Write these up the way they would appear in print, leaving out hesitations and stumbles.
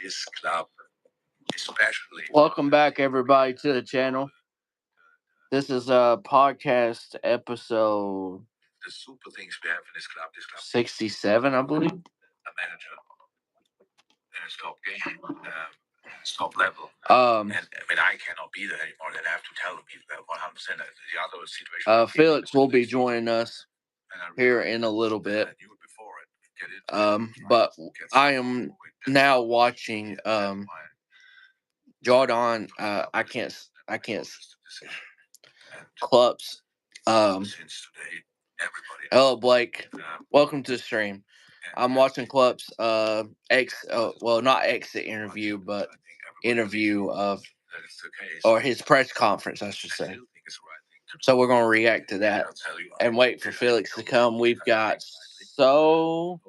his club, especially. Welcome back, everybody, to the channel. This is a podcast episode. The super things we have in this club 67, I believe. A manager in his top game, top level. And I mean, I cannot be there anymore. Then I have to tell the people that 100%. The other situation. Felix will be joining us here in a little bit. But I am now watching Jordan. I can't. Klopp's. Hello, Blake. Welcome to the stream. I'm watching Klopp's not exit interview, but interview of, or his press conference, I should say. So we're gonna react to that and wait for Felix to come. We've got so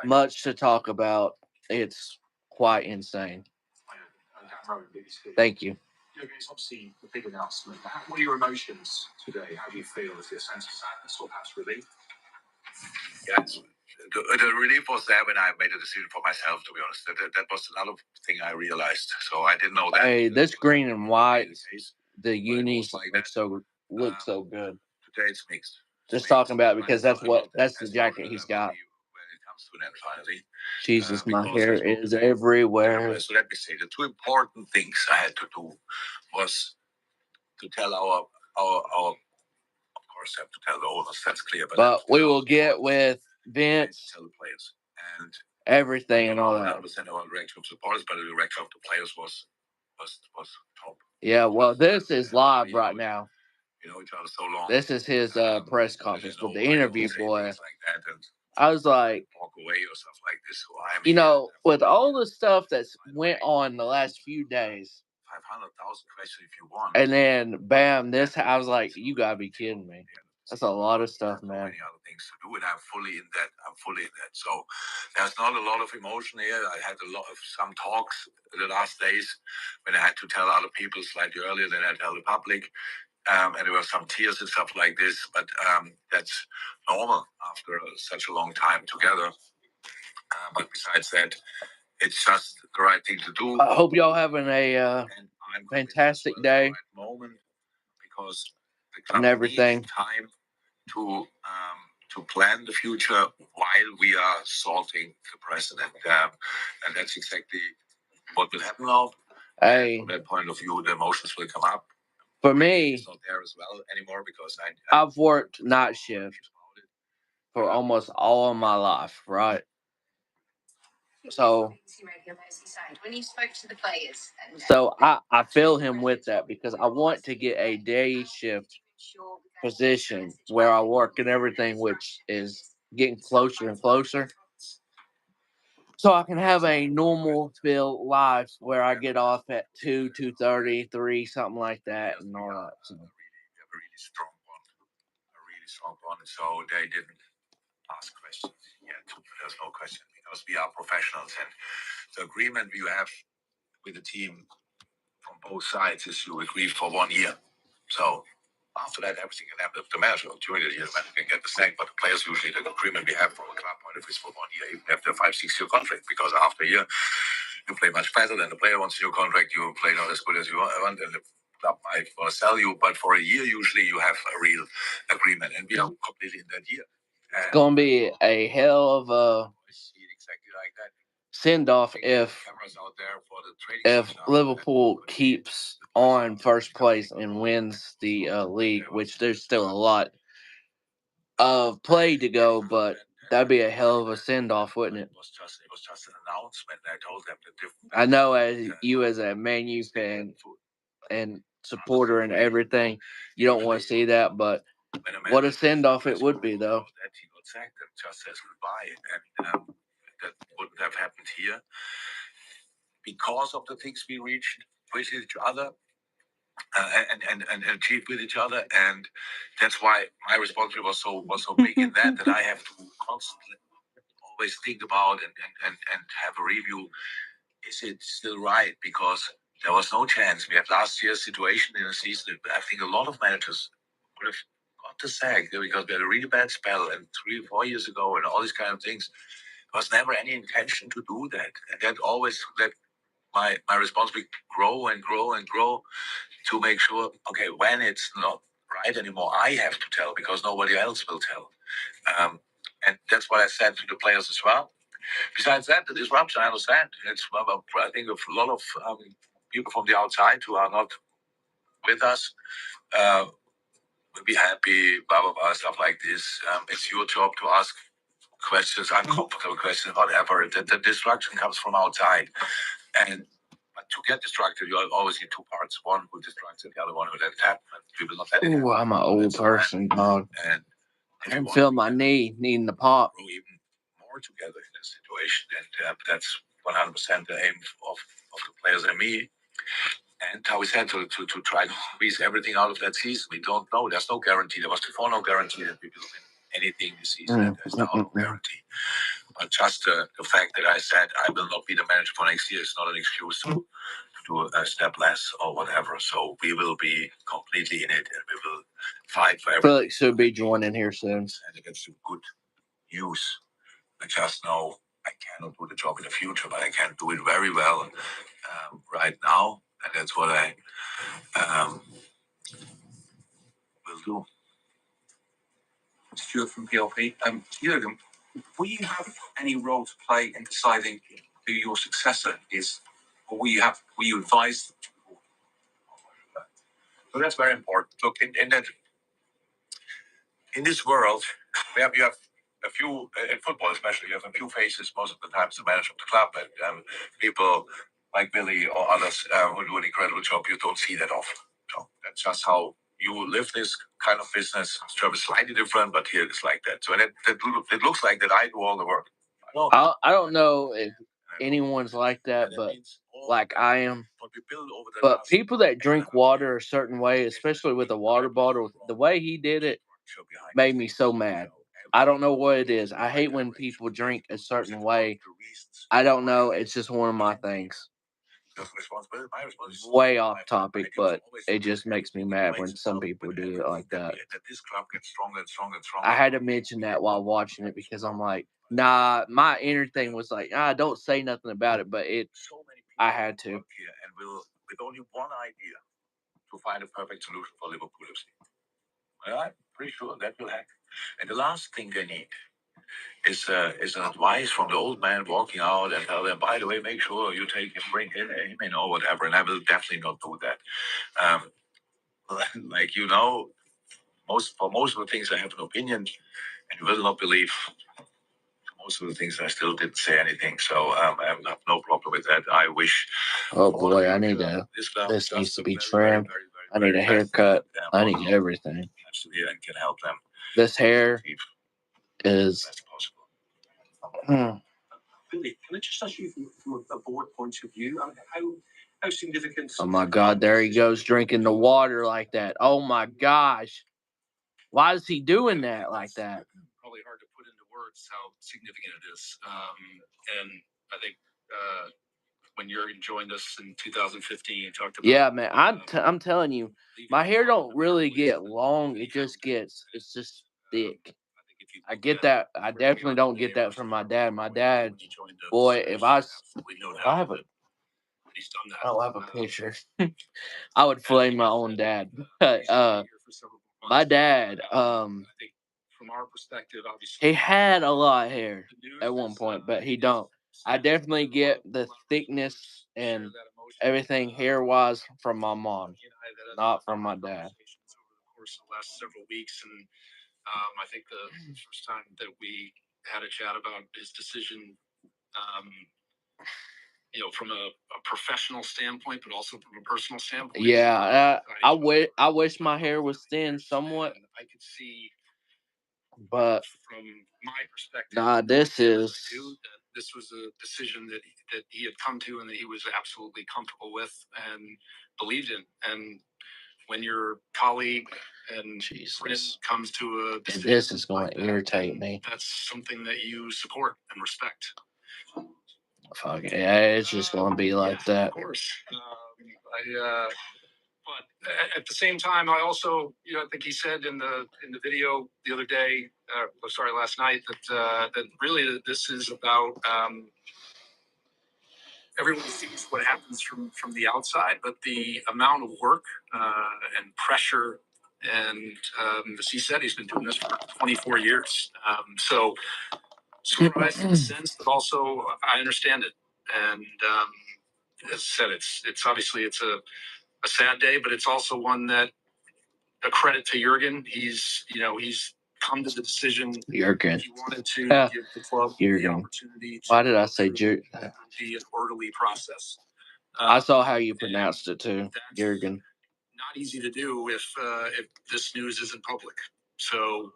much to talk about. It's quite insane. Thank you. It's obviously a big announcement. What are your emotions today? How do you feel? Is it a sense of sadness or perhaps relief? Yeah, the relief was there when I made a decision for myself, to be honest. That was another thing I realized. So I didn't know that. Hey, this green and white, the unis look so good. Today it's mixed. Just talking about it because that's the jacket he's got. Jesus, my hair is everywhere. So let me say, the two important things I had to do was to tell our of course, I have to tell the owners, that's clear. But we will get with Vince, tell the players, and everything and all that. 100% our reaction of supporters, but the reaction of the players was top. Yeah, well, this is live right now. You know each other so long. This is his press conference with the interview, boy. I was like, walk away or stuff like this. With all the stuff that's went on the last few days, 500,000 questions if you want, and then bam, this. I was like, you gotta be kidding me. That's a lot of stuff, man. Many other things to do, and I'm fully in that. So there's not a lot of emotion here. I had some talks in the last days when I had to tell other people slightly earlier than I tell the public. And there were some tears and stuff like this, but that's normal after such a long time together. But besides that, it's just the right thing to do. I hope y'all having a fantastic day. Moment because and everything. Time to plan the future while we are sorting the present, and that's exactly what will happen now. Hey, from that point of view, the emotions will come up. For me, it's not there as well anymore because I've worked night shift for almost all of my life, right? So when you spoke to the players, so I feel him with that because I want to get a day shift position where I work and everything, which is getting closer and closer. So I can have a normal feel life where I get off at 2:30, 3, something like that, and all that. So. A really strong one. So they didn't ask questions yet. There's no question because we are professionals, and the agreement you have with the team from both sides is you agree for 1 year. So after that, everything can happen. The manager during the year, the manager can get the sack, but the players usually the agreement we have from a club point of view is for 1 year, even after a 5-6 year contract, because after a year you play much better than the player wants your contract. You play not as good as you want, and the club might want to sell you, but for a year usually you have a real agreement, and we are completely in that year. It's gonna be a hell of a exactly like that send off if Liverpool keeps on first place and wins the league, which there's still a lot of play to go, but that'd be a hell of a send off, wouldn't it? It was just an announcement. I told them I know as you as a Man U fan and supporter and everything, you don't want to see that, but what a send off it would be, though. That he got sacked and just says goodbye, and that wouldn't have happened here because of the things we reached with each other and achieved with each other, and that's why my responsibility was so big in that I have to constantly always think about and have a review. Is it still right? Because there was no chance. We had last year's situation in the season. I think a lot of managers would have got the sack because we had a really bad spell and 3 or 4 years ago and all these kind of things. was never any intention to do that. And that always let my responsibility grow and grow and grow to make sure, okay, when it's not right anymore, I have to tell because nobody else will tell. And that's what I said to the players as well. Besides that, the disruption, I understand. I think a lot of people from the outside who are not with us will be happy, blah, blah, blah, stuff like this. It's your job to ask questions, uncomfortable questions, whatever. The destruction comes from outside. But to get distracted, you always need two parts. One who distracts and the other one who let it happen. We will not let it happen. I'm an old person, dog. And I can feel my knee needing to pop. Even more together in this situation. And that's 100% the aim of the players and me. And how we said to try to squeeze everything out of that season. We don't know. There's no guarantee. There was before no guarantee that we will win anything this season. There's now no guarantee. But just the fact that I said I will not be the manager for next year is not an excuse to do a step less or whatever. So we will be completely in it and we will fight for everything. Felix should be joining here soon. And to get some good news. I just know I cannot do the job in the future, but I can do it very well right now. And that's what I will do. Stuart from PLP. Jürgen, will you have any role to play in deciding who your successor is, or will you advise them? So that's very important. Look, in this world, you have a few in football, especially. You have a few faces most of the time. The manager of the club and people like Billy or others who do an incredible job. You don't see that often. So that's just how you live this kind of business. It's job is slightly different, but here it's like that. So it looks like that I do all the work. I don't know if anyone's like that, but like I am. But people that drink water a certain way, especially with a water bottle, the way he did it made me so mad. I don't know what it is. I hate when people drink a certain way. I don't know. It's just one of my things. Way off topic, but it just makes me mad when some people do it like that. I had to mention that while watching it because I'm like, nah, my inner thing was like, don't say nothing about it, but I had to. And with only one idea to find a perfect solution for Liverpool FC. I'm pretty sure that will happen. And the last thing they need is an advice from the old man walking out and tell them, by the way, make sure you bring him in or whatever. And I will definitely not do that. Like for most of the things I have an opinion, and you will not believe most of the things I still didn't say anything. So I have no problem with that. I wish. Oh boy, I need to. This needs to be trimmed. I need a haircut. I need everything. Absolutely, and can help them. This hair is. Billy, can I just ask you from a board point of view? How significant? Oh my God! There he goes drinking the water like that. Oh my gosh! Why is he doing that like that? Probably hard to put into words how significant it is. And I think when Jürgen joined us in 2015, he talked about. Yeah, man. I'm telling you, my hair don't really get long. It's just thick. I get that. I definitely don't get that from my dad. My dad, boy, if I have a, I don't have a picture. I would flame my own dad. But my dad, from our perspective, obviously, he had a lot of hair at one point, but he don't. I definitely get the thickness and everything hair-wise from my mom, not from my dad. Over the course of the last several weeks, and I think the first time that we had a chat about his decision, from a professional standpoint, but also from a personal standpoint. Yeah, I wish my hair was thin somewhat. I could see, but from my perspective, this was a decision that he had come to and that he was absolutely comfortable with and believed in. And when your colleague and friend comes to a decision, this is going to irritate me. That's something that you support and respect. Fuck it. Yeah, it's just going to be like that. Of course. But at the same time, I also, I think he said in the video the other day, last night that really this is about. Everyone sees what happens from the outside, but the amount of work and pressure, and as he said, he's been doing this for 24 years. So surprised in a sense, but also I understand it. And as I said, it's obviously it's a sad day, but it's also one that a credit to Jurgen. He's come to the decision. Jurgen. He wanted to give the club Jurgen. the opportunity. Why did I say be an orderly process? I saw how you pronounced it too, Jurgen. Not easy to do if this news isn't public. So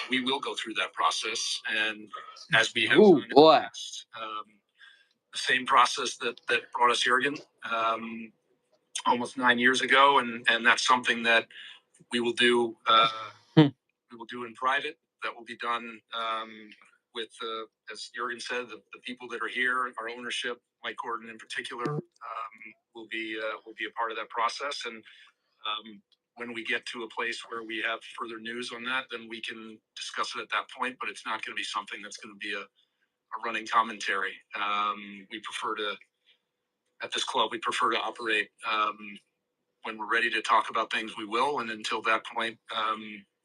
we will go through that process, and as we have done in the past, the same process that brought us Jurgen almost 9 years ago, and that's something that we will do. We will do in private. That will be done with, as Jurgen said, the people that are here, our ownership, Mike Gordon in particular, will be a part of that process. And when we get to a place where we have further news on that, then we can discuss it at that point. But it's not going to be something that's going to be a running commentary. We prefer to, at this club, we prefer to operate. When we're ready to talk about things, we will. And until that point,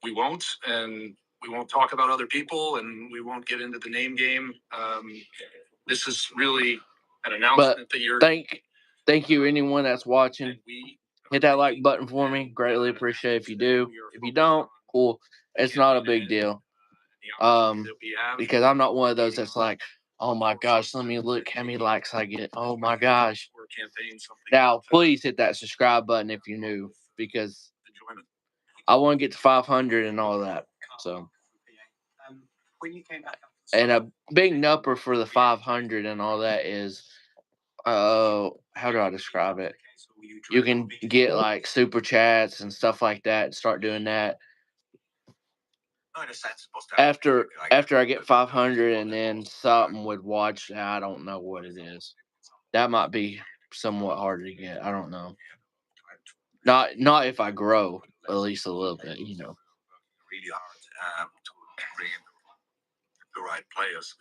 we won't. And we won't talk about other people, and we won't get into the name game. This is really an announcement that you're. Thank you, anyone that's watching. Hit that like button for me. Greatly appreciate if you do. If you don't, cool. It's not a big deal. Because I'm not one of those that's like, oh my gosh, let me look how many likes I get. Oh my gosh. Now, please hit that subscribe button if you're new, because I want to get to 500 and all that. So, and a big number for the 500 and all that is, how do I describe it? You can get like super chats and stuff like that. Start doing that. After I get 500, and then something would watch. I don't know what it is. That might be somewhat hard to get. I don't know. Not if I grow at least a little bit, Really hard to bring in the right players.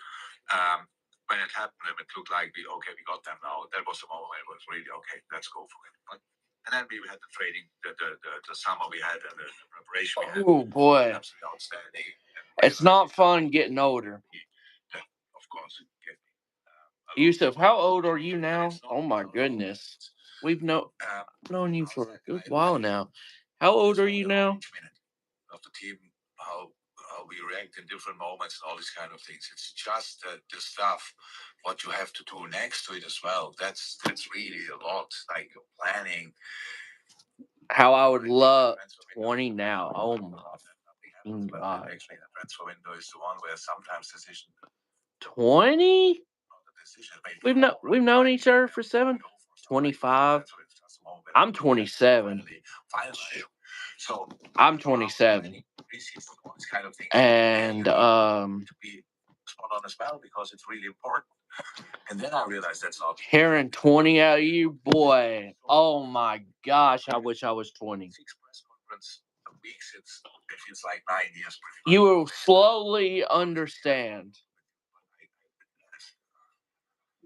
When it happened, it looked like we got them now. That was the moment when it was really okay. Let's go for it. And then we had the training, the summer we had, and the preparation we had. Oh boy, absolutely outstanding. It's not fun getting older. Of course. Yusuf, how old are you now? Oh my goodness, we've known you for a good while now. How old are you now? Of the team, how we react in different moments, and all these kind of things. It's just the stuff what you have to do next to it as well. That's really a lot. Like planning. How I would love 20 now. Oh my God. Actually, the transfer window is the one where sometimes decision 20? We've known each other for 25. I'm 27. So I'm 27. And to be spot on as well, because it's really important. And then I realized that's not hearing 20 out of you, boy. Oh my gosh, I wish I was 20. 6 press conference weeks. It feels like 9 years. You will slowly understand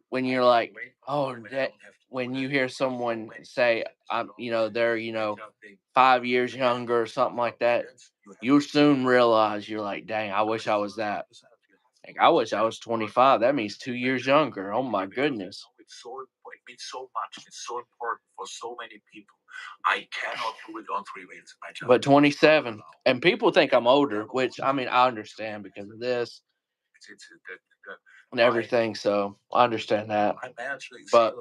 when you're like, oh, that when you hear someone say, they're 5 years younger or something like that, you'll soon realize you're like, dang, I wish I was that. Like, I wish I was 25. That means 2 years younger. Oh my goodness. It means so much. It's so important for so many people. I cannot do it on 3 weeks. But 27, and people think I'm older, which I mean I understand because of this and everything. So I understand that. But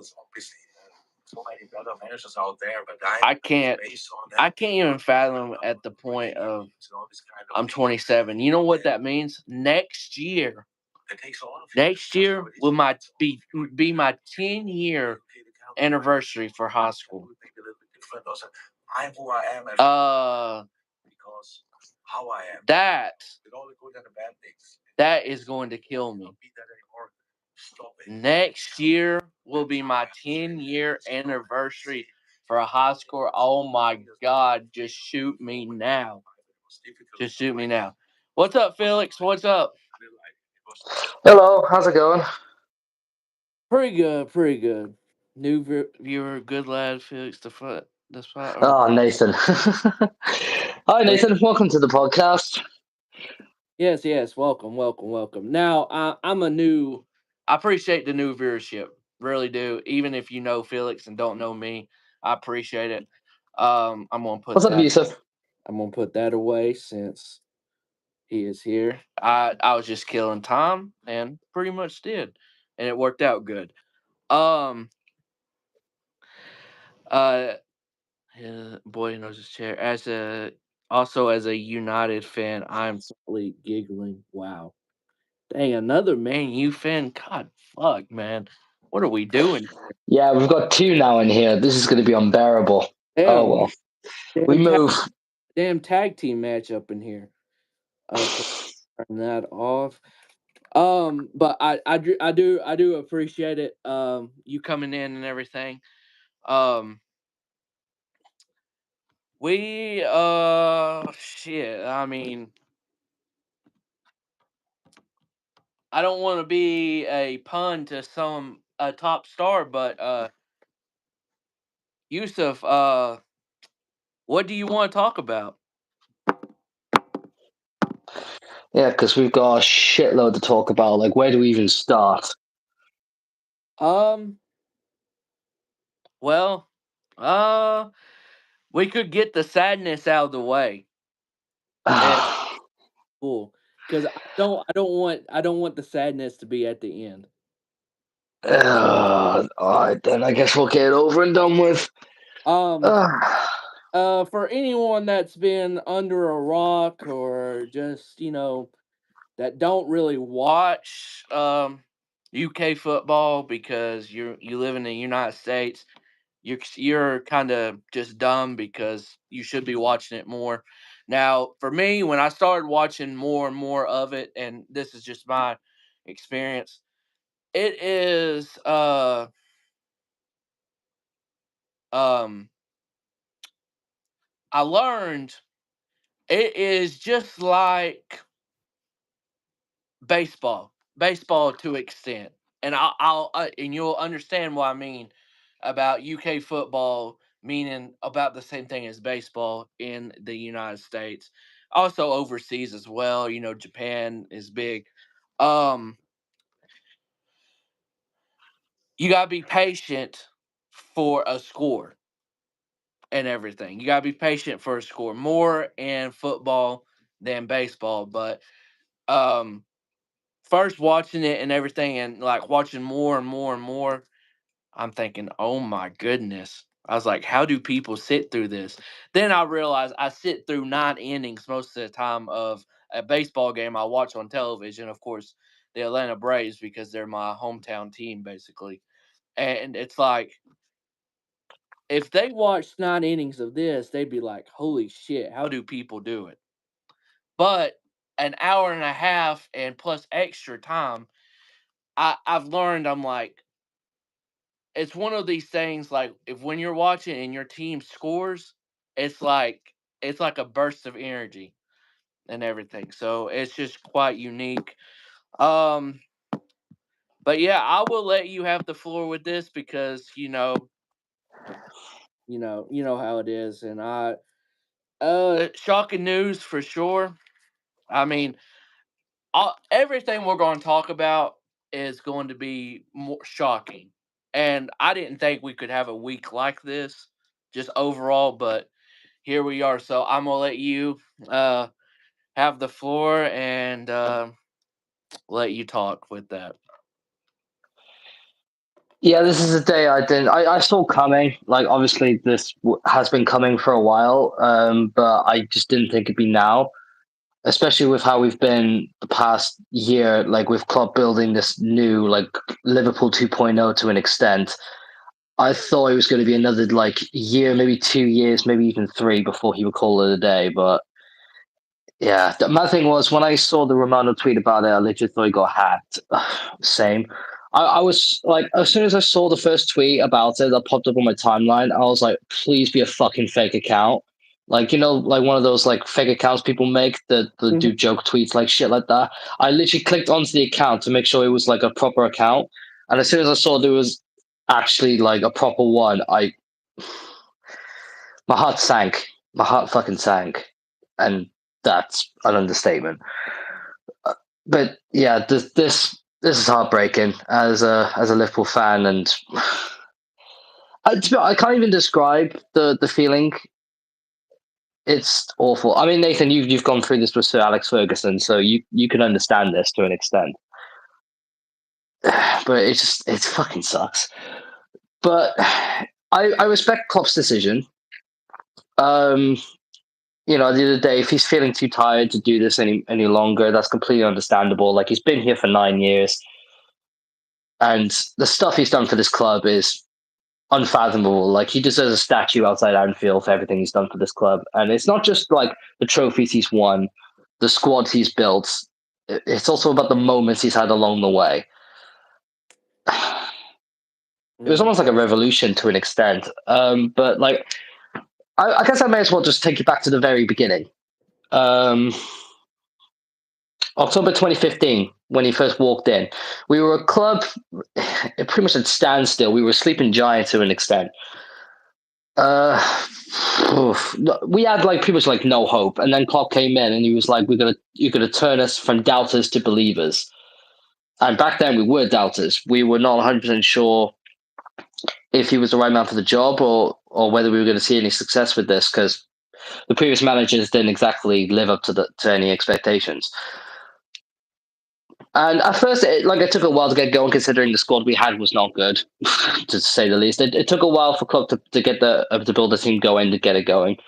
so many other managers out there, but I can't even fathom at the point of I'm 27. You know what that means? Next year will be my 10-year anniversary for high school. I'm who I am because how I am. With all the good and the bad things. That is going to kill me. Next year will be my 10-year anniversary for a high school. Oh my God, just shoot me now. Just shoot me now. What's up, Felix? What's up? Hello, how's it going? Pretty good, pretty good. New viewer, good lad, Felix the spot. Oh, Nathan. Hi, Nathan. Welcome to the podcast. Yes. Welcome. Now, I appreciate the new viewership. Really do. Even if you know Felix and don't know me, I appreciate it. I'm gonna put What's up, that. Yusuf? I'm gonna put that away since he is here. I was just killing time and pretty much did, and it worked out good. Um. Uh. Boy knows his chair. As a United fan, I'm simply giggling. Wow. Dang, another Man U fan. God, fuck, man. What are we doing? Yeah, we've got two now in here. This is going to be unbearable. Oh, Damn, well. We damn, move. damn tag team match up in here. Okay, turn that off. But I do appreciate it. You coming in and everything. Um, we shit. I mean, I don't want to be a pun to a top star, but Yusuf, what do you want to talk about? Yeah, because we've got a shitload to talk about. Like, where do we even start? Um, well, we could get the sadness out of the way. Cool, because I don't want the sadness to be at the end. All right, then I guess we'll get it over and done with. Um, for anyone that's been under a rock or just that don't really watch UK football because you live in the United States, you're kind of just dumb because you should be watching it more. Now, for me, when I started watching more and more of it, and this is just my experience, it is um I learned it is just like baseball to extent, and and you'll understand what I mean about UK football, meaning about the same thing as baseball in the United States, also overseas as well. Japan is big. Um, you gotta be patient for a score and everything. You gotta be patient for a score more in football than baseball, but um first watching it and everything and like watching more and more and more, I'm thinking, oh my goodness. I was like, how do people sit through this? Then I realized I sit through 9 innings most of the time of a baseball game I watch on television. Of course, the Atlanta Braves because they're my hometown team, basically. And it's like, if they watched 9 innings of this, they'd be like, holy shit, how do people do it? But an hour and a half and plus extra time, I've learned I'm like, it's one of these things like if when you're watching and your team scores, it's like it's like a burst of energy and everything. So it's just quite unique. Um but yeah, I will let you have the floor with this because you know how it is and shocking news for sure. I mean, everything we're going to talk about is going to be more shocking. And I didn't think we could have a week like this, just overall, but here we are. So I'm gonna let you uh, have the floor and let you talk with that. Yeah, this is a day I saw coming. Like, obviously, this has been coming for a while, but I just didn't think it'd be now, especially with how we've been the past year, like with Klopp building this new, like, Liverpool 2.0 to an extent. I thought it was going to be another, like, year, maybe 2 years, maybe even three before he would call it a day. But yeah, my thing was when I saw the Romano tweet about it, I literally thought he got hacked. Same. I was like, as soon as I saw the first tweet about it that popped up on my timeline, I was like, please be a fucking fake account. Like, like one of those like fake accounts people make that do joke tweets, like shit like that. I literally clicked onto the account to make sure it was like a proper account. And as soon as I saw there was actually like a proper one, my heart sank. My heart fucking sank. And that's an understatement. But yeah, this is heartbreaking as a Liverpool fan, and I can't even describe the feeling. It's awful. I mean, Nathan, you've gone through this with Sir Alex Ferguson, so you can understand this to an extent. But it fucking sucks. But I respect Klopp's decision. At the end of the day, if he's feeling too tired to do this any longer, that's completely understandable. Like, he's been here for 9 years, and the stuff he's done for this club is unfathomable. Like, he deserves a statue outside Anfield for everything he's done for this club. And it's not just like the trophies he's won, the squad he's built. It's also about the moments he's had along the way. It was almost like a revolution to an extent. But like, I guess I may as well just take you back to the very beginning. October 2015, when he first walked in, we were a club pretty much at standstill. We were sleeping giants to an extent. We had like pretty much like no hope, and then Klopp came in and he was like, "You're gonna turn us from doubters to believers." And back then we were doubters. We were not 100% sure if he was the right man for the job, or whether we were going to see any success with this, because the previous managers didn't exactly live up to any expectations. And at first, it took a while to get going, considering the squad we had was not good, to say the least. It took a while for Klopp to get to build the team going, to get it going.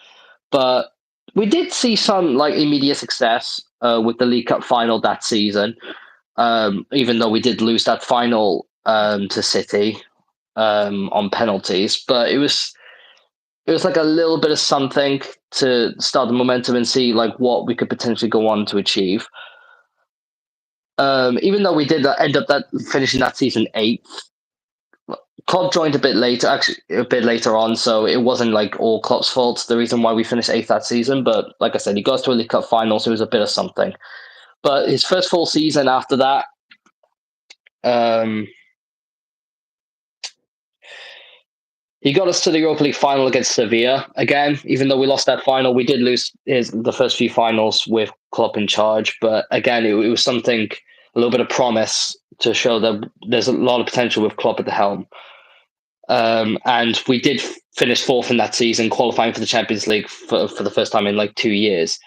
But we did see some like immediate success with the League Cup final that season, even though we did lose that final to City on penalties. But it was like a little bit of something to start the momentum and see like what we could potentially go on to achieve. Even though we did end up finishing that season 8th, Klopp joined a bit later on, so it wasn't like all Klopp's fault, the reason why we finished 8th that season. But like I said, he got to a League Cup final, so it was a bit of something. But his first full season after that, he got us to the Europa League final against Sevilla. Again, even though we lost that final, we did lose the first few finals with Klopp in charge. But again, it was something, a little bit of promise to show that there's a lot of potential with Klopp at the helm. And we did finish 4th in that season, qualifying for the Champions League for the first time in like 2 years.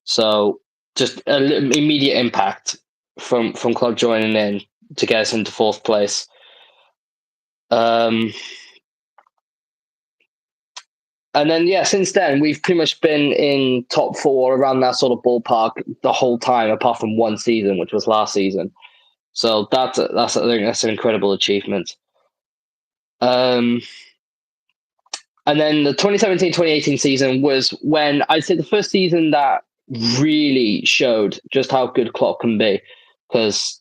So just an immediate impact from Klopp joining in to get us into 4th place. And then, since then, we've pretty much been in top 4, around that sort of ballpark the whole time, apart from one season, which was last season. So I think that's an incredible achievement. And then the 2017-2018 season was when I'd say the first season that really showed just how good Klopp can be, because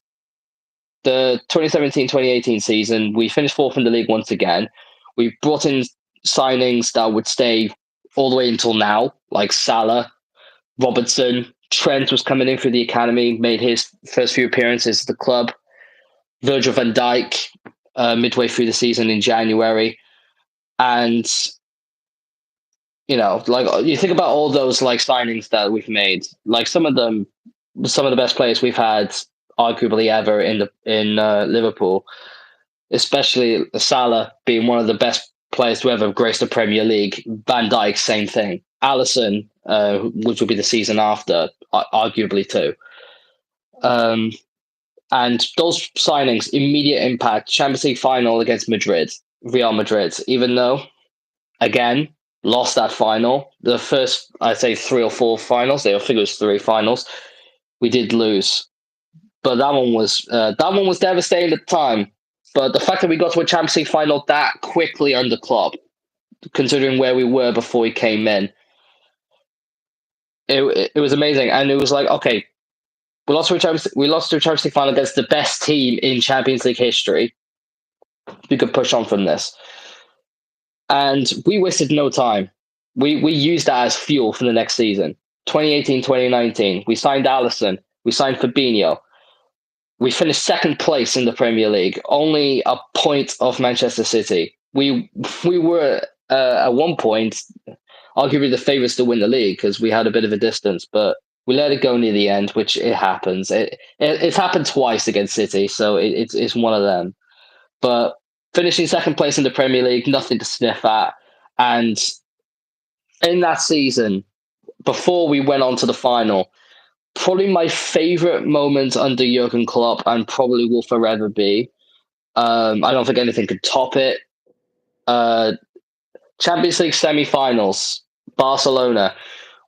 the 2017-2018 season, we finished 4th in the league once again. We brought in signings that would stay all the way until now, like Salah, Robertson, Trent was coming in through the academy, made his first few appearances at the club. Virgil van Dijk, midway through the season in January. And, like, you think about all those like signings that we've made, like some of the best players we've had arguably ever in Liverpool, especially Salah being one of the best players to ever grace the Premier League. Van Dijk, same thing. Alisson, which will be the season after, arguably too. And those signings, immediate impact. Champions League final against Real Madrid, even though, again, lost that final. The first, I'd say, 3 or 4 finals, I think it was 3 finals, we did lose. But that one was devastating at the time. But the fact that we got to a Champions League final that quickly under Klopp, considering where we were before he came in, it was amazing. And it was like, okay, we lost to a Champions League final against the best team in Champions League history. We could push on from this. And we wasted no time. we used that as fuel for the next season. 2018, 2019, we signed Alisson, we signed Fabinho. We finished second place in the Premier League, only a point off Manchester City. We were at one point arguably the favourites to win the league because we had a bit of a distance, but we let it go near the end, which it happens. It's happened twice against City, so it's one of them. But finishing second place in the Premier League, nothing to sniff at. And in that season, before we went on to the final, probably my favourite moment under Jurgen Klopp, and probably will forever be. I don't think anything could top it. Champions League semi-finals, Barcelona.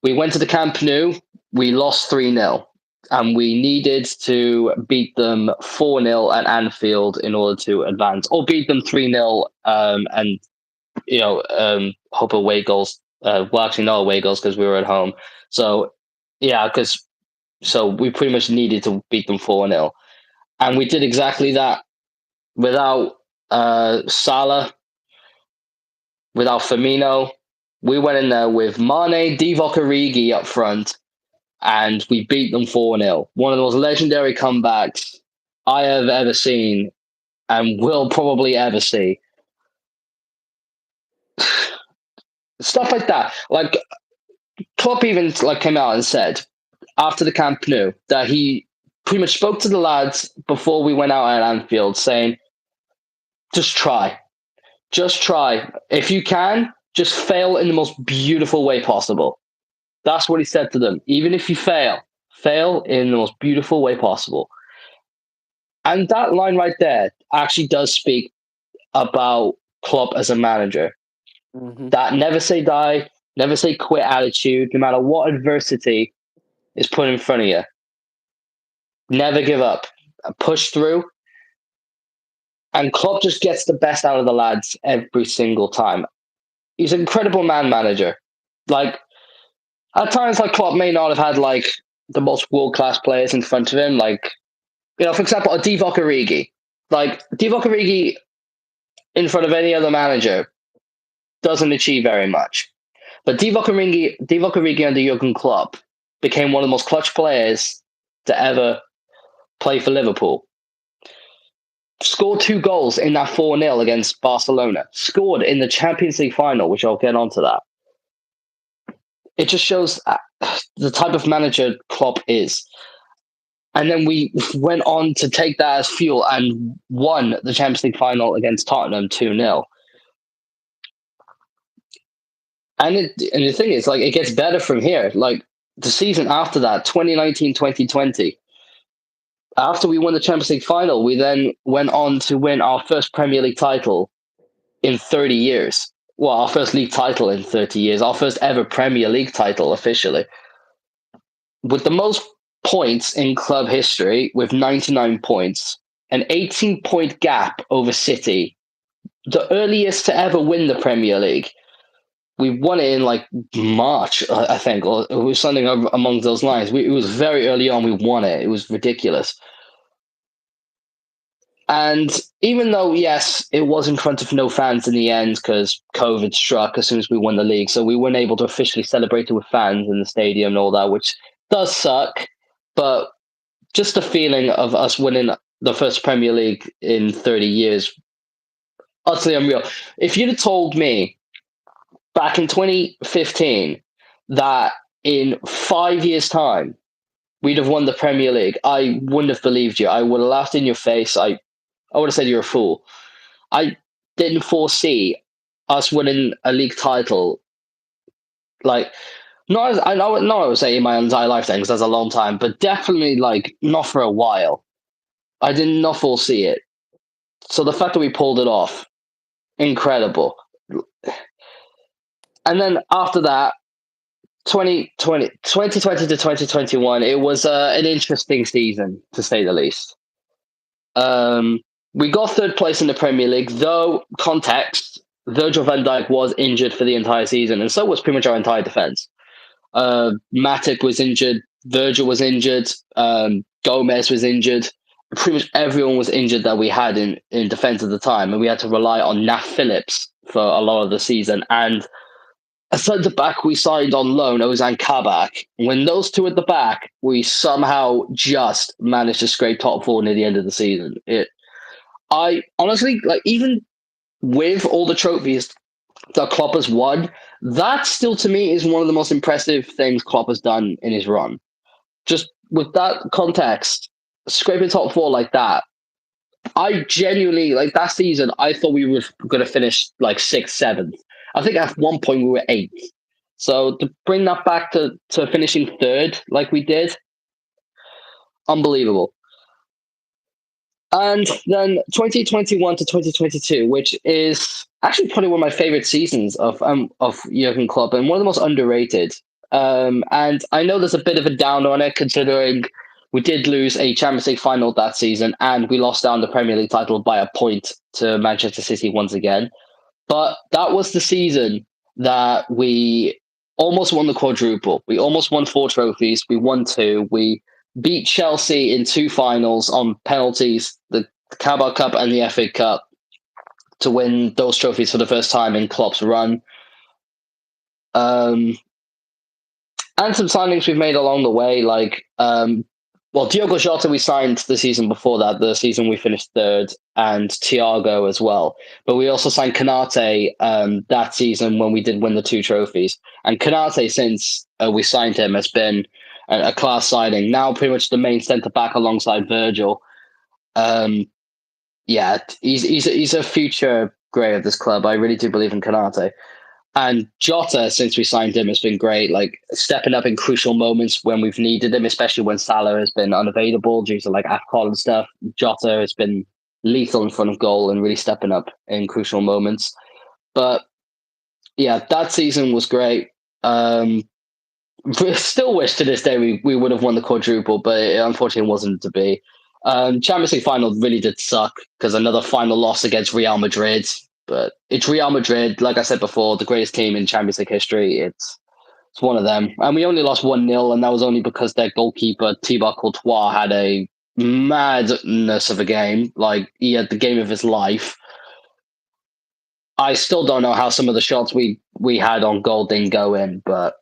We went to the Camp Nou. We lost 3-0. And we needed to beat them 4-0 at Anfield in order to advance, or beat them 3-0 and hope away goals. Well, actually, no away goals because we were at home. So, yeah, so we pretty much needed to beat them 4-0. And we did exactly that without Salah, without Firmino. We went in there with Mane, Divock Origi up front, and we beat them 4-0. One of the most legendary comebacks I have ever seen and will probably ever see. Stuff like that. Like, Klopp even came out and said after the Camp Nou that he pretty much spoke to the lads before we went out at Anfield saying, just try. Just try. If you can, just fail in the most beautiful way possible. That's what he said to them. Even if you fail in the most beautiful way possible. And that line right there actually does speak about Klopp as a manager. Mm-hmm. That never say die, never say quit attitude, no matter what adversity is put in front of you. Never give up. Push through. And Klopp just gets the best out of the lads every single time. He's an incredible manager. Like, at times, Klopp may not have had, the most world-class players in front of him. For example, a Divock Origi. Divock Origi in front of any other manager doesn't achieve very much. But Divock Origi under Jurgen Klopp became one of the most clutch players to ever play for Liverpool. Scored 2 goals in that 4-0 against Barcelona. Scored in the Champions League final, which I'll get onto that. It just shows the type of manager Klopp is. And then we went on to take that as fuel and won the Champions League final against Tottenham 2-0. And the thing is, it gets better from here. The season after that, 2019-2020, after we won the Champions League final, we then went on to win our first Premier League title in 30 years. Well, our first league title in 30 years, our first ever Premier League title officially. With the most points in club history, with 99 points, an 18-point gap over City, the earliest to ever win the Premier League. We won it in March, I think, or it was something among those lines. It was very early on. We won it. It was ridiculous. And even though, yes, it was in front of no fans in the end because COVID struck as soon as we won the league, so we weren't able to officially celebrate it with fans in the stadium and all that, which does suck. But just the feeling of us winning the first Premier League in 30 years, utterly unreal. If you'd have told me back in 2015 that in 5 years' time we'd have won the Premier League, I wouldn't have believed you. I would have laughed in your face. I would have said you're a fool. I didn't foresee us winning a league title. I would say in my entire lifetime, because that's a long time, but definitely not for a while. I did not foresee it. So the fact that we pulled it off, incredible. And then after that, 2020 to 2021, it was an interesting season, to say the least. We got third place in the Premier League, though, context, Virgil van Dijk was injured for the entire season, and so was pretty much our entire defence. Matic was injured, Virgil was injured, Gomez was injured. Pretty much everyone was injured that we had in defence at the time, and we had to rely on Nat Phillips for a lot of the season. And a centre back we signed on loan, Ozan Kabak. When those two at the back, we somehow just managed to scrape top four near the end of the season. I honestly, like, even with all the trophies that Klopp has won, that still to me is one of the most impressive things Klopp has done in his run. Just with that context, scraping top four like that, I genuinely, like, that season, I thought we were going to finish like sixth, seventh. I think at one point we were eighth. So to bring that back to finishing third like we did, unbelievable. And then 2021 to 2022, which is actually probably one of my favorite seasons of Jurgen Klopp and one of the most underrated. And I know there's a bit of a down on it, considering we did lose a Champions League final that season, and we lost down the Premier League title by a point to Manchester City once again. But that was the season that we almost won the quadruple. We almost won 4 trophies. We won 2. We beat Chelsea in 2 finals on penalties, the Carabao Cup and the FA Cup, to win those trophies for the first time in Klopp's run. And some signings we've made along the way, like, Diogo Jota we signed the season before that, the season we finished third, and Thiago as well. But we also signed Konate that season when we did win the 2 trophies. And Konate, since we signed him, has been a class signing. Now pretty much the main centre-back alongside Virgil. Yeah, he's a future grey of this club. I really do believe in Konate. And Jota, since we signed him, has been great, like stepping up in crucial moments when we've needed him, especially when Salah has been unavailable due to like AFCON and stuff. Jota has been lethal in front of goal and really stepping up in crucial moments. But yeah, that season was great. Still wish to this day we would have won the quadruple, but it unfortunately wasn't to be. Champions League final really did suck because another final loss against Real Madrid. But it's Real Madrid, like I said before, the greatest team in Champions League history. It's one of them. And we only lost 1-0, and that was only because their goalkeeper, Thibaut Courtois, had a madness of a game. Like, he had the game of his life. I still don't know how some of the shots we had on goal didn't go in, but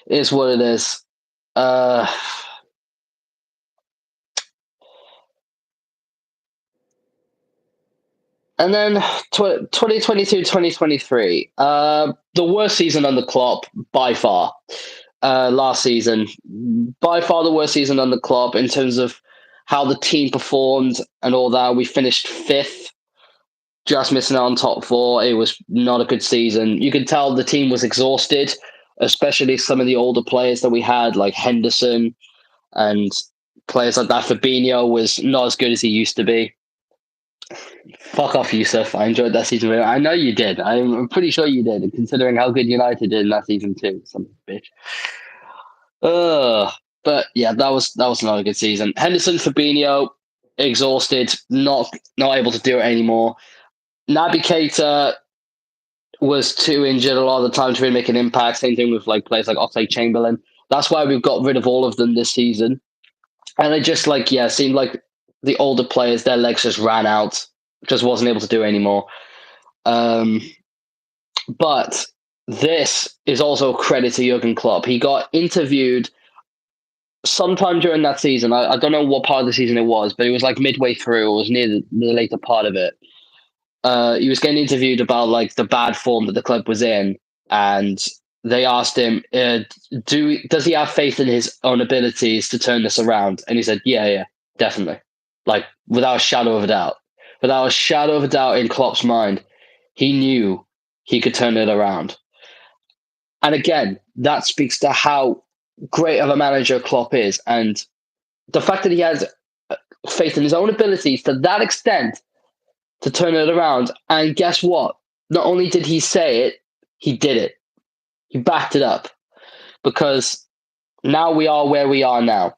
it is what it is. And then 2022-2023, the worst season under Klopp by far. Last season, by far the worst season under Klopp in terms of how the team performed and all that. We finished 5th, just missing out on top 4. It was not a good season. You could tell the team was exhausted, especially some of the older players that we had, like Henderson, and players like that. Fabinho was not as good as he used to be. Fuck off, Yusuf. I enjoyed that season. I know you did. I'm pretty sure you did, considering how good United did in that season too. Some bitch. But yeah, that was not a good season. Henderson, Fabinho, exhausted, not able to do it anymore. Naby Keita was too injured a lot of the time to really make an impact. Same thing with like players like Oxlade-Chamberlain. That's why we've got rid of all of them this season. And it just seemed like the older players, their legs just ran out. Just wasn't able to do it anymore. But this is also a credit to Jurgen Klopp. He got interviewed sometime during that season. I don't know what part of the season it was, but it was like midway through. It was near the later part of it. He was getting interviewed about like the bad form that the club was in, and they asked him, does he have faith in his own abilities to turn this around? And he said, yeah, definitely. Like, without a shadow of a doubt. Without a shadow of a doubt in Klopp's mind, he knew he could turn it around. And again, that speaks to how great of a manager Klopp is. And the fact that he has faith in his own abilities to that extent to turn it around. And guess what? Not only did he say it, he did it. He backed it up. Because now we are where we are now.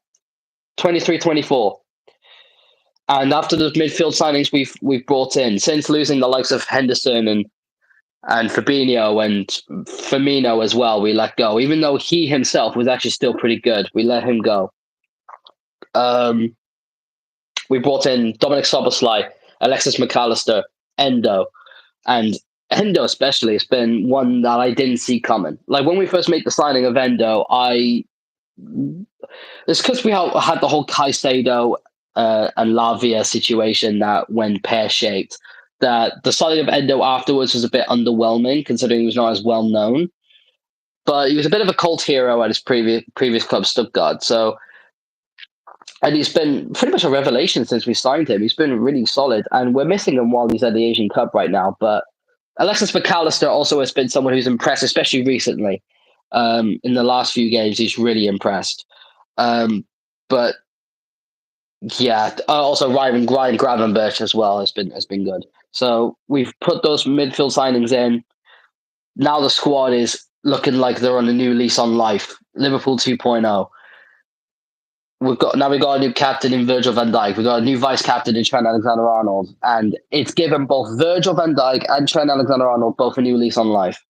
23-24. And after the midfield signings we've brought in, since losing the likes of Henderson and Fabinho and Firmino as well, we let go. Even though he himself was actually still pretty good, we let him go. We brought in Dominic Szoboszlai, Alexis McAllister, Endo, and Endo especially has been one that I didn't see coming. Like when we first made the signing of Endo, it's because we had the whole Caicedo and Lavia situation that went pear-shaped. That the signing of Endo afterwards was a bit underwhelming, considering he was not as well known. But he was a bit of a cult hero at his previous club, Stuttgart. So, and he's been pretty much a revelation since we signed him. He's been really solid, and we're missing him while he's at the Asian Cup right now. But Alexis McAllister also has been someone who's impressed, especially recently. In the last few games, he's really impressed. But yeah, also Ryan Gravenberch as well has been good. So we've put those midfield signings in. Now the squad is looking like they're on a new lease on life. Liverpool 2.0. We've got a new captain in Virgil van Dijk. We've got a new vice captain in Trent Alexander-Arnold, and it's given both Virgil van Dijk and Trent Alexander-Arnold both a new lease on life.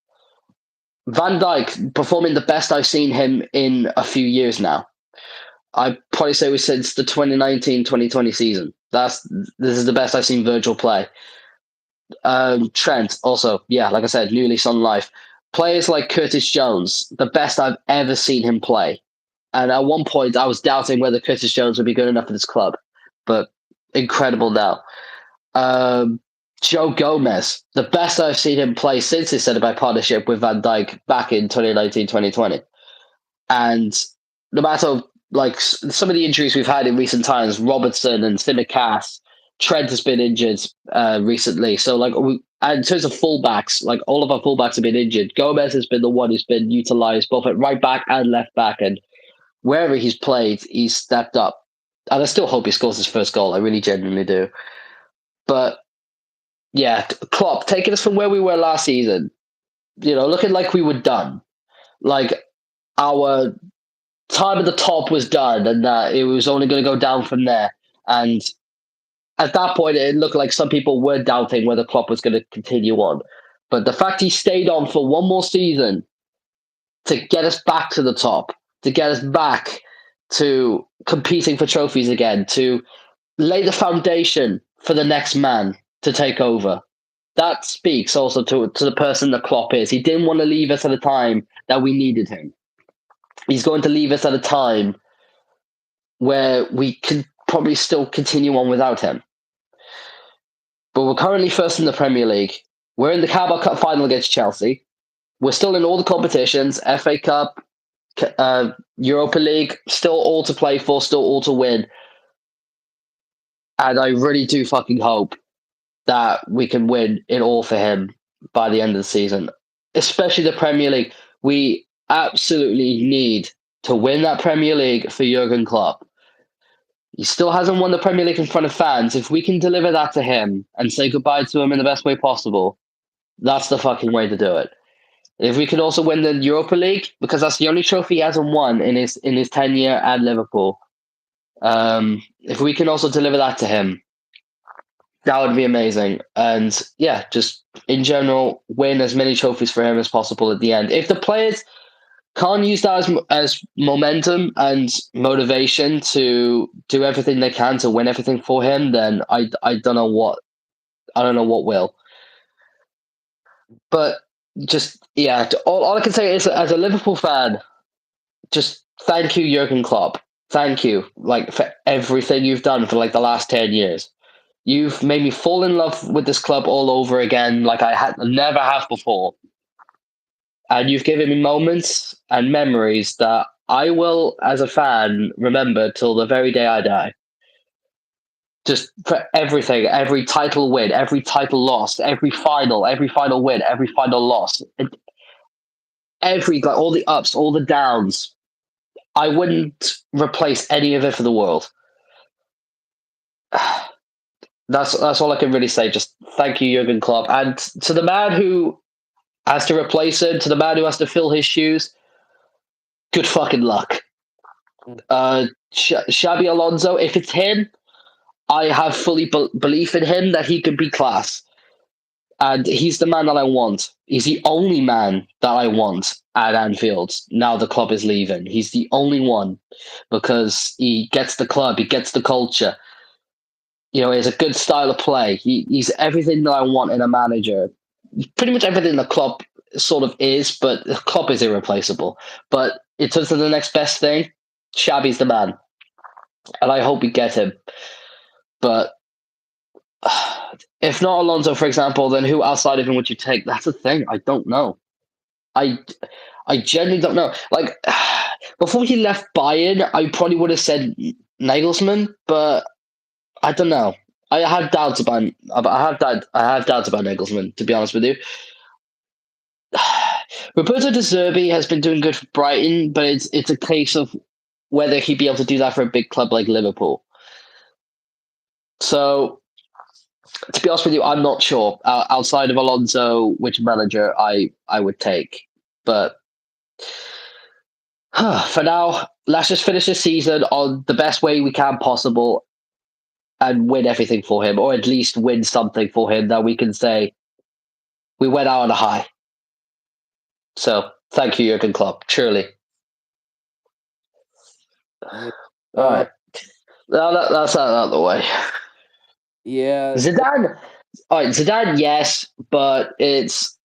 Van Dijk performing the best I've seen him in a few years now. I'd probably say since the 2019-2020 season. This is the best I've seen Virgil play. Trent also, yeah, like I said, new lease on life. Players like Curtis Jones, the best I've ever seen him play. And at one point, I was doubting whether Curtis Jones would be good enough for this club, but incredible now. Joe Gomez, the best I've seen him play since his centre-back partnership with Van Dijk back in 2019-2020. And no matter like some of the injuries we've had in recent times, Robertson and Simicast, Trent has been injured recently. So like, and in terms of fullbacks, like all of our fullbacks have been injured. Gomez has been the one who's been utilised both at right back and left back, and wherever he's played, he's stepped up. And I still hope he scores his first goal. I really genuinely do. But yeah, Klopp taking us from where we were last season, looking like we were done. Like our time at the top was done, and that it was only going to go down from there. And at that point, it looked like some people were doubting whether Klopp was going to continue on. But the fact he stayed on for one more season to get us back to the top, to get us back to competing for trophies again, to lay the foundation for the next man to take over. That speaks also to the person that Klopp is. He didn't want to leave us at a time that we needed him. He's going to leave us at a time where we can probably still continue on without him. But we're currently first in the Premier League. We're in the Carabao Cup final against Chelsea. We're still in all the competitions, FA Cup, Europa League, still all to play for, still all to win. And I really do fucking hope that we can win it all for him by the end of the season, especially the Premier League. We absolutely need to win that Premier League for Jurgen Klopp. He still hasn't won the Premier League in front of fans. If we can deliver that to him and say goodbye to him in the best way possible, that's the fucking way to do it. If we can also win the Europa League, because that's the only trophy he hasn't won in his tenure at Liverpool. If we can also deliver that to him, that would be amazing. And yeah, just in general, win as many trophies for him as possible at the end. If the players can't use that as momentum and motivation to do everything they can to win everything for him, then I don't know what will. But just yeah, all I can say is, as a Liverpool fan, just thank you, Jurgen Klopp. Thank you, for everything you've done for the last 10 years. You've made me fall in love with this club all over again, like I never have before. And you've given me moments and memories that I will, as a fan, remember till the very day I die. Just for everything, every title win, every title loss, every final win, every final loss, all the ups, all the downs. I wouldn't replace any of it for the world. That's all I can really say. Just thank you, Jurgen Klopp. And to the man who has to replace him, to the man who has to fill his shoes, good fucking luck. Xabi Alonso, if it's him, I have fully belief in him that he could be class. And he's the man that I want. He's the only man that I want at Anfield now the club is leaving. He's the only one, because he gets the club, he gets the culture. He has a good style of play. He's everything that I want in a manager. pretty much everything that Klopp sort of is, but Klopp is irreplaceable. But in terms of the next best thing, Xabi's the man, and I hope we get him. But if not Alonso, for example, then who outside of him would you take? That's the thing. I don't know. I I genuinely don't know. Like before he left Bayern, I probably would have said Nagelsmann, but I don't know. I have doubts about I have doubts about Nagelsmann, to be honest with you. Roberto De Zerbi has been doing good for Brighton, but it's a case of whether he'd be able to do that for a big club like Liverpool. So, to be honest with you, I'm not sure. Outside of Alonso, which manager I would take, but for now, let's just finish this season on the best way we can possible and win everything for him, or at least win something for him that we can say we went out on a high. So, thank you, Jurgen Klopp. Truly. Yeah. All right. That's out of the way. Yeah. Zidane. All right, Zidane, yes, but it's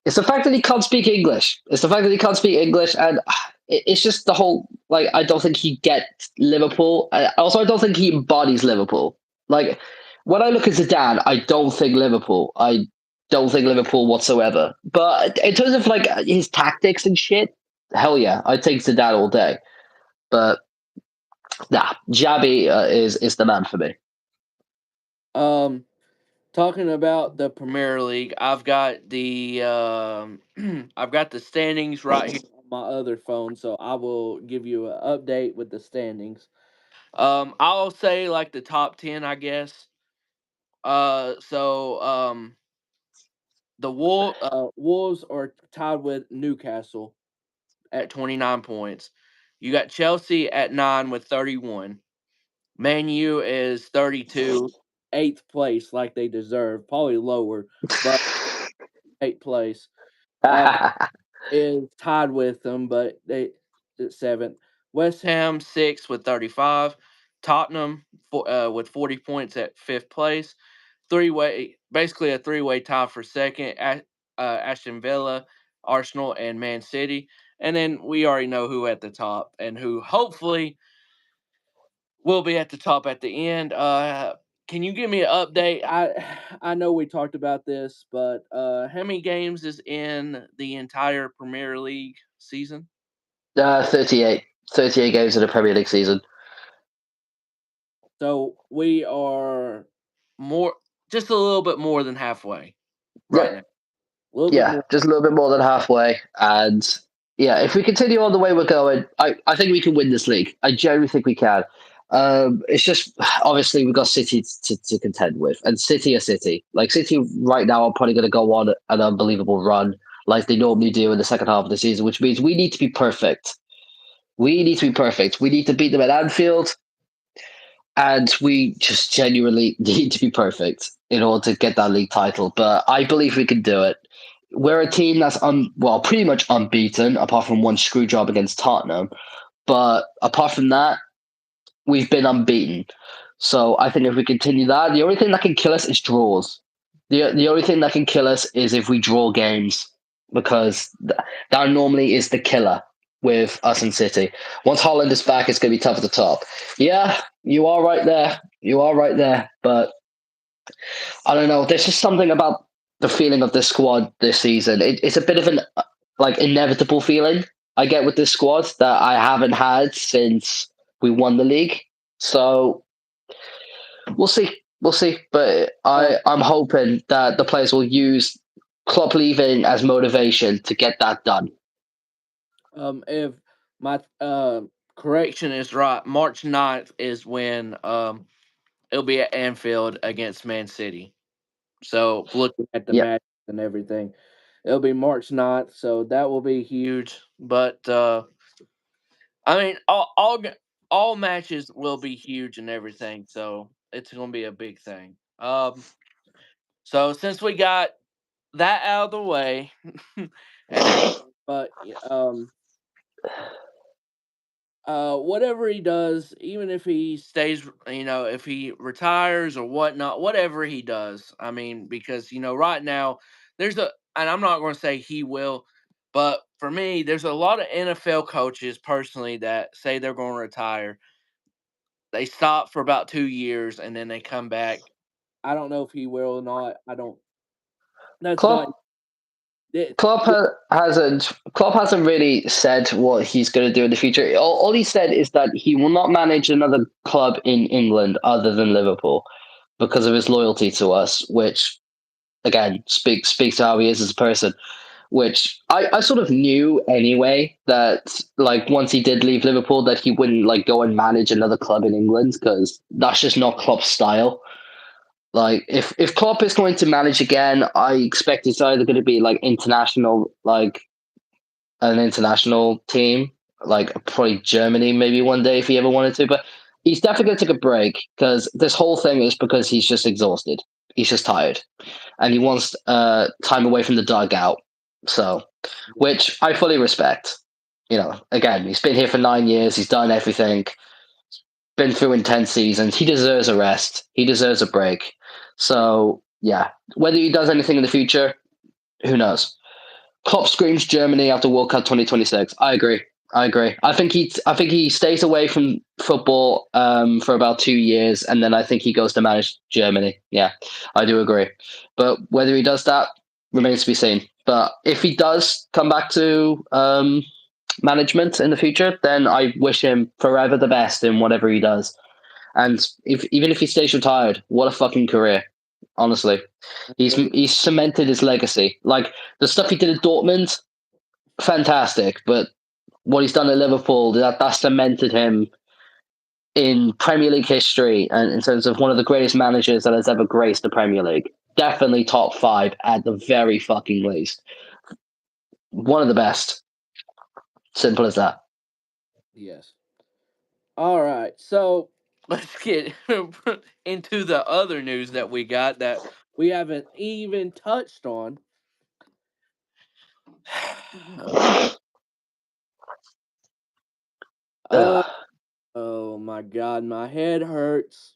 the fact that he can't speak English. It's the fact that he can't speak English, and it's just the whole like. I don't think he gets Liverpool. Also, I don't think he embodies Liverpool. Like when I look at Zidane, I don't think Liverpool. I don't think Liverpool whatsoever. But in terms of like his tactics and shit, hell yeah, I take Zidane all day. But nah, Xabi is the man for me. Talking about the Premier League, I've got the I've got the standings right here on my other phone, so I will give you an update with the standings. I'll say like the top 10, I guess. The Wolves are tied with Newcastle at 29 points. You got Chelsea at 9 with 31. Man U is 32, eighth place, like they deserve, probably lower, but eighth place. Is tied with them, but they at seventh. West Ham sixth with 35. Tottenham with 40 points at fifth place. Basically a three-way tie for second. Aston Villa, Arsenal, and Man City. And then we already know who at the top and who hopefully will be at the top at the end. Can you give me an update? I know we talked about this, but how many games is in the entire Premier League season? 38. 38 games in a Premier League season. So we are just a little bit more than halfway right now. A little bit more. Just a little bit more than halfway. And yeah, if we continue on the way we're going, I think we can win this league. I genuinely think we can. It's just obviously we've got City to contend with, and City are City. Like City right now are probably going to go on an unbelievable run like they normally do in the second half of the season, which means we need to be perfect. We need to be perfect. We need to beat them at Anfield. And we just genuinely need to be perfect in order to get that league title. But I believe we can do it. We're a team that's pretty much unbeaten, apart from one screw job against Tottenham. But apart from that, we've been unbeaten. So I think if we continue that, the only thing that can kill us is draws. The only thing that can kill us is if we draw games, because that normally is the killer with us and City. Once Holland is back, it's going to be tough at the top. Yeah, you are right there. You are right there. But I don't know. There's just something about the feeling of this squad this season. It's a bit of an inevitable feeling I get with this squad that I haven't had since we won the league. So we'll see. We'll see. But I'm hoping that the players will use Klopp leaving as motivation to get that done. If my correction is right, March 9th is when it'll be at Anfield against Man City. So looking at the match and everything, it'll be March 9th, so that will be huge. But I mean, all matches will be huge and everything, so it's going to be a big thing. So since we got that out of the way, and but whatever he does, even if he stays, if he retires or whatnot, whatever he does. I mean, because right now and I'm not going to say he will, but for me, there's a lot of NFL coaches personally that say they're going to retire. They stop for about 2 years and then they come back. I don't know if he will or not. I don't. That's not. Klopp Klopp hasn't really said what he's going to do in the future. All he said is that he will not manage another club in England other than Liverpool because of his loyalty to us, which again speaks to how he is as a person. Which I sort of knew anyway that like once he did leave Liverpool that he wouldn't like go and manage another club in England because that's just not Klopp's style. Like if Klopp is going to manage again, I expect it's either going to be like international, like an international team, like probably Germany maybe one day if he ever wanted to. But he's definitely going to take a break because this whole thing is because he's just exhausted. He's just tired, and he wants time away from the dugout. So, which I fully respect. Again, he's been here for 9 years. He's done everything. Been through intense seasons. He deserves a rest. He deserves a break. So, yeah, whether he does anything in the future, who knows? Klopp screams Germany after World Cup 2026. I agree. I think he stays away from football for about 2 years, and then I think he goes to manage Germany. Yeah, I do agree. But whether he does that remains to be seen. But if he does come back to management in the future, then I wish him forever the best in whatever he does. And even if he stays retired, what a fucking career! Honestly, he's cemented his legacy. Like the stuff he did at Dortmund, fantastic. But what he's done at Liverpool, that cemented him in Premier League history and in terms of one of the greatest managers that has ever graced the Premier League. Definitely top 5 at the very fucking least. One of the best. Simple as that. Yes. All right. So let's get into the other news that we got that we haven't even touched on. uh, oh my God, my head hurts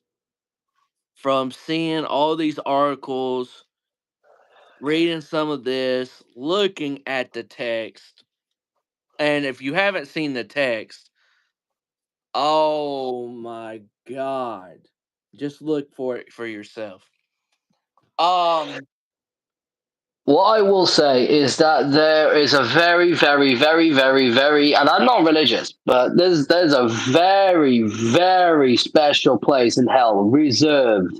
from seeing all these articles, reading some of this, looking at the text. And if you haven't seen the text, oh my God, just look for it for yourself. What I will say is that there is a very, very, very, very, very, and I'm not religious, but there's a very, very special place in hell reserved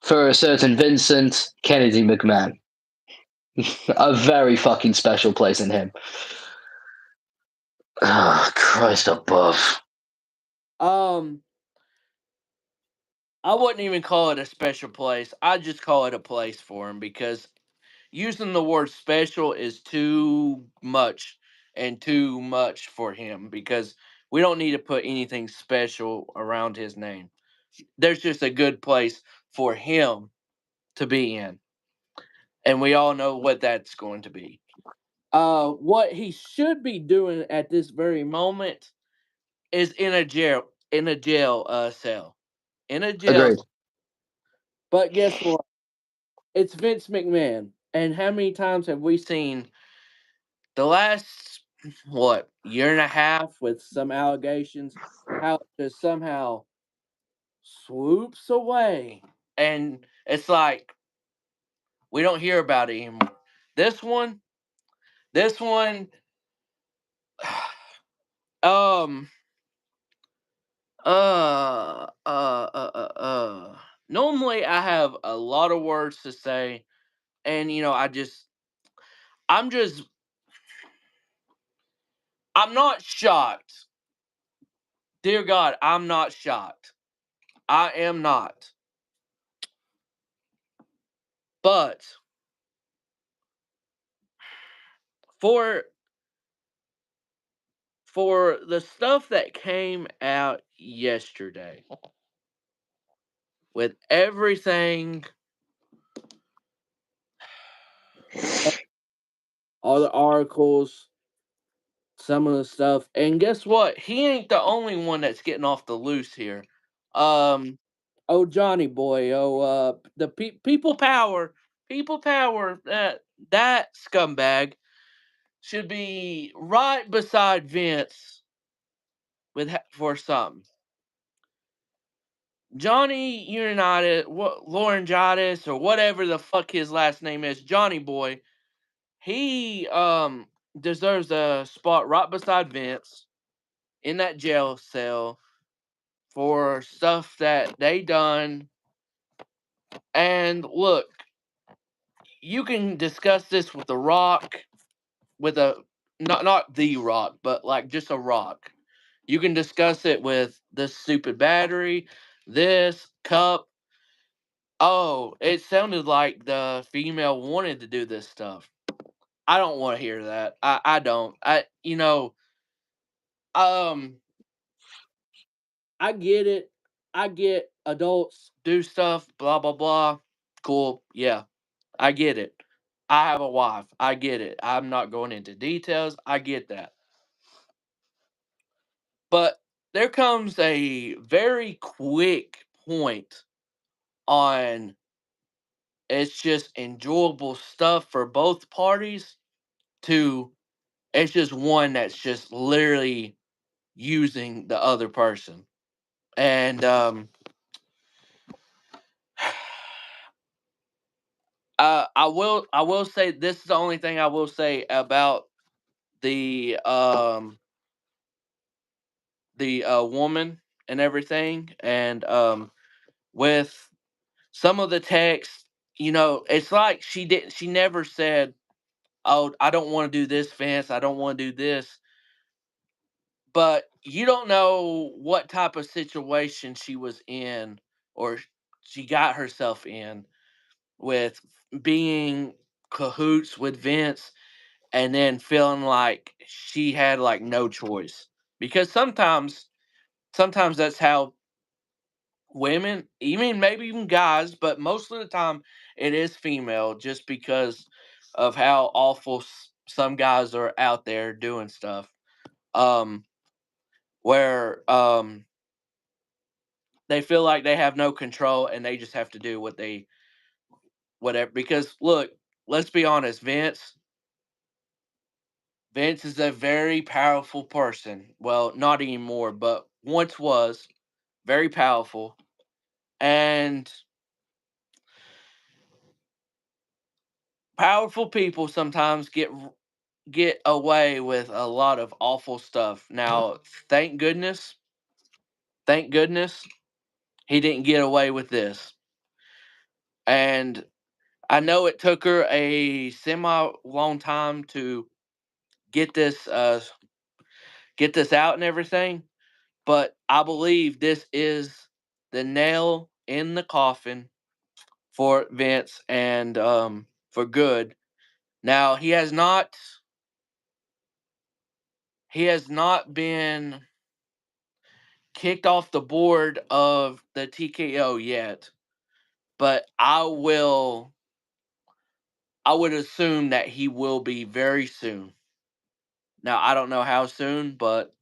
for a certain Vincent Kennedy McMahon. A very fucking special place in him. Oh, Christ above. Um, I wouldn't even call it a special place. I just call it a place for him because using the word special is too much and too much for him because we don't need to put anything special around his name. There's just a good place for him to be in. And we all know what that's going to be. What he should be doing at this very moment is in a jail cell. In a jail. Agreed. But guess what? It's Vince McMahon. And how many times have we seen the last year and a half with some allegations how it just somehow swoops away, and it's like we don't hear about it anymore. This one, this one, um, normally I have a lot of words to say, and I'm just, I'm not shocked. Dear God, I'm not shocked. I am not. But for the stuff that came out yesterday, with everything, all the articles, some of the stuff. And guess what? He ain't the only one that's getting off the loose here. Johnny boy, the people power, that scumbag should be right beside Vince for something. Johnny United, Laurinaitis, or whatever the fuck his last name is, Johnny boy. He deserves a spot right beside Vince in that jail cell for stuff that they done. And look, you can discuss this with The Rock, with a not The Rock, but like just a rock. You can discuss it with the stupid battery, this cup. Oh, it sounded like the female wanted to do this stuff. I don't want to hear that. I don't. Um, I get it. I get adults do stuff, blah blah blah. Cool. Yeah. I get it. I have a wife. I get it. I'm not going into details. I get that. But there comes a very quick point on it's just enjoyable stuff for both parties to it's just one that's just literally using the other person. And I will say this is the only thing I will say about the woman and everything. And with some of the text, it's like she never said, "Oh, I don't want to do this, Vince. I don't want to do this." But you don't know what type of situation she was in or she got herself in with being cahoots with Vince and then feeling like she had like no choice. Because sometimes that's how women, even maybe even guys, but most of the time it is female just because of how awful some guys are out there doing stuff. Um where they feel like they have no control and they just have to do whatever. Because look, let's be honest, Vince is a very powerful person. Well, not anymore, but once was very powerful. And powerful people sometimes get away with a lot of awful stuff. Now, thank goodness he didn't get away with this. And I know it took her a semi long time to get this get this out and everything, but I believe this is the nail in the coffin for Vince and for good. Now he has not been kicked off the board of the TKO yet, but I would assume that he will be very soon. Now I don't know how soon, but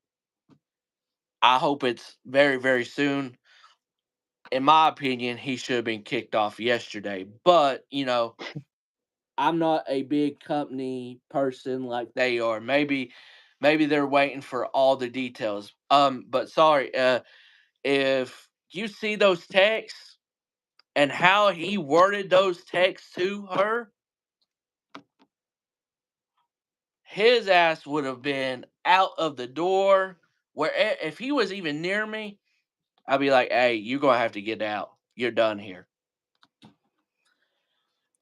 I hope it's very, very soon. In my opinion, he should have been kicked off yesterday. But, I'm not a big company person like they are. Maybe they're waiting for all the details. But sorry, if you see those texts and how he worded those texts to her, his ass would have been out of the door. Where if he was even near me, I'd be like, "Hey, you're gonna have to get out. You're done here."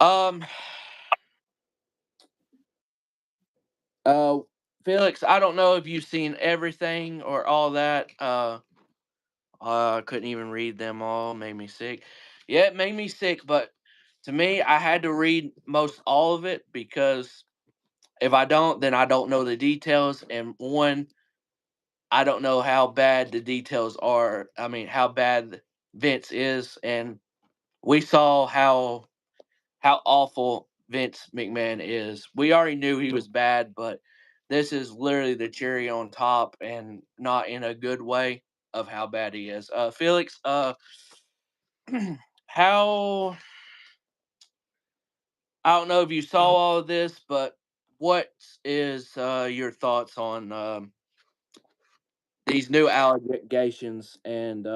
Um, uh, Felix, I don't know if you've seen everything or all that. I couldn't even read them all. Made me sick. Yeah, it made me sick. But to me, I had to read most all of it because if I don't, then I don't know the details. And one, I don't know how bad the details are. I mean, how bad Vince is, and we saw how awful Vince McMahon is. We already knew he was bad, but this is literally the cherry on top, and not in a good way of how bad he is. Felix, how I don't know if you saw all of this, but what is your thoughts on these new allegations and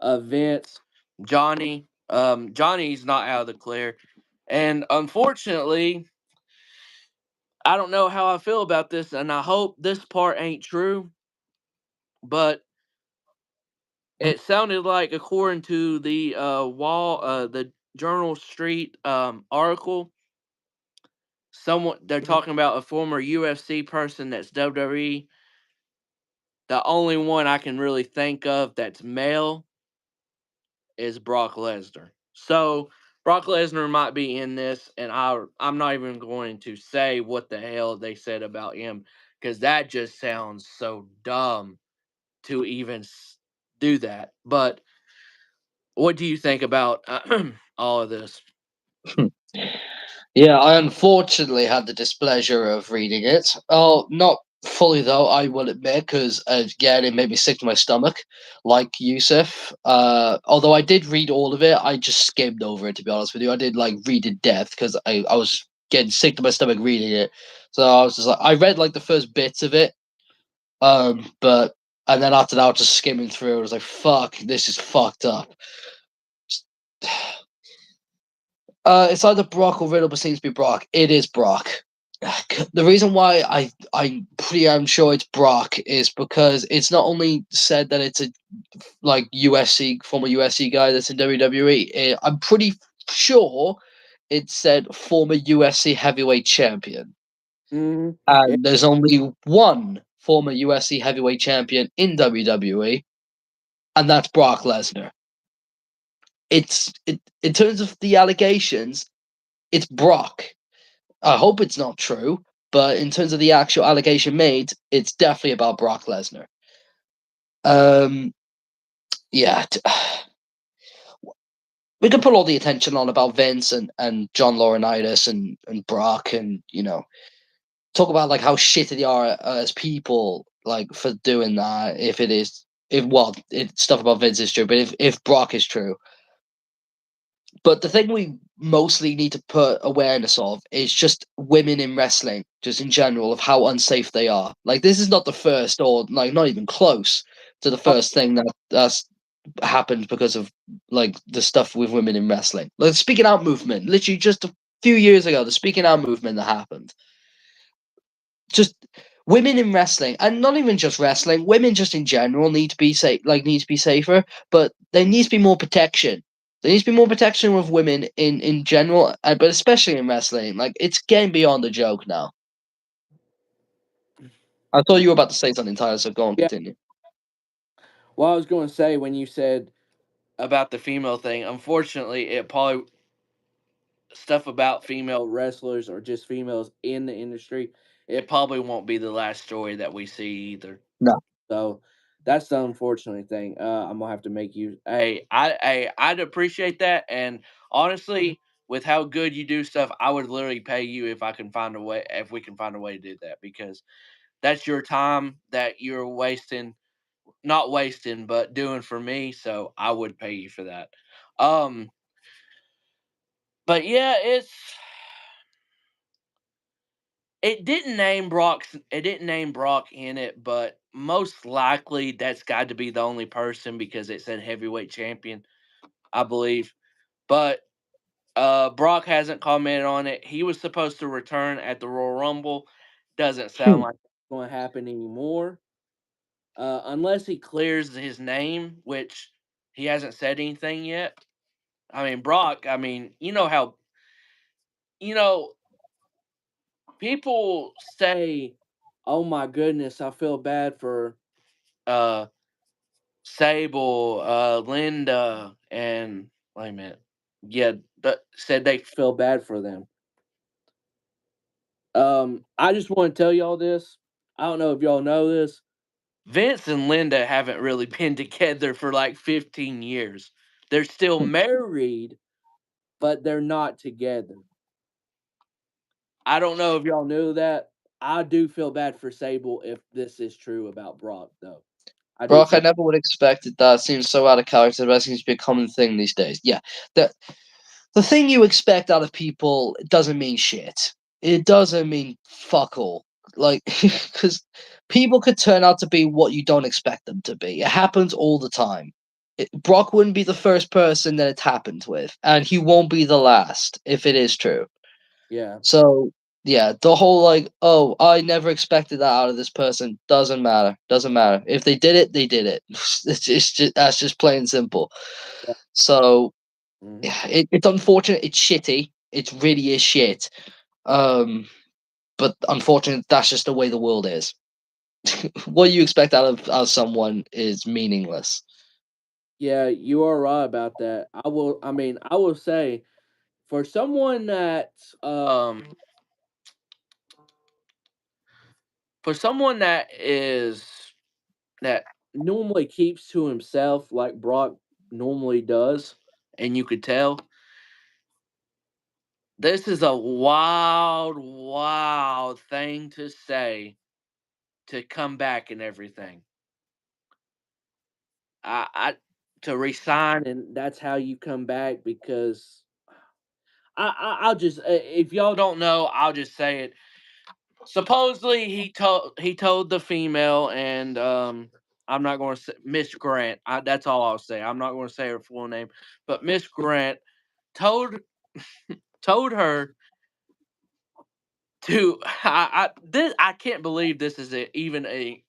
Vince, Johnny? Johnny's not out of the clear, and unfortunately, I don't know how I feel about this, and I hope this part ain't true, but it sounded like, according to the the Journal Street article, someone they're talking about a former UFC person that's WWE. The only one I can really think of that's male is Brock Lesnar. So Brock Lesnar might be in this, and I'm not even going to say what the hell they said about him, because that just sounds so dumb to even do that. But what do you think about all of this? Yeah, I unfortunately had the displeasure of reading it. Oh, not fully though, I will admit, because again, it made me sick to my stomach, like Yusuf. Although I did read all of it, I just skimmed over it. To be honest with you, I did like read in depth because I was getting sick to my stomach reading it. So I was just like, I read like the first bits of it, but and then after that, I was just skimming through. I was like, fuck, this is fucked up. It's either Brock or Riddle, but seems to be Brock. It is Brock. The reason why I'm pretty sure it's Brock is because it's not only said that it's a like USC former USC guy that's in WWE. I'm pretty sure it said former USC heavyweight champion, Mm-hmm. and there's only one former USC heavyweight champion in WWE, and that's Brock Lesnar. In terms of the allegations, it's Brock. I hope it's not true, but in terms of the actual allegation made, it's definitely about Brock Lesnar. Yeah, we could put all the attention on about Vince and John Laurinaitis and Brock, and talk about like how shitty they are as people, like for doing that. If it is, if well, it's stuff about Vince is true, but if Brock is true. But the thing we mostly need to put awareness of is just women in wrestling, just in general, of how unsafe they are. Like this is not the first, or like not even close to the first thing that's happened because of like the stuff with women in wrestling. Like the speaking out movement, literally just a few years ago, the speaking out movement that happened. Just women in wrestling, and not even just wrestling, women just in general need to be safe, like need to be safer, but there needs to be more protection. There needs to be more protection with women in general, but especially in wrestling. Like it's getting beyond a joke now. I thought you were about to say something, Tyler, so go on, Yeah. continue. Well, I was going to say, when you said about the female thing, unfortunately, it probably stuff about female wrestlers or just females in the industry. It probably won't be the last story that we see either. No. So that's the unfortunate thing. I'm gonna have to make you. Hey, I'd appreciate that, and honestly, with how good you do stuff, I would literally pay you if I can find a way. If we can find a way to do that, because that's your time that you're wasting, not wasting, but doing for me. So I would pay you for that. Um, but yeah, it didn't name Brock in it, but most likely that's got to be the only person, because it said heavyweight champion, I believe. But Brock hasn't commented on it. He was supposed to return at the Royal Rumble. Doesn't sound like it's going to happen anymore. Unless he clears his name, which he hasn't said anything yet. I mean, Brock, I mean, you know, people say, "Oh my goodness, I feel bad for uh Sable, Linda, and wait a minute." Yeah, said they feel bad for them. I just want to tell y'all this. I don't know if y'all know this. Vince and Linda haven't really been together for like 15 years. They're still married, but they're not together. I don't know if y'all knew that. I do feel bad for Sable if this is true about Brock, though. Brock, I never would have expected that. It seems so out of character, but it seems to be a common thing these days. Yeah, the thing you expect out of people doesn't mean shit. It doesn't mean fuck all. Like, because people could turn out to be what you don't expect them to be. It happens all the time. Brock wouldn't be the first person that it happened with, and he won't be the last if it is true. Yeah. So, yeah, the whole like, oh, I never expected that out of this person doesn't matter. Doesn't matter. If they did it, they did it. It's just that's just plain simple. Yeah. So Mhm. it's unfortunate. It's shitty. It really is shit. But unfortunately, that's just the way the world is. What you expect out of someone is meaningless. Yeah, you are right about that. I will say, for someone that for someone that normally keeps to himself like Brock normally does, and you could tell, this is a wild, wild thing to say, to come back and everything. I to resign, and that's how you come back, because I'll just, if y'all don't know, I'll just say it. Supposedly he told the female, and I'm not going to say Miss Grant. That's all I'll say. I'm not going to say her full name, but Miss Grant told told her to. I can't believe this is a even a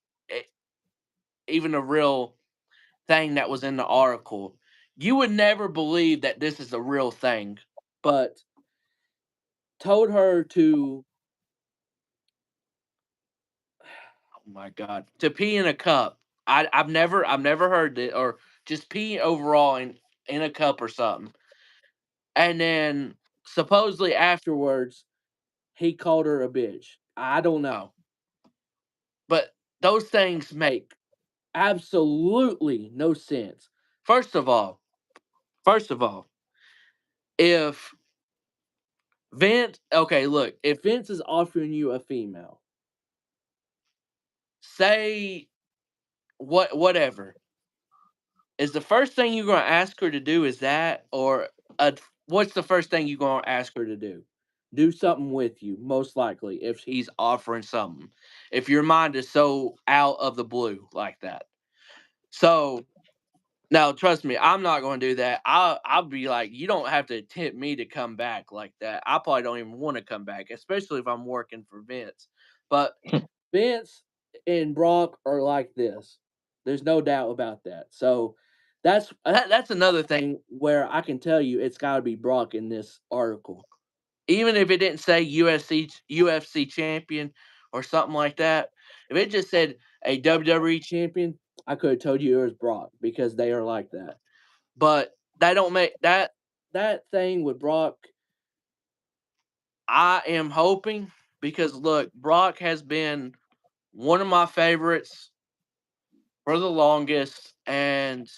real thing that was in the article. You would never believe that this is a real thing, but told her to, oh my god, to pee in a cup. I've never heard it, or just pee overall in a cup or something. And then supposedly afterwards he called her a bitch. I don't know. But those things make absolutely no sense. First of all, first of all, if Vince, okay, look, if Vince is offering you a female, say whatever, is the first thing you're going to ask her to do is that, or what's the first thing you're going to ask her to do? Do something with you, most likely, if he's offering something. If your mind is so out of the blue like that. So now, trust me, I'm not going to do that. I'll be like, you don't have to tempt me to come back like that. I probably don't even want to come back, especially if I'm working for Vince. But Vince and Brock are like this. There's no doubt about that. So that's another thing where I can tell you it's got to be Brock in this article. Even if it didn't say UFC champion or something like that, if it just said a WWE champion, I could have told you it was Brock, because they are like that. But that don't make that thing with Brock. I am hoping, because look, Brock has been one of my favorites for the longest, and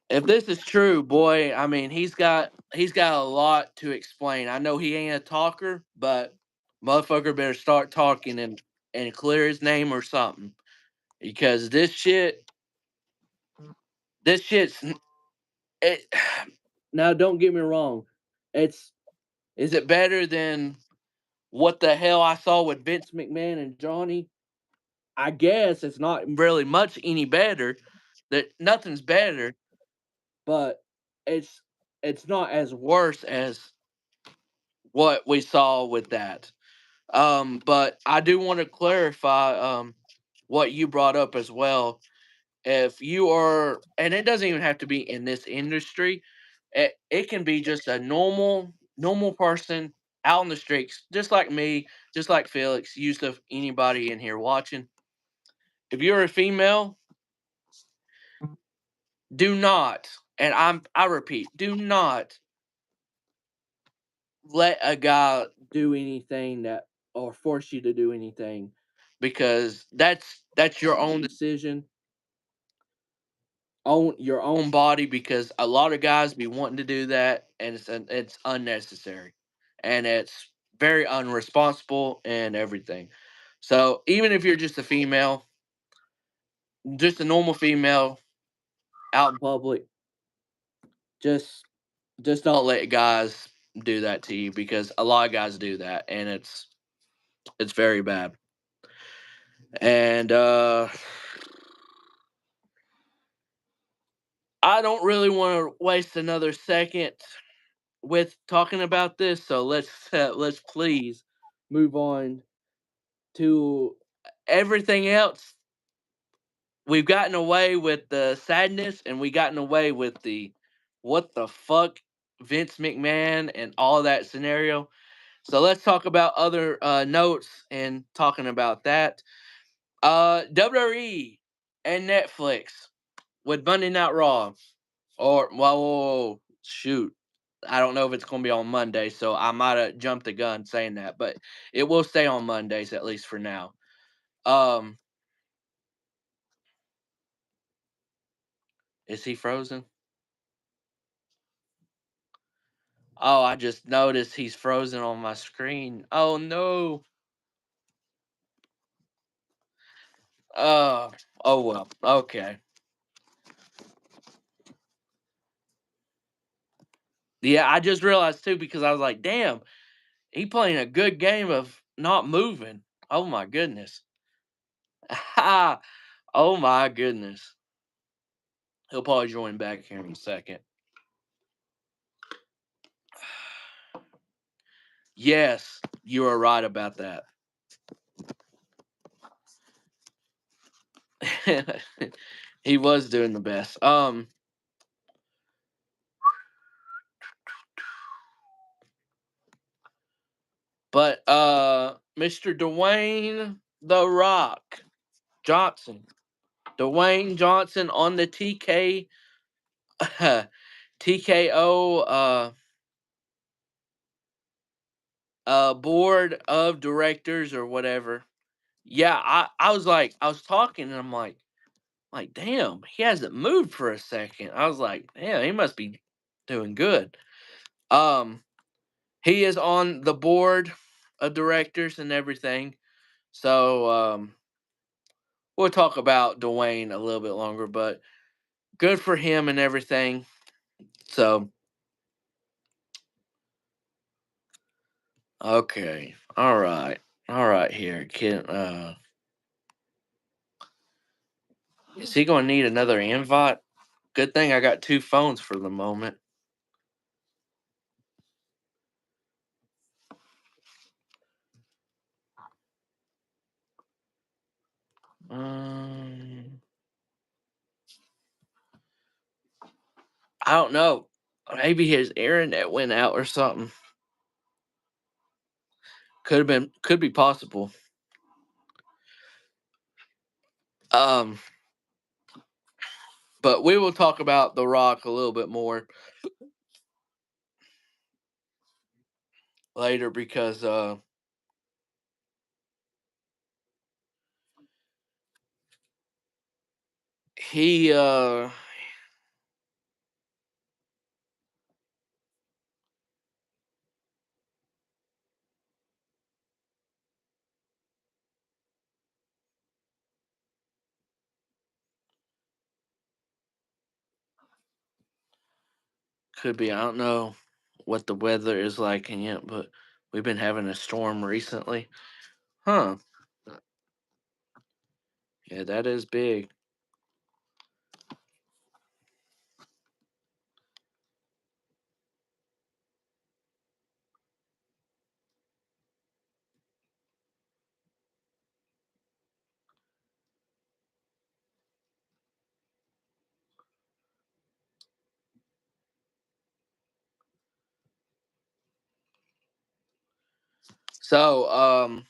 if this is true, boy, I mean, he's got a lot to explain. I know he ain't a talker, but motherfucker better start talking and clear his name or something, because this shit's it. Now, don't get me wrong. Is it better than what the hell I saw with Vince McMahon and Johnny? I guess it's not really much any better. That nothing's better, but it's it's not as worse as what we saw with that. But I do want to clarify what you brought up as well. If you are, and it doesn't even have to be in this industry, it can be just a normal person out on the streets, just like me, just like Felix, Yusuf, anybody in here watching. If you're a female, do not, and I repeat, do not let a guy do anything that, or force you to do anything, because that's your own decision, own your own body, because a lot of guys be wanting to do that, and it's unnecessary, and it's very unresponsible and everything. So even if you're just a female, just a normal female out in public, just don't let guys do that to you, because a lot of guys do that, and it's very bad. And I don't really want to waste another second with talking about this, so let's please move on to everything else. We've gotten away with the sadness, and we gotten away with the what the fuck Vince McMahon and all that scenario. So let's talk about other notes and talking about that. WWE and Netflix with Monday Night Raw. Or, well, shoot. I don't know if it's going to be on Monday, so I might have jumped the gun saying that, but it will stay on Mondays, at least for now. Is he frozen? Oh, I just noticed he's frozen on my screen. Oh, no. Oh, well. Okay. Yeah, I just realized, too, because I was like, damn, he playing a good game of not moving. Oh, my goodness. Oh, my goodness. He'll probably join back here in a second. Yes, you are right about that. He was doing the best. But Mr. Dwayne The Rock Johnson. Dwayne Johnson on the TKO board of directors or whatever. Yeah, I was talking and I'm like, damn, he hasn't moved for a second. I was like, damn, he must be doing good. He is on the board of directors and everything. So we'll talk about Dwayne a little bit longer, but good for him and everything. So okay. All right. All right here. Is he gonna need another invite? Good thing I got two phones for the moment. I don't know. Maybe his internet went out or something. Could be possible. But we will talk about The Rock a little bit more later, because he could be. I don't know what the weather is like in yet, but we've been having a storm recently. Huh. Yeah, that is big. So,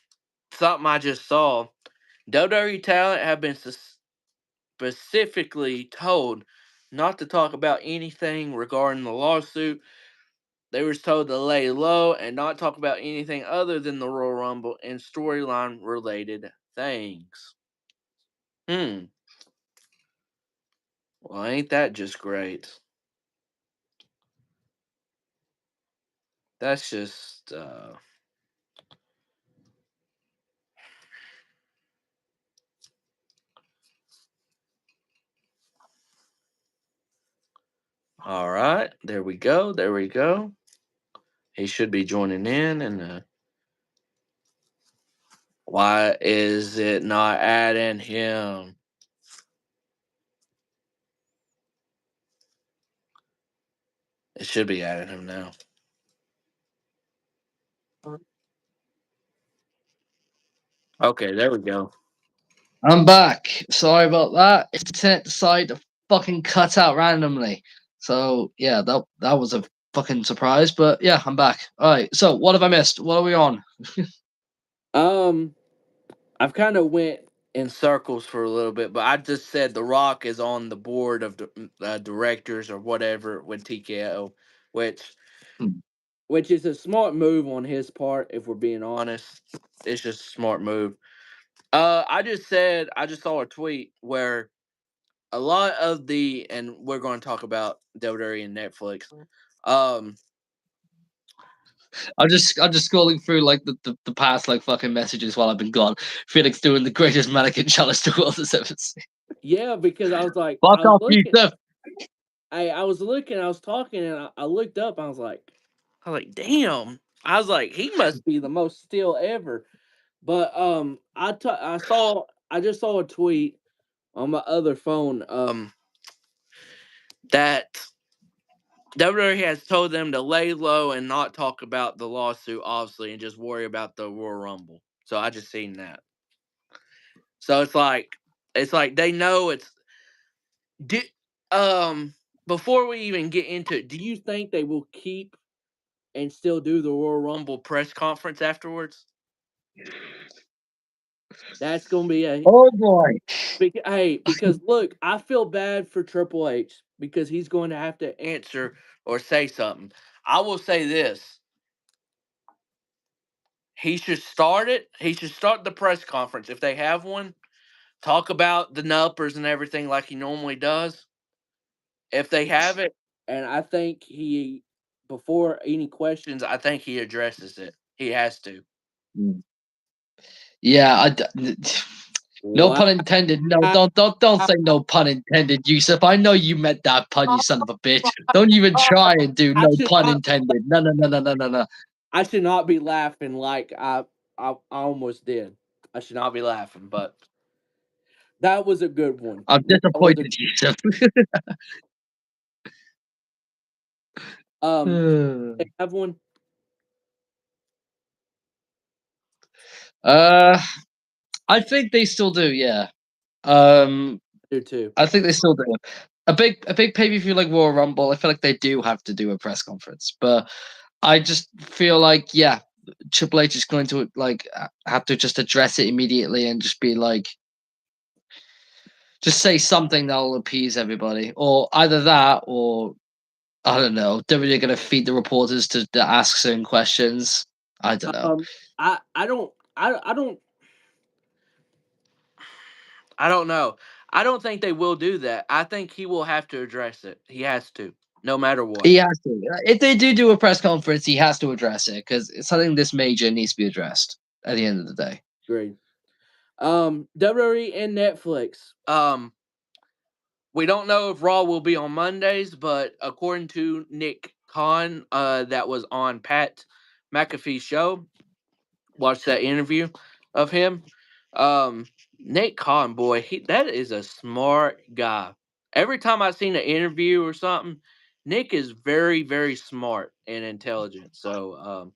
something I just saw. WWE talent have been specifically told not to talk about anything regarding the lawsuit. They were told to lay low and not talk about anything other than the Royal Rumble and storyline related things. Well, ain't that just great? That's just All right, there we go. There we go. He should be joining in, and why is it not adding him? It should be adding him now. Okay, there we go. I'm back. Sorry about that. Internet decided to fucking cut out randomly. So yeah, that was a fucking surprise. But yeah, I'm back. All right. So what have I missed? What are we on? I've kind of went in circles for a little bit, but I just said The Rock is on the board of directors or whatever with TKO, which Hmm. which is a smart move on his part. If we're being honest, it's just a smart move. I just saw a tweet where a lot of and we're going to talk about WWE and Netflix. I'm just scrolling through like the past like fucking messages while I've been gone. Felix doing the greatest mannequin challenge the world has ever seen. Yeah, because I was like, Fuck off, Yusuf. I was looking, I was talking, and I looked up. I was like, damn. I was like, he must be the most still ever. But I just saw a tweet on my other phone that WWE has told them to lay low and not talk about the lawsuit, obviously, and just worry about the Royal Rumble. So I just seen that. So it's like they know it's. Before we even get into it, do you think they will keep and still do the Royal Rumble press conference afterwards? That's gonna be Oh boy. because look, I feel bad for Triple H because he's going to have to answer or say something. I will say this: he should start it. He should start the press conference if they have one. Talk about the nuppers and everything like he normally does. If they have it, and I think before any questions, I think he addresses it. He has to. Yeah, no pun intended. No, don't say no pun intended, Yusuf. I know you meant that pun, you son of a bitch. Don't even try and do no pun intended. No. I should not be laughing like I almost did. I should not be laughing, but that was a good one. I'm disappointed, Yusuf. They have one. I think they still do. Yeah. Do too. I think they still do. A big pay-per-view like Royal Rumble, I feel like they do have to do a press conference. But I just feel like, yeah, Triple H is going to like have to just address it immediately and just be like, just say something that'll appease everybody, or either that, or I don't know, WWE going to feed the reporters to ask certain questions. I don't know. I don't know. I don't think they will do that. I think he will have to address it. He has to, no matter what. He has to. If they do a press conference, he has to address it because something this major needs to be addressed at the end of the day. Agreed. WWE and Netflix. We don't know if Raw will be on Mondays, but according to Nick Khan, that was on Pat McAfee's show, watched that interview of him. Nick Khan, boy, that is a smart guy. Every time I've seen an interview or something, Nick is very, very smart and intelligent. So,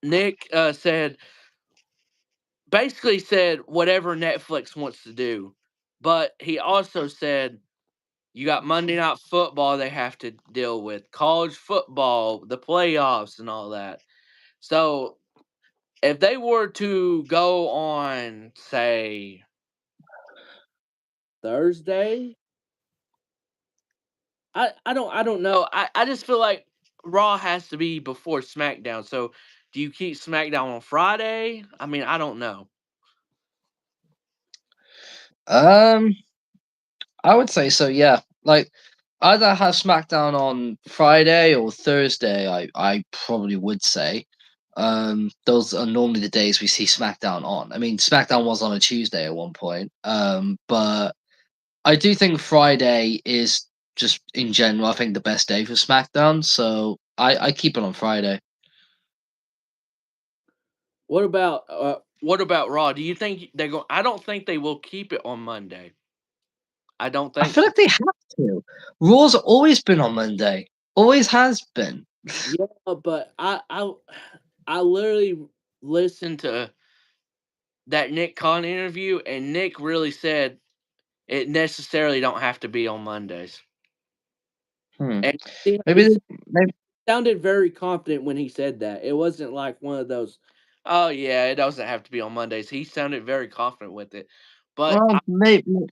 Nick basically said whatever Netflix wants to do, but he also said you got Monday Night Football they have to deal with, college football, the playoffs, and all that. So if they were to go on, say, Thursday, I don't know. I just feel like Raw has to be before SmackDown. So do you keep SmackDown on Friday? I mean, I don't know. I would say so. Yeah, like either have SmackDown on Friday or Thursday. I probably would say. Those are normally the days we see SmackDown on. I mean, SmackDown was on a Tuesday at one point. But I do think Friday is just in general, I think the best day for SmackDown. So I keep it on Friday. What about Raw? Do you think they're going? I don't think they will keep it on Monday. I don't I think feel so. like they have to. Raw's always been on Monday. Always has been. Yeah, but I literally listened to that Nick Khan interview, and Nick really said it necessarily don't have to be on Mondays. And Maybe, he maybe sounded very confident when he said that. It wasn't like one of those, oh yeah, it doesn't have to be on Mondays. He sounded very confident with it. But well,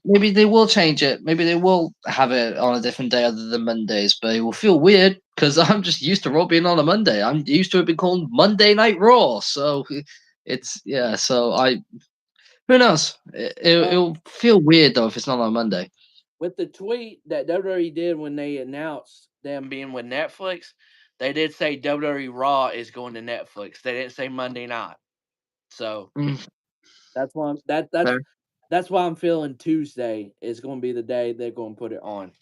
maybe they will change it. Maybe they will have it on a different day other than Mondays, but it will feel weird because I'm just used to Raw being on a Monday. I'm used to it being called Monday Night Raw, so it's yeah. So who knows? It'll feel weird though if it's not on Monday. with the tweet that WWE did when they announced them being with Netflix, they did say WWE Raw is going to Netflix. They didn't say Monday night. So that's why that's why I'm feeling Tuesday is going to be the day they're going to put it on.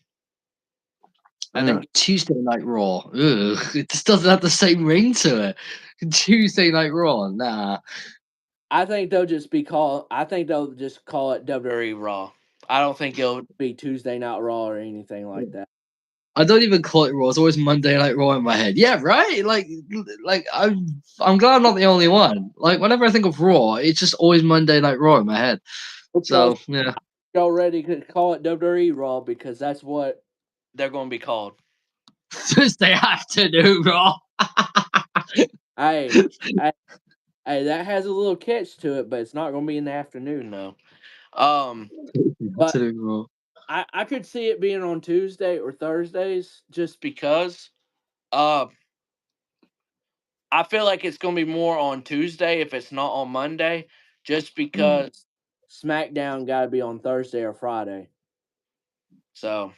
I think Tuesday Night Raw. Ugh, it just doesn't have the same ring to it. Tuesday Night Raw, nah. I think they'll just call it WWE Raw. I don't think it'll be Tuesday Night Raw or anything like that. I don't even call it Raw. It's always Monday Night Raw in my head. Yeah, right. Like I'm glad I'm not the only one. Like whenever I think of Raw, it's just always Monday Night Raw in my head. So yeah, Y'all ready to call it WWE Raw because that's what they're going to be called. Tuesday afternoon Raw. Hey, that has a little catch to it, but it's not going to be in the afternoon though. But Raw. I could see it being on Tuesday or Thursdays just because. I feel like it's going to be more on Tuesday if it's not on Monday, just because SmackDown got to be on Thursday or Friday. So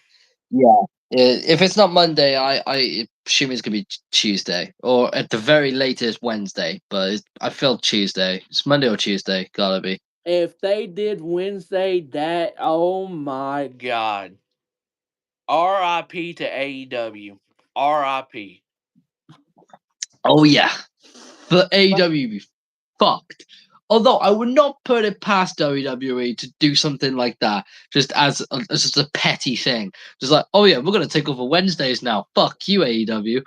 yeah, if it's not Monday, I assume it's gonna be Tuesday or at the very latest Wednesday. But I feel Tuesday. It's Monday or Tuesday. Gotta be. if they did Wednesday, that oh my god, R.I.P. to AEW, R.I.P. Oh yeah, for AEW be fucked. Although I would not put it past WWE to do something like that, just as just a petty thing, just like, oh yeah, we're gonna take over Wednesdays now. Fuck you, AEW,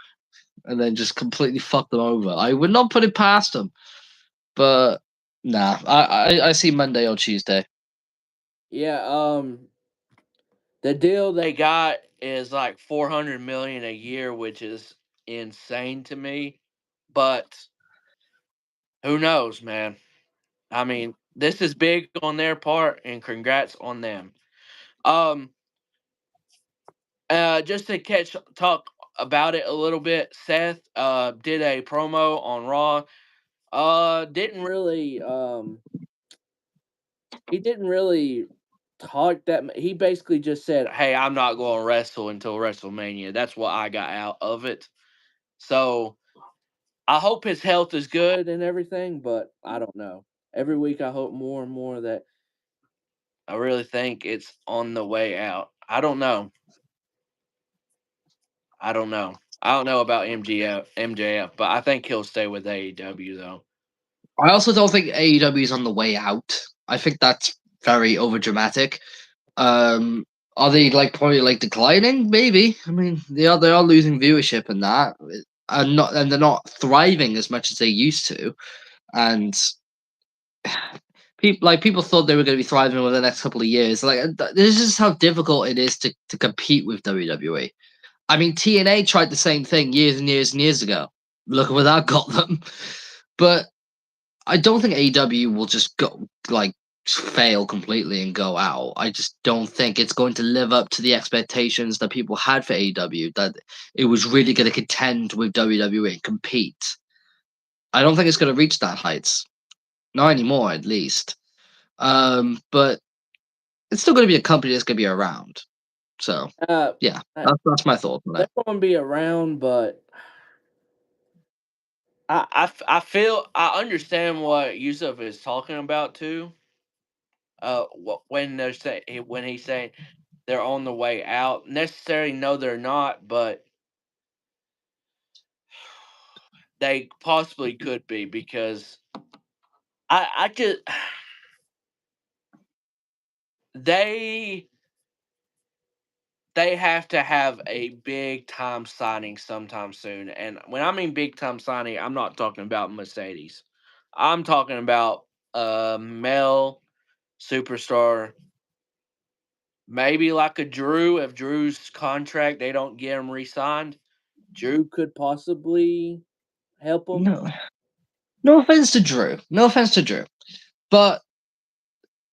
and then just completely fuck them over. I would not put it past them, but nah, I see Monday or Tuesday. Yeah, the deal they got is like 400 million a year, which is insane to me. But who knows, man? I mean, this is big on their part, and congrats on them. Um, just to talk about it a little bit, Seth did a promo on Raw. Didn't really he didn't really talk that. He basically just said, "Hey, I'm not going to wrestle until WrestleMania." That's what I got out of it. So I hope his health is good and everything, but I don't know. Every week I hope more and more that I really think it's on the way out. I don't know. I don't know. I don't know about MJF, but I think he'll stay with AEW though. I also don't think AEW is on the way out. I think that's very overdramatic. Are they probably declining? Maybe. I mean, they are losing viewership and that, and they're not thriving as much as they used to. And people thought they were going to be thriving over the next couple of years. This is how difficult it is to compete with WWE. I mean, TNA tried the same thing years and years and years ago. Look where that got them. But I don't think AEW will just go fail completely and go out. I just don't think it's going to live up to the expectations that people had for AEW, that it was really going to contend with WWE and compete. I don't think it's going to reach that heights. Not anymore, at least. But it's still going to be a company that's going to be around. So, yeah, that's my thought on that. They're going to be around, but I feel I understand what Yusuf is talking about too. when he's saying they're on the way out. Necessarily, no, they're not, but they possibly could be because I could. They have to have a big time signing sometime soon. And when I mean big time signing, I'm not talking about Mercedes. I'm talking about a male superstar. Maybe like a Drew. If Drew's contract, they don't get him re-signed, Drew could possibly help him. No offense to Drew. No offense to Drew. But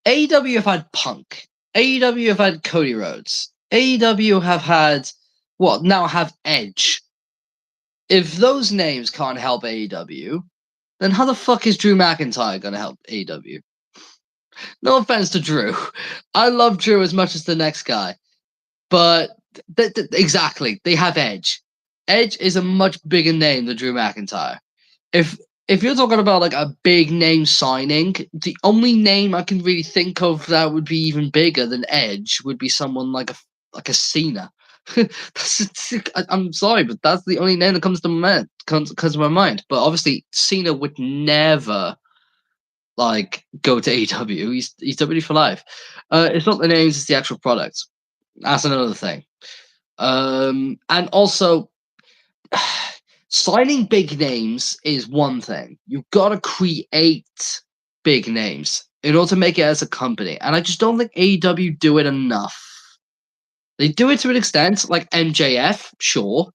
AEW have had Punk. AEW have had Cody Rhodes. AEW have had now have Edge. If those names can't help AEW, then how the fuck is Drew McIntyre gonna help AEW? No offense to Drew. I love Drew as much as the next guy. But exactly, they have Edge. Edge is a much bigger name than Drew McIntyre. If you're talking about like a big name signing, the only name I can really think of that would be even bigger than Edge would be someone like a Cena. I'm sorry, but that's the only name that comes to my mind. But obviously, Cena would never like go to AEW. He's WWE for life. It's not the names; it's the actual product. That's another thing. And also, signing big names is one thing. You've got to create big names in order to make it as a company. And I just don't think AEW do it enough. They do it to an extent, like MJF, sure.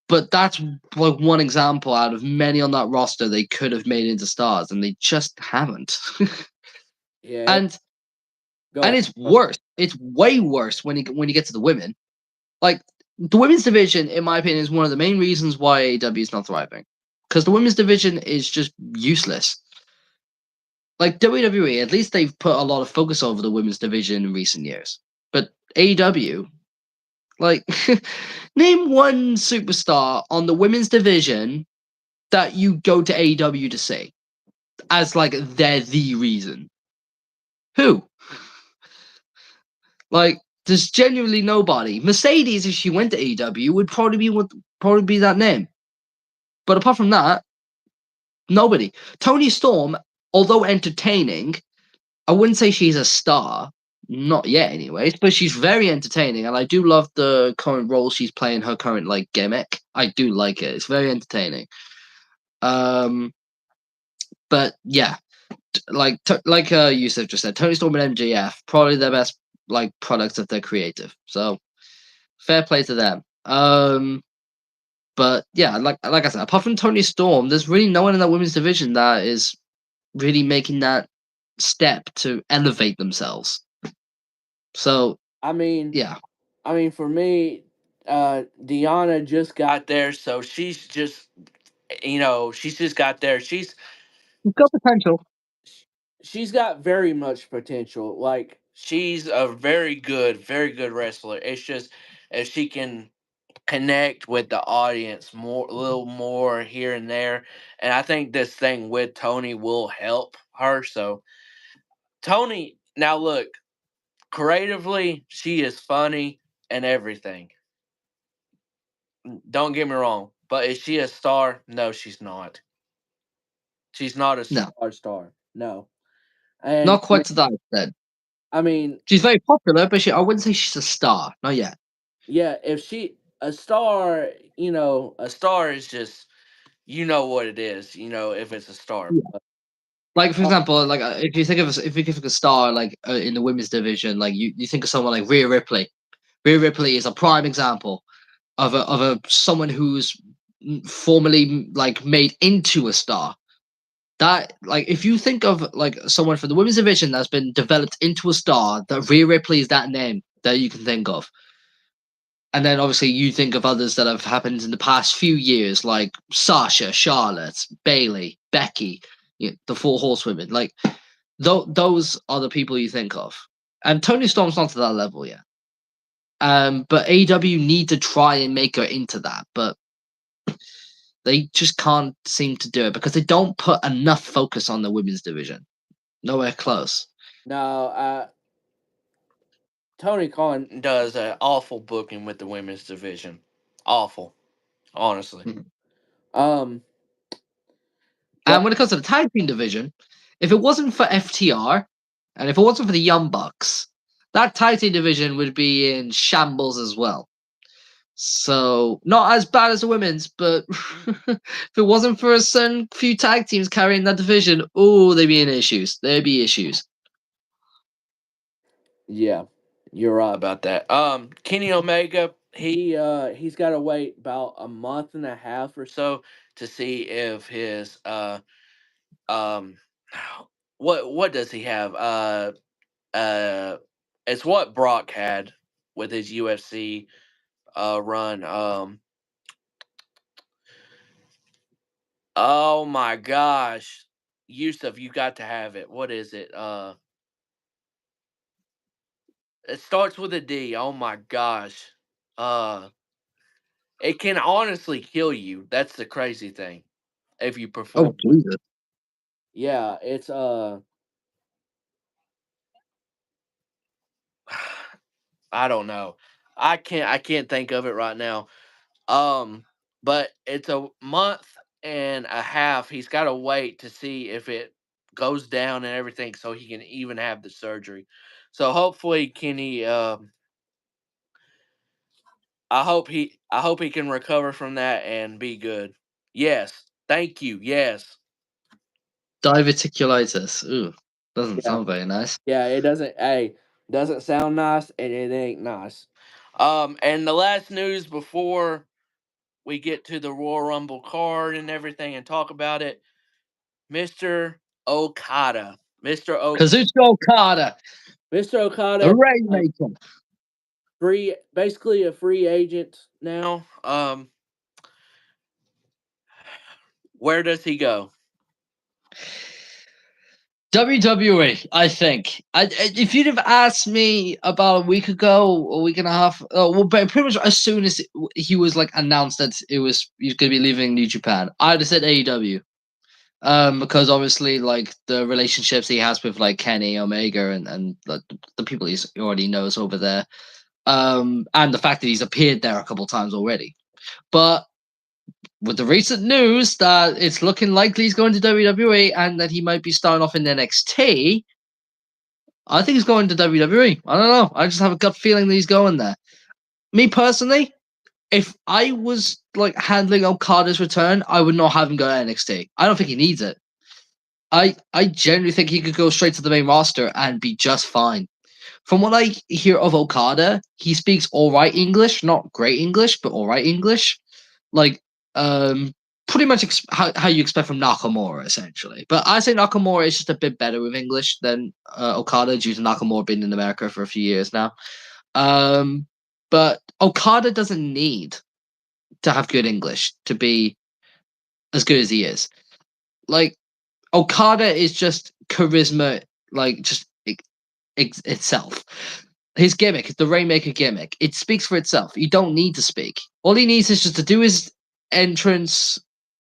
But that's like one example out of many on that roster they could have made into stars, and they just haven't. Yeah. And it's worse. It's way worse when you get to the women. Like the women's division, in my opinion, is one of the main reasons why AEW is not thriving. Because the women's division is just useless. Like WWE, at least they've put a lot of focus over the women's division in recent years. But AEW, like, name one superstar on the women's division that you go to AEW to see as like they're the reason. Who? Like, there's genuinely nobody. Mercedes, if she went to AEW, would probably be that name. But apart from that, nobody. Toni Storm, although entertaining, I wouldn't say she's a star. Not yet, anyways. But she's very entertaining, and I do love the current role she's playing. Her current like gimmick, I do like it. It's very entertaining. But yeah, like Yusuf just said, Toni Storm and MJF probably their best like products of their creative. So fair play to them. But yeah, like I said, apart from Toni Storm, there's really no one in that women's division that is really making that step to elevate themselves. So I mean, yeah. For me, Deanna just got there, so she's just got there. She's got potential. She's got very much potential. Like she's a very good wrestler. It's just if she can connect with the audience a little more here and there, and I think this thing with Toni will help her. So Toni, now look, creatively, she is funny and everything. Don't get me wrong, but is she a star? No, she's not. She's not a star. No, and not quite to that extent. I mean, she's very popular, but I wouldn't say she's a star. Not yet. Yeah, if she a star, a star is just what it is. If it's a star. Yeah. Like for example, like if you think of a star like in the women's division, like you think of someone like Rhea Ripley. Rhea Ripley is a prime example of a someone who's formerly like made into a star. That like if you think of like someone from the women's division that's been developed into a star, that Rhea Ripley is that name that you can think of. And then obviously you think of others that have happened in the past few years, like Sasha, Charlotte, Bailey, Becky, the Four Horsewomen. Like those are the people you think of. And Toni Storm's not to that level yet. But AEW need to try and make her into that, but they just can't seem to do it because they don't put enough focus on the women's division. Nowhere close. No, Tony Khan does an awful booking with the women's division. Awful, honestly. Mhm. Um, And when it comes to the tag team division, if it wasn't for FTR and if it wasn't for the Young Bucks, that tag team division would be in shambles as well. So not as bad as the women's, but if it wasn't for a certain few tag teams carrying that division, they'd be in issues. There'd be issues. yeah, you're right about that. Kenny Omega, he's got to wait about a month and a half or so to see if his um what does he have? It's what Brock had with his UFC run. Oh my gosh, Yusuf, you got to have it. What is it? It starts with a D. Oh my gosh. It can honestly kill you. That's the crazy thing. If you perform. Oh Jesus! Yeah, it's I don't know. I can't think of it right now. But it's a month and a half. He's got to wait to see if it goes down and everything so he can even have the surgery. So hopefully Kenny I hope he can recover from that and be good. Yes. Thank you. Yes. Diverticulitis. Ooh, doesn't Yeah. sound very nice. Yeah, it doesn't sound nice and it ain't nice. And the last news before we get to the Royal Rumble card and everything and talk about it, Mr. Okada. Kazuchika Okada, Mr. the Okada, Rainmaker. basically a free agent now. Where does he go? WWE, I think. If you'd have asked me about a week ago, a week and a half, but pretty much as soon as he was like announced that he was going to be leaving New Japan, I'd have said AEW. Because obviously, like the relationships he has with like Kenny Omega and the people he already knows over there, and the fact that he's appeared there a couple times already. But with the recent news that it's looking likely he's going to WWE and that he might be starting off in NXT, I think he's going to WWE. I don't know. I just have a gut feeling that he's going there. Me personally, if I was like handling Okada's return, I would not have him go to NXT. I don't think he needs it. I genuinely think he could go straight to the main roster and be just fine. From what I hear of Okada, he speaks all right English, not great English, but all right English. Like, pretty much how you expect from Nakamura, essentially. But I say Nakamura is just a bit better with English than Okada, due to Nakamura being in America for a few years now. But Okada doesn't need to have good English to be as good as he is. Like, Okada is just charisma, like just itself. His gimmick, the Rainmaker gimmick, it speaks for itself. You don't need to speak. All he needs is just to do his entrance,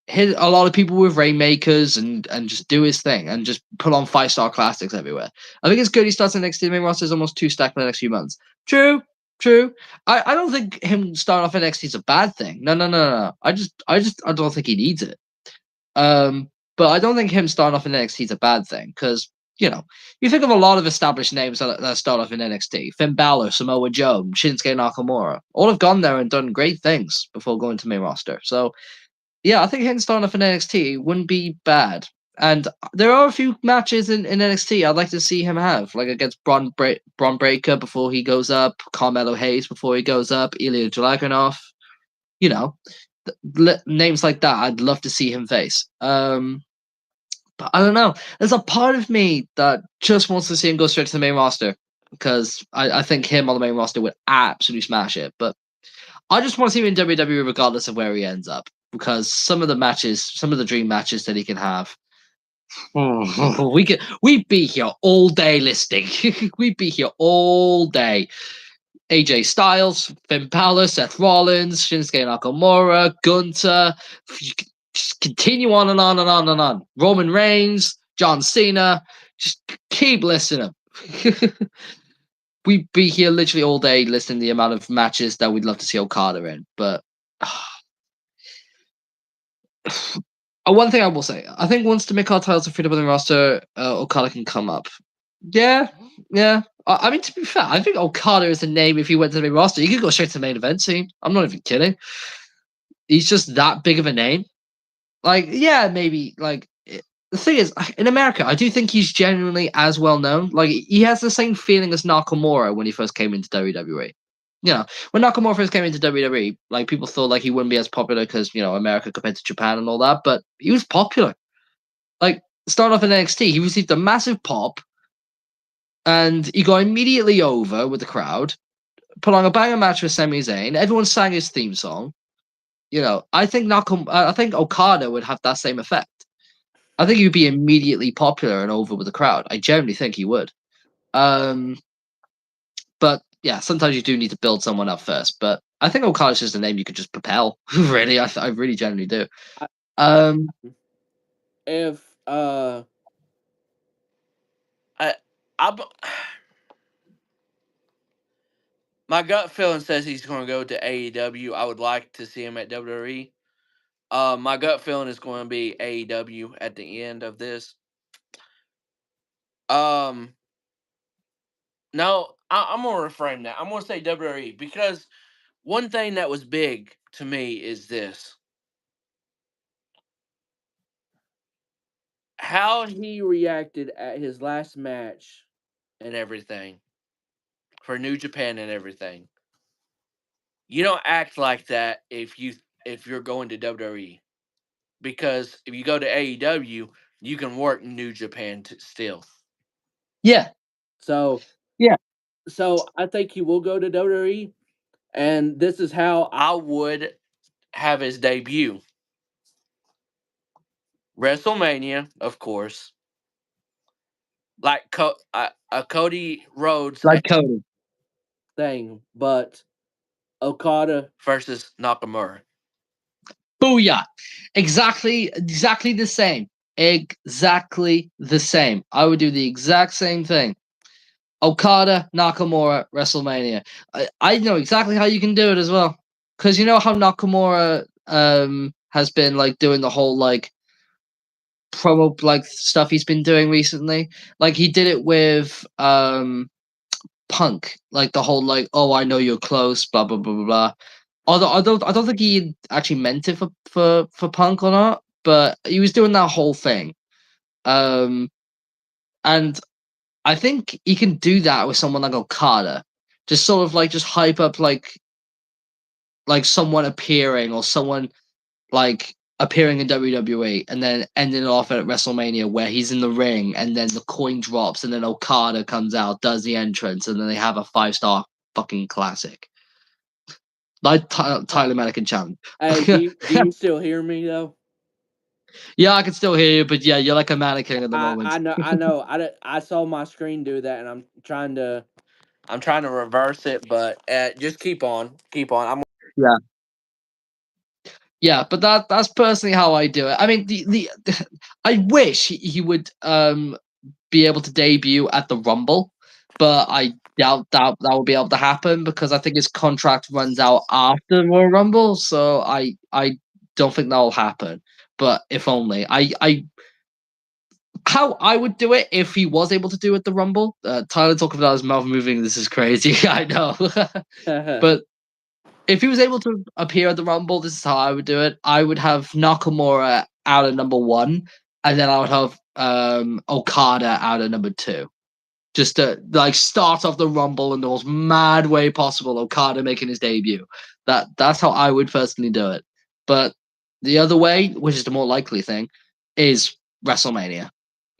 hit a lot of people with Rainmakers, and just do his thing, and just put on 5-star classics everywhere. I think it's good he starts in NXT. The main roster is almost 2 stacked in the next few months. True. I don't think him starting off in NXT is a bad thing. No. I don't think he needs it. But I don't think him starting off in NXT is a bad thing, because you think of a lot of established names that start off in NXT: Finn Balor, Samoa Joe, Shinsuke Nakamura. All have gone there and done great things before going to main roster. So yeah, I think him starting off in NXT wouldn't be bad. And there are a few matches in NXT I'd like to see him have, like against Braun Breaker before he goes up, Carmelo Hayes before he goes up, Ilya Dragunov. Names like that I'd love to see him face. But I don't know. There's a part of me that just wants to see him go straight to the main roster, because I think him on the main roster would absolutely smash it. But I just want to see him in WWE regardless of where he ends up, because some of the dream matches that he can have, we'd be here all day listing. We'd be here all day. AJ Styles, Finn Balor, Seth Rollins, Shinsuke Nakamura, Gunther. Just continue on and on and on and on. Roman Reigns, John Cena. Just keep listening. We'd be here literally all day listening to the amount of matches that we'd love to see Okada in. But one thing I will say, I think once the mid-card titles are freed up on the roster, Okada can come up. Yeah. I mean, to be fair, I think Okada is a name. If he went to the main roster, he could go straight to the main event scene. I'm not even kidding. He's just that big of a name. Like, yeah, maybe. Like, the thing is, in America, I do think he's genuinely as well known. Like, he has the same feeling as Nakamura when he first came into WWE. You know, when Nakamura first came into WWE, like, people thought like he wouldn't be as popular because, you know, America compared to Japan and all that, but he was popular. Like, started off in NXT, he received a massive pop, and he got immediately over with the crowd, put on a banger match with Sami Zayn. Everyone sang his theme song. You know, I think Okada would have that same effect. I think he would be immediately popular and over with the crowd. I genuinely think he would. But yeah, sometimes you do need to build someone up first. But I think Okada's just a name you could just propel. Really, I really genuinely do. If I my gut feeling says he's going to go to AEW. I would like to see him at WWE. My gut feeling is going to be AEW at the end of this. No, I'm going to reframe that. I'm going to say WWE because one thing that was big to me is this. How he reacted at his last match and everything for New Japan and everything. You don't act like that if you're going to WWE. Because if you go to AEW, you can work New Japan still. Yeah. So yeah. So I think he will go to WWE, and this is how I would have his debut. WrestleMania, of course, like a Cody Rhodes like Cody thing, but Okada versus Nakamura. Booyah! Exactly the same. Exactly the same. I would do the exact same thing. Okada, Nakamura, WrestleMania. I know exactly how you can do it as well. Because you know how Nakamura has been like doing the whole like promo like stuff he's been doing recently. Like he did it with Punk, like the whole like, oh, I know you're close, blah blah blah blah blah. Although I don't think he actually meant it for Punk or not, but he was doing that whole thing. And I think he can do that with someone like Okada. Just sort of like just hype up like someone appearing or someone like appearing in WWE and then ending off at WrestleMania where he's in the ring and then the coin drops and then Okada comes out, does the entrance, and then they have a 5-star fucking classic. Like Tyler Mannequin challenge. Hey, do you still hear me though? Yeah, I can still hear you, but yeah, you're like a mannequin at the moment. I know. I saw my screen do that, and I'm trying to reverse it, but just keep on. Yeah, but that's personally how I do it. I mean, the I wish he would be able to debut at the Rumble, but I doubt that will be able to happen because I think his contract runs out after the Royal Rumble, so I don't think that will happen. But if only how I would do it if he was able to do it the Rumble. Tyler talking about his mouth moving. This is crazy. I know, but if he was able to appear at the Rumble, this is how I would do it. I would have Nakamura out at number 1, and then I would have Okada out at number 2. Just to like start off the Rumble in the most mad way possible. Okada making his debut. That's how I would personally do it. But the other way, which is the more likely thing, is WrestleMania.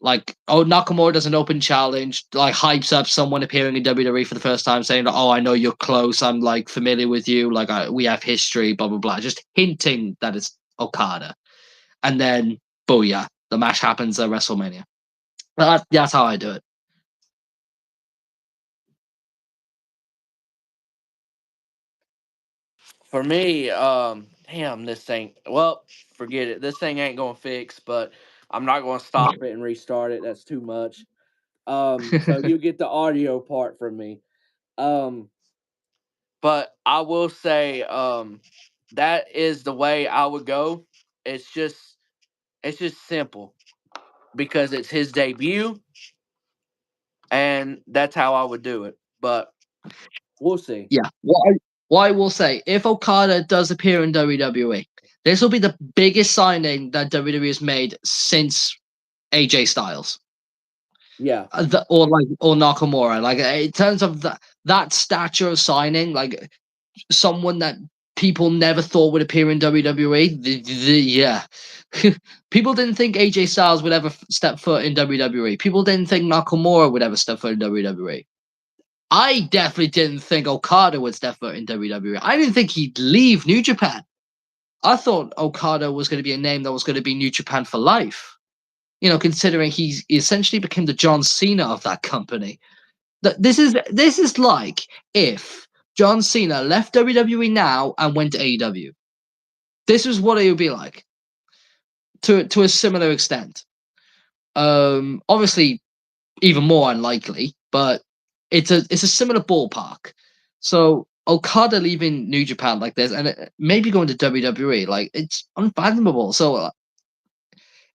Like, Nakamura does an open challenge, like hypes up someone appearing in WWE for the first time, saying, "Oh, I know you're close. I'm like familiar with you. Like, we have history." Blah blah blah. Just hinting that it's Okada, and then booyah, the match happens at WrestleMania. That's how I do it. For me, damn, this thing. Well, forget it. This thing ain't gonna fix, but I'm not gonna stop it and restart it. That's too much. So you get the audio part from me. But I will say, that is the way I would go. It's just simple because it's his debut, and that's how I would do it. But we'll see. Yeah. What I will say, if Okada does appear in WWE, this will be the biggest signing that WWE has made since AJ Styles. Yeah. Or Nakamura. Like in terms of that stature of signing, like someone that people never thought would appear in WWE. Yeah. People didn't think AJ Styles would ever step foot in WWE. People didn't think Nakamura would ever step foot in WWE. I definitely didn't think Okada would step foot in WWE. I didn't think he'd leave New Japan. I thought Okada was going to be a name that was going to be New Japan for life. You know, considering he essentially became the John Cena of that company. This is like if John Cena left WWE now and went to AEW. This is what it would be like, to a similar extent. Obviously, even more unlikely, but it's a similar ballpark. So Okada leaving New Japan like this, and maybe going to WWE, like it's unfathomable. So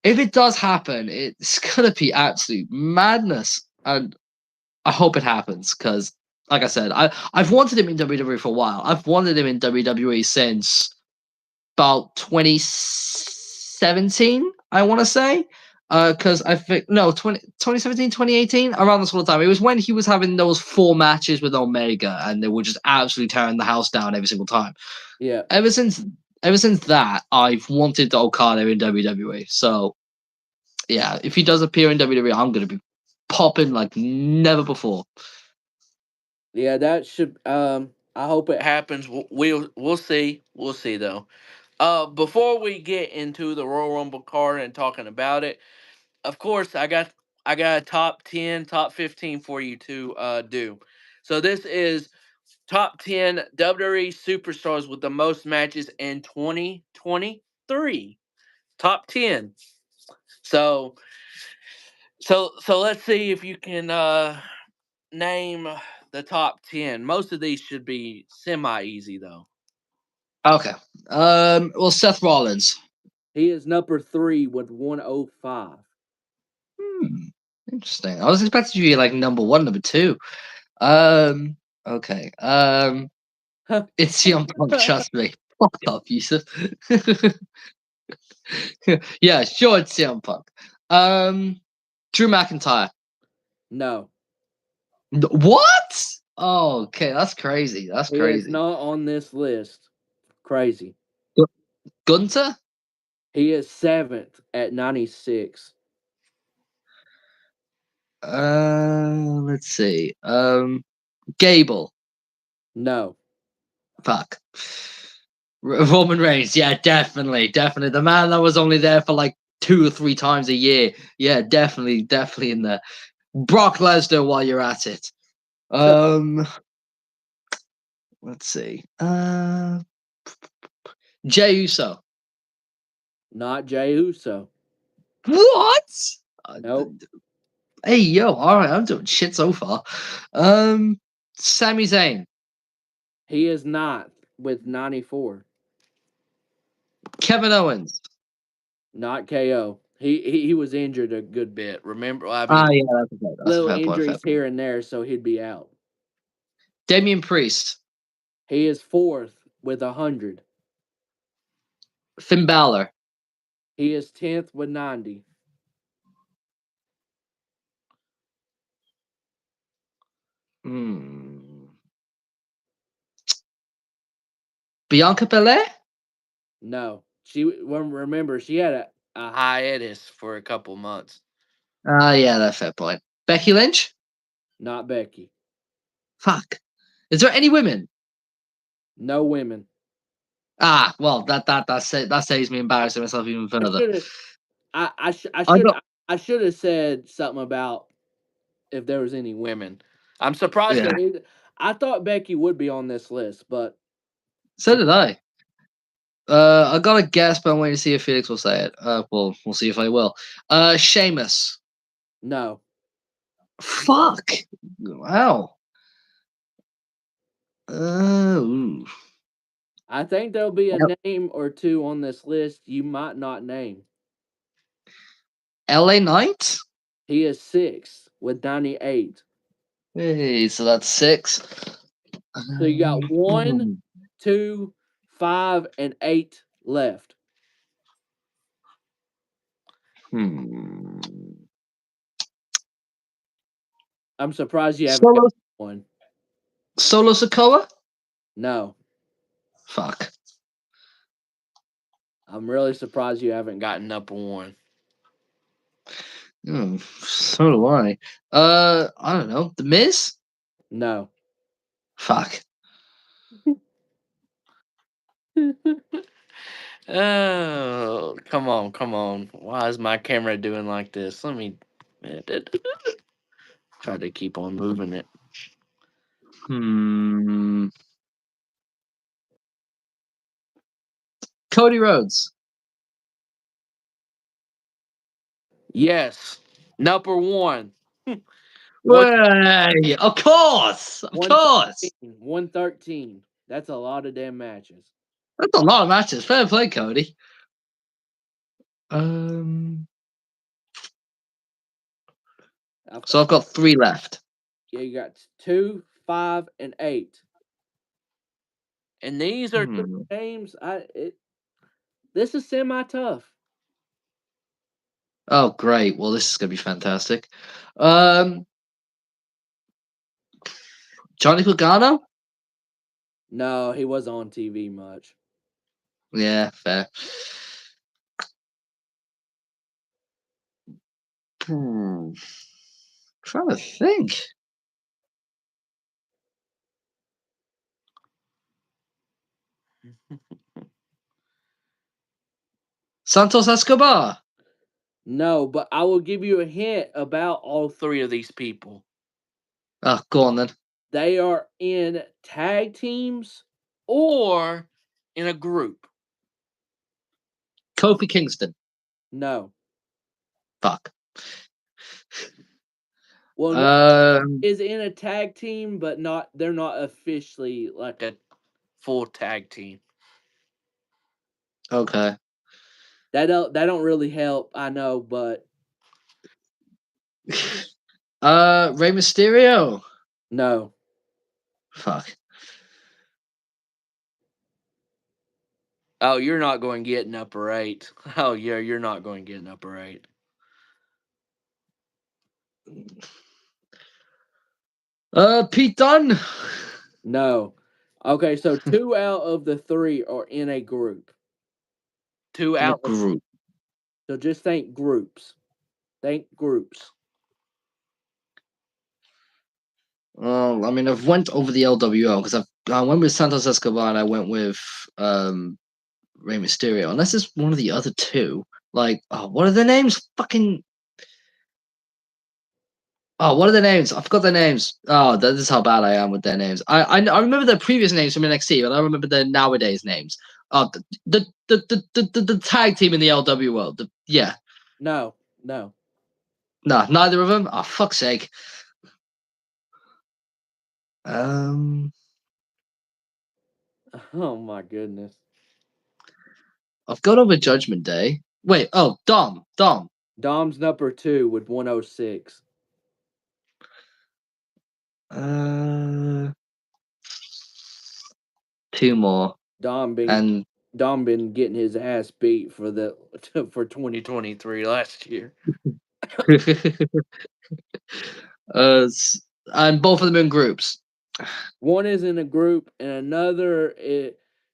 if it does happen, it's gonna be absolute madness, and I hope it happens because, like I said, I've wanted him in WWE for a while. I've wanted him in WWE since about 2017, I want to say. Because I think, no, 2017, 2018, around this sort of time. It was when he was having those 4 matches with Omega, and they were just absolutely tearing the house down every single time. Yeah. Ever since that, I've wanted Okada in WWE. So, yeah, if he does appear in WWE, I'm going to be popping like never before. Yeah, that should. I hope it happens. We'll see. We'll see though. Before we get into the Royal Rumble card and talking about it, of course, I got a top 10, top 15 for you to do. So this is top 10 WWE superstars with the most matches in 2023. Top 10. So let's see if you can name the top 10. Most of these should be semi easy though. Okay. Well, Seth Rollins. He is number 3 with 105. Interesting. I was expecting you to be like number 1, number 2. Okay. It's CM Punk, trust me. Fuck up, Yusuf. Yeah, sure, it's CM Punk. Drew McIntyre. No. What? Oh, okay, that's crazy. That's He is crazy. not on this list. Crazy. Gunter? He is 7th at 96. Let's see. Gable. No. Fuck. Roman Reigns, yeah, definitely. The man that was only there for like 2 or 3 times a year. Yeah, definitely in there. Brock Lesnar while you're at it. Let's see. Jey Uso. Not Jey Uso. What? Nope. Hey, yo, all right, I'm doing shit so far. Sami Zayn. He is not with 94. Kevin Owens. Not KO. He was injured a good bit. Remember, I mean, Yeah, that's a little fair point. injuries here and there, so he'd be out. Damian Priest. He is 4th with 100. Finn Balor. He is 10th with 90. Bianca Belair? No. Remember, she had a hiatus for a couple months. Yeah, that's fair point. Becky Lynch? Not Becky. Fuck. Is there any women? No women. Well, that saves me embarrassing myself even further. I should have said something about if there was any women. I'm surprised. Yeah. I thought Becky would be on this list, but So did I. I got a guess, but I'm waiting to see if Felix will say it. We'll see if I will. Sheamus. no. Fuck. Wow. Ooh. I think there'll be a name or two on this list you might not name. LA Knight? He is 6th with 98. Hey, so that's 6. So you got 1, 2, 5, and 8 left. Hmm. I'm surprised you haven't got one. Solo Sokoa? No. Fuck. I'm really surprised you haven't gotten number 1. So do I. I don't know. The Miz? No. Fuck. Oh, come on. Why is my camera doing like this? Let me try to keep on moving it. Cody Rhodes. Yes. Number 1. Way, of course. 113. That's a lot of damn matches. That's a lot of matches. Fair play, Cody. So I've got 3 left. Yeah, you got 2, 5, and 8. And these are names. This is semi-tough. Oh, great. Well, this is going to be fantastic. Johnny Pagano? No, he wasn't on TV much. Yeah, fair. Trying to think. Santos Escobar? No, but I will give you a hint about all 3 of these people. Oh, go on then. They are in tag teams or in a group. Kofi Kingston? No. Fuck. Well, no, is in a tag team, but they're not officially like a full tag team. Okay. That don't really help, I know, but Rey Mysterio? no. Fuck. Oh, you're not going to get an upper 8. Oh, yeah, you're not going to get an upper 8. Pete Dunne? No. Okay, so 2 out of the 3 are in a group. 2 In a out. group. So just think groups. Think groups. Well, I mean, I've went over the LWO because I went with Santos Escobar and I went with Rey Mysterio. Unless it's one of the other 2. Like, what are their names? Fucking. Oh, what are their names? I forgot their names. Oh, this is how bad I am with their names. I remember their previous names from NXT, but I remember their nowadays names. Oh, the tag team in the LWO. Yeah. No. No, neither of them. Oh, fuck's sake. Oh my goodness. I've got over Judgment Day. Wait, Dom. Dom's number 2 with 106. 2 more. Dom been getting his ass beat for 2023 last year. And both of them in groups. One is in a group, and another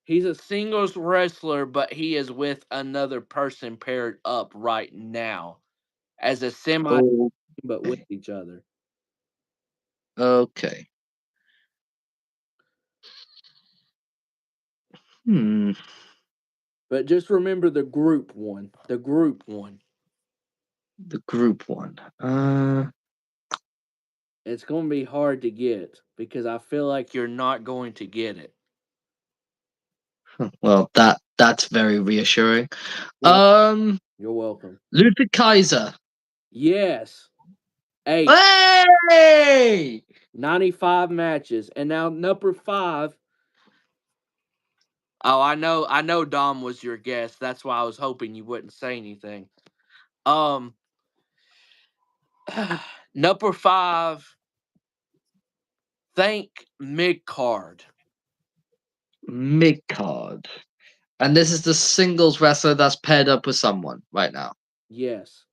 he's a singles wrestler, but he is with another person paired up right now as a semi, but with each other. Okay. But just remember the group one. The group one. It's going to be hard to get because I feel like you're not going to get it. Well, that's very reassuring. You're welcome. Ludwig Kaiser. Yes. 8. Hey! 95 matches. And now number 5. Oh, I know Dom was your guest. That's why I was hoping you wouldn't say anything. Number 5, thank mid-card. Mid-card. And this is the singles wrestler that's paired up with someone right now. Yes.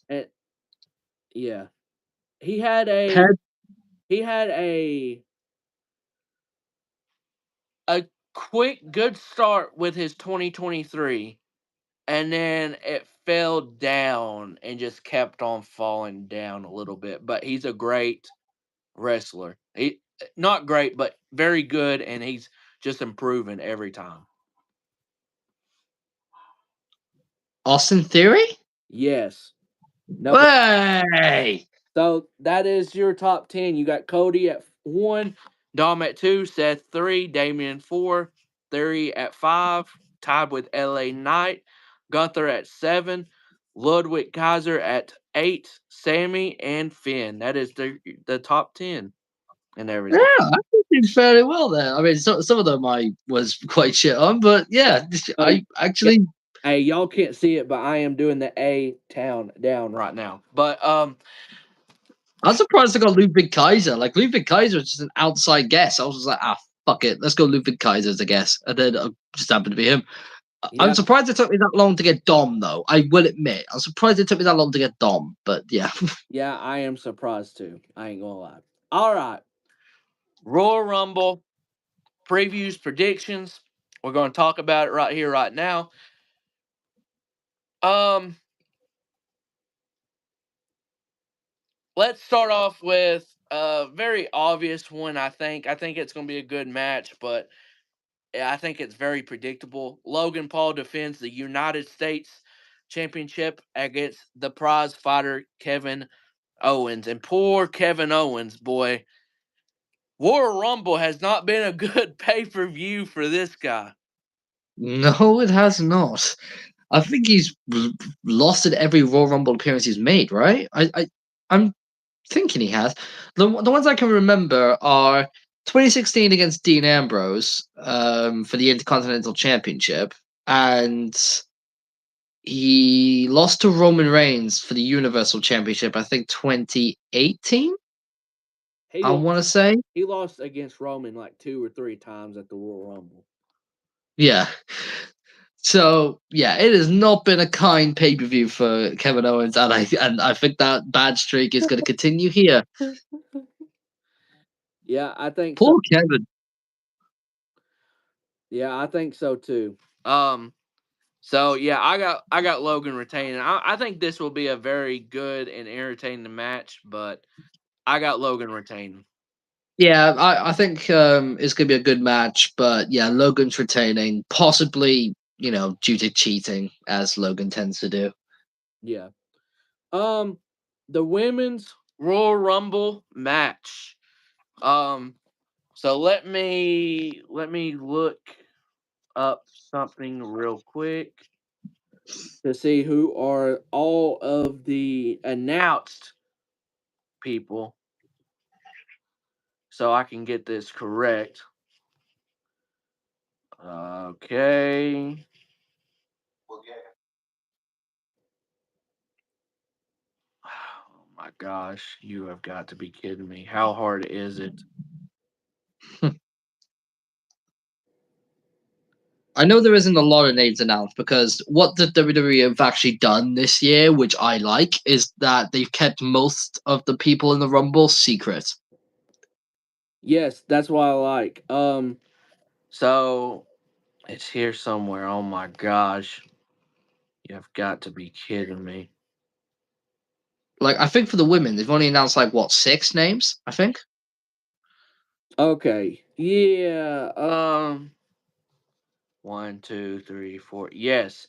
And yeah. He had a quick good start with his 2023, and then it fell down and just kept on falling down a little bit. But he's a great wrestler. He not great, but very good, and he's just improving every time. Austin Theory? Yes. Hey! So that is your top 10. You got Cody at 1, Dom at 2, Seth 3, Damian 4, Theory at 5, tied with LA Knight, Gunther at 7, Ludwig Kaiser at 8, Sammy and Finn. That is the top 10 and everything. Yeah, I think did fairly well there. I mean, some of them I was quite shit on, but yeah, I actually. Hey, y'all can't see it, but I am doing the A town down right now. But I'm surprised I got Ludwig Kaiser. Like Ludwig Kaiser was just an outside guess. I was just like, fuck it, let's go Ludwig Kaiser as a guess, and then just happened to be him. yeah. I'm surprised it took me that long to get Dom, though. I will admit, I'm surprised it took me that long to get Dom. But yeah, Yeah, I am surprised too. I ain't gonna lie. All right, Royal Rumble previews, predictions. We're going to talk about it right here, right now. Let's start off with a very obvious one. I think it's going to be a good match, but I think it's very predictable. Logan Paul defends the United States Championship against the prize fighter Kevin Owens, and poor Kevin Owens, boy. Royal Rumble has not been a good pay-per-view for this guy. no, it has not. I think he's lost at every Royal Rumble appearance he's made. Right? I'm thinking he has. The ones I can remember are 2016 against Dean Ambrose for the Intercontinental Championship, and he lost to Roman Reigns for the Universal Championship. I think 2018. I want to say. He lost against Roman like 2 or 3 times at the Royal Rumble. Yeah. So yeah, it has not been a kind pay per view for Kevin Owens, and I think that bad streak is going to continue here. Yeah, I think Poor so. Kevin. Yeah, I think so too. So yeah, I got Logan retaining. I think this will be a very good and entertaining match, but I got Logan retaining. Yeah, I think it's going to be a good match, but yeah, Logan's retaining, possibly due to cheating, as Logan tends to do. Yeah. The women's Royal Rumble match. So let me look up something real quick to see who are all of the announced people so I can get this correct. Okay. Oh my gosh, you have got to be kidding me. How hard is it? I know there isn't a lot of names announced because what the WWE have actually done this year, which I like, is that they've kept most of the people in the Rumble secret. Yes, that's what I like. So it's here somewhere. Oh my gosh. You have got to be kidding me. Like, I think for the women, they've only announced, 6 names, I think? Okay. Yeah. 1, 2, 3, 4. Yes.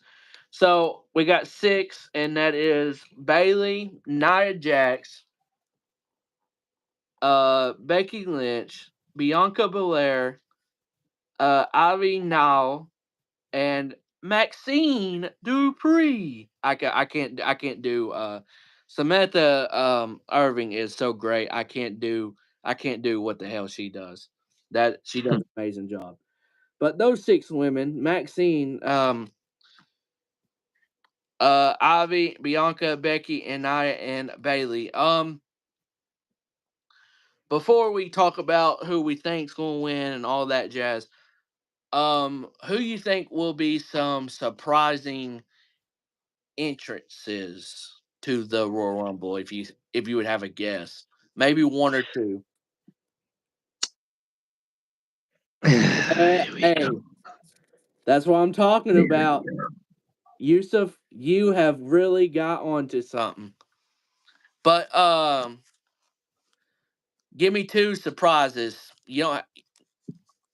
So we got 6, and that is Bailey, Nia Jax, Becky Lynch, Bianca Belair, Ivy Nile, and Maxine Dupree. I can't do Samantha Irving is so great. I can't do what the hell she does. That she does an amazing job. But those 6 women, Maxine, Ivy, Bianca, Becky, and Nia and Bailey. Before we talk about who we think's gonna win and all that jazz, who you think will be some surprising entrances to the Royal Rumble if you would have a guess? Maybe 1 or 2. Hey, that's what I'm talking about. Yusuf, you have really got onto something. But give me 2 surprises. You don't.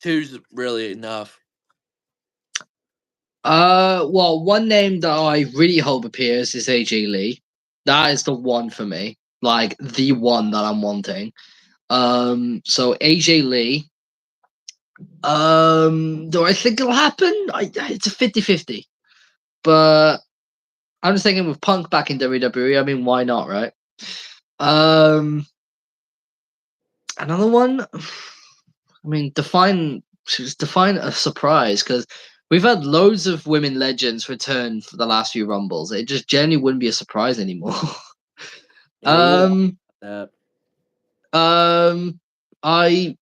2's really enough. Well, one name that I really hope appears is AJ Lee. That is the one for me, like the one that I'm wanting. So AJ Lee. Do I think it'll happen? It's a 50-50. But I'm just thinking with Punk back in WWE, I mean, why not, right? Another one. I mean, define a surprise, because we've had loads of women legends return for the last few Rumbles. It just generally wouldn't be a surprise anymore. Yeah, I.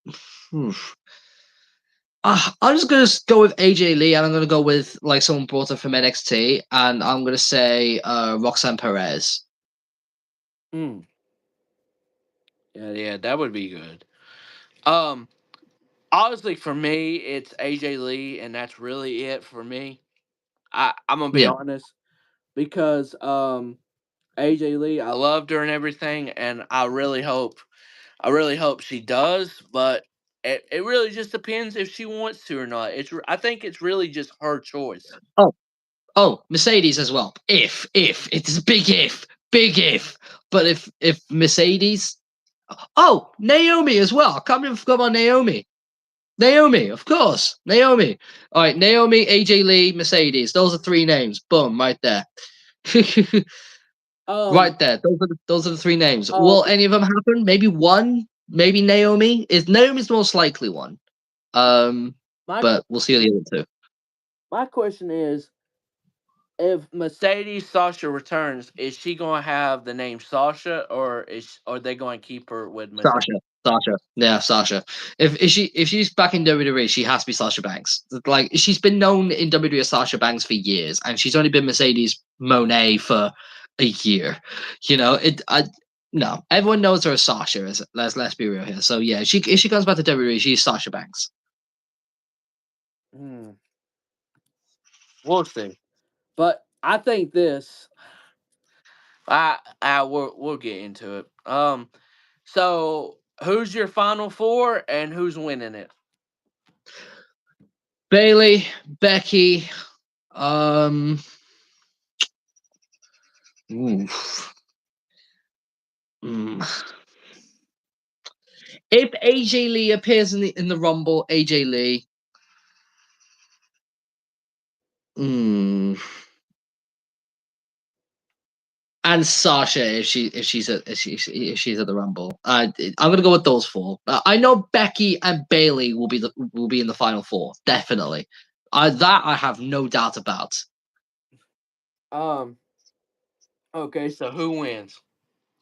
I'm just gonna go with AJ Lee, and I'm gonna go with like someone brought up from NXT, and I'm gonna say Roxanne Perez. Yeah, that would be good. Honestly, for me, it's AJ Lee, and that's really it for me. I'm gonna be honest, because AJ Lee, I loved her and everything, and I really hope she does, but it really just depends if she wants to or not. I think it's really just her choice. Oh, Mercedes as well. If it's a big if, but if Mercedes, Naomi as well. Can't even forget about Naomi. Naomi, of course, Naomi. All right, Naomi, AJ Lee, Mercedes. Those are 3 names. Boom, right there. Right there. Those are the 3 names. Will any of them happen? Maybe one. Maybe Naomi. Naomi's the most likely one. But we'll see the other 2. My question is, if Mercedes Sasha returns, is she going to have the name Sasha, or are they going to keep her with Mercedes? Sasha. Yeah, Sasha. If she's back in WWE, she has to be Sasha Banks. Like, she's been known in WWE as Sasha Banks for years, and she's only been Mercedes Moné for a year. You know, no, everyone knows her as Sasha. Let's be real here. So yeah, if she comes back to WWE, she's Sasha Banks. We'll see. But I think this. We'll get into it. So who's your final 4 and who's winning it? Bailey, Becky, If AJ Lee appears in the Rumble, AJ Lee. And Sasha, if she's at the Rumble, I'm gonna go with those 4. I know Becky and Bailey will be in the final 4, definitely. That I have no doubt about. Okay, so who wins?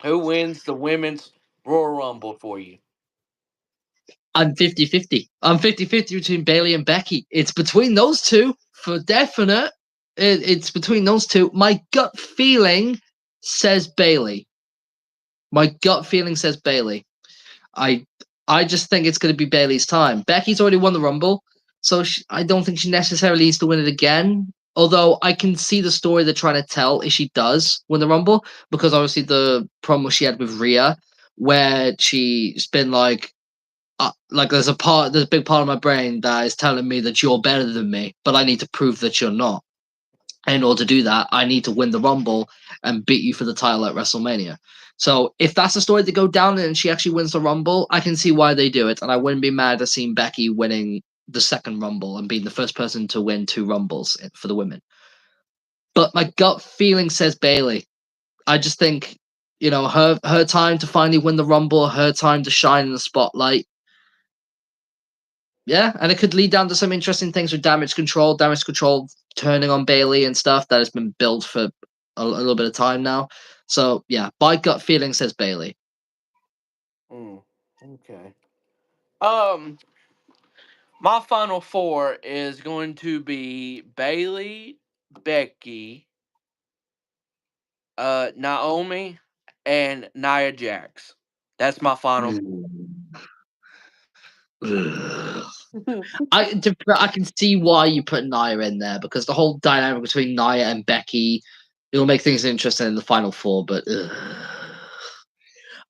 Who wins the women's Royal Rumble for you? I'm 50-50. I'm 50-50 between Bailey and Becky. It's between those 2 for definite. It's between those 2. My gut feeling says Bailey. My gut feeling says Bailey. I just think it's going to be Bailey's time. Becky's already won the Rumble, so I don't think she necessarily needs to win it again. Although I can see the story they're trying to tell if she does win the Rumble, because obviously the problem she had with Rhea, where she's been like there's a big part of my brain that is telling me that you're better than me, but I need to prove that you're not. And in order to do that, I need to win the Rumble and beat you for the title at WrestleMania. So if that's the story to go down and she actually wins the Rumble, I can see why they do it, and I wouldn't be mad at seeing Becky winning the second Rumble and being the first person to win 2 Rumbles for the women. But my gut feeling says Bailey. I just think, her time to finally win the Rumble, her time to shine in the spotlight. Yeah, and it could lead down to some interesting things with damage control turning on Bailey and stuff that has been built for a little bit of time now. So yeah, my gut feeling says Bailey. Okay. My final 4 is going to be Bailey, Becky, Naomi, and Nia Jax. That's my final. I can see why you put Nia in there because the whole dynamic between Nia and Becky, it'll make things interesting in the final 4. But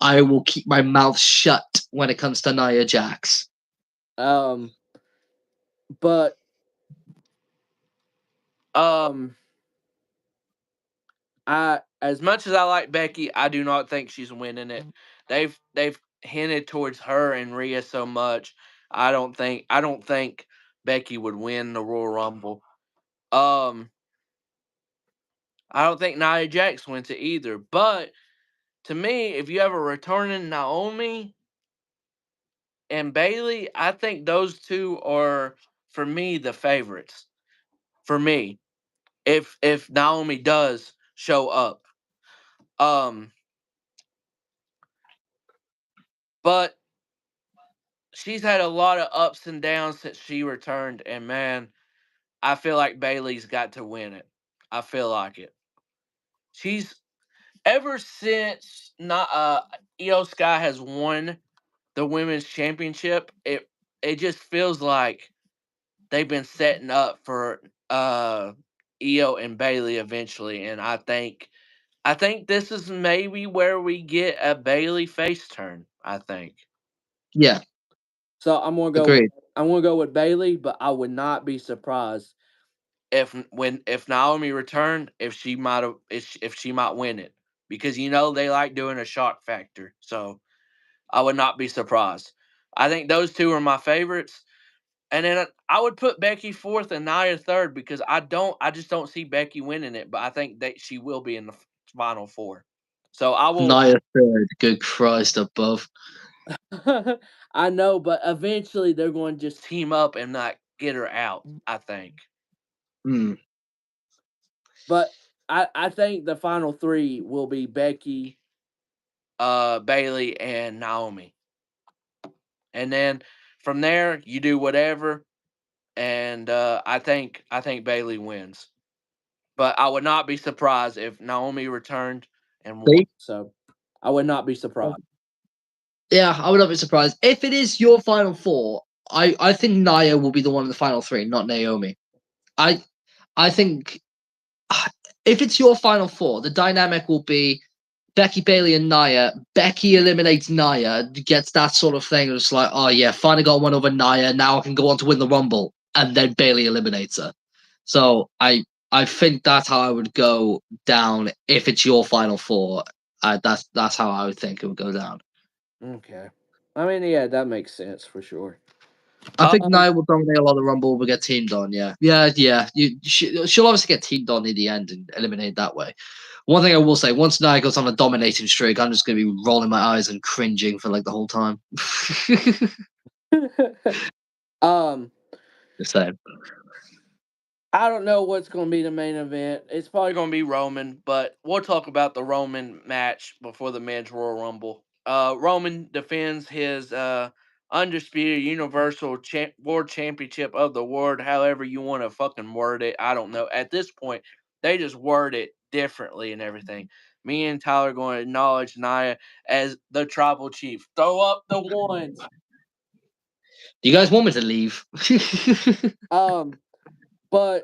I will keep my mouth shut when it comes to Nia Jax. But I, as much as I like Becky, I do not think she's winning it. They've hinted towards her and Rhea so much. I don't think Becky would win the Royal Rumble. I don't think Nia Jax wins it either. But to me, if you have a returning Naomi and Bailey, I think those two are, for me, the favorites. For me, if Naomi does show up, but she's had a lot of ups and downs since she returned, and man, I feel like Bailey's got to win it. I feel like it. She's ever since not Io Sky has won the women's championship. It just feels like they've been setting up for Io and Bailey eventually, and I think this is maybe where we get a Bailey face turn. I think. Yeah. So I'm gonna go. Agreed. I'm gonna go with Bailey, but I would not be surprised if Naomi returned, if she might win it, because they like doing a shock factor. So I would not be surprised. I think those two are my favorites, and then I would put Becky 4th and Nia 3rd because I just don't see Becky winning it, but I think that she will be in the final 4. So I will. Nia 3rd. Good Christ above. I know, but eventually they're going to just team up and not get her out, I think. But I think the final 3 will be Becky, Bailey, and Naomi. And then from there, you do whatever, and I think Bailey wins. But I would not be surprised if Naomi returned and won. So I would not be surprised. Yeah, I would not be surprised. If it is your final 4, I think Nia will be the one in the final 3, not Naomi. I think if it's your final 4, the dynamic will be Becky, Bailey, and Nia. Becky eliminates Nia, gets that sort of thing. It's like, oh yeah, finally got one over Nia. Now I can go on to win the Rumble, and then Bailey eliminates her. So I think that's how I would go down if it's your final 4. That's how I would think it would go down. Okay. I mean, yeah, that makes sense for sure. I think Nia will dominate a lot of the Rumble. Will get teamed on. Yeah. She'll obviously get teamed on in the end and eliminated that way. One thing I will say: once Nia goes on a dominating streak, I'm just going to be rolling my eyes and cringing for like the whole time. The same. I don't know what's going to be the main event. It's probably going to be Roman, but we'll talk about the Roman match before the men's Royal Rumble. Roman defends his undisputed Universal World Championship of the world, however you want to fucking word it. I don't know. At this point, they just word it differently and everything. Me and Tyler are going to acknowledge Nia as the tribal chief. Throw up the ones. Do you guys want me to leave? But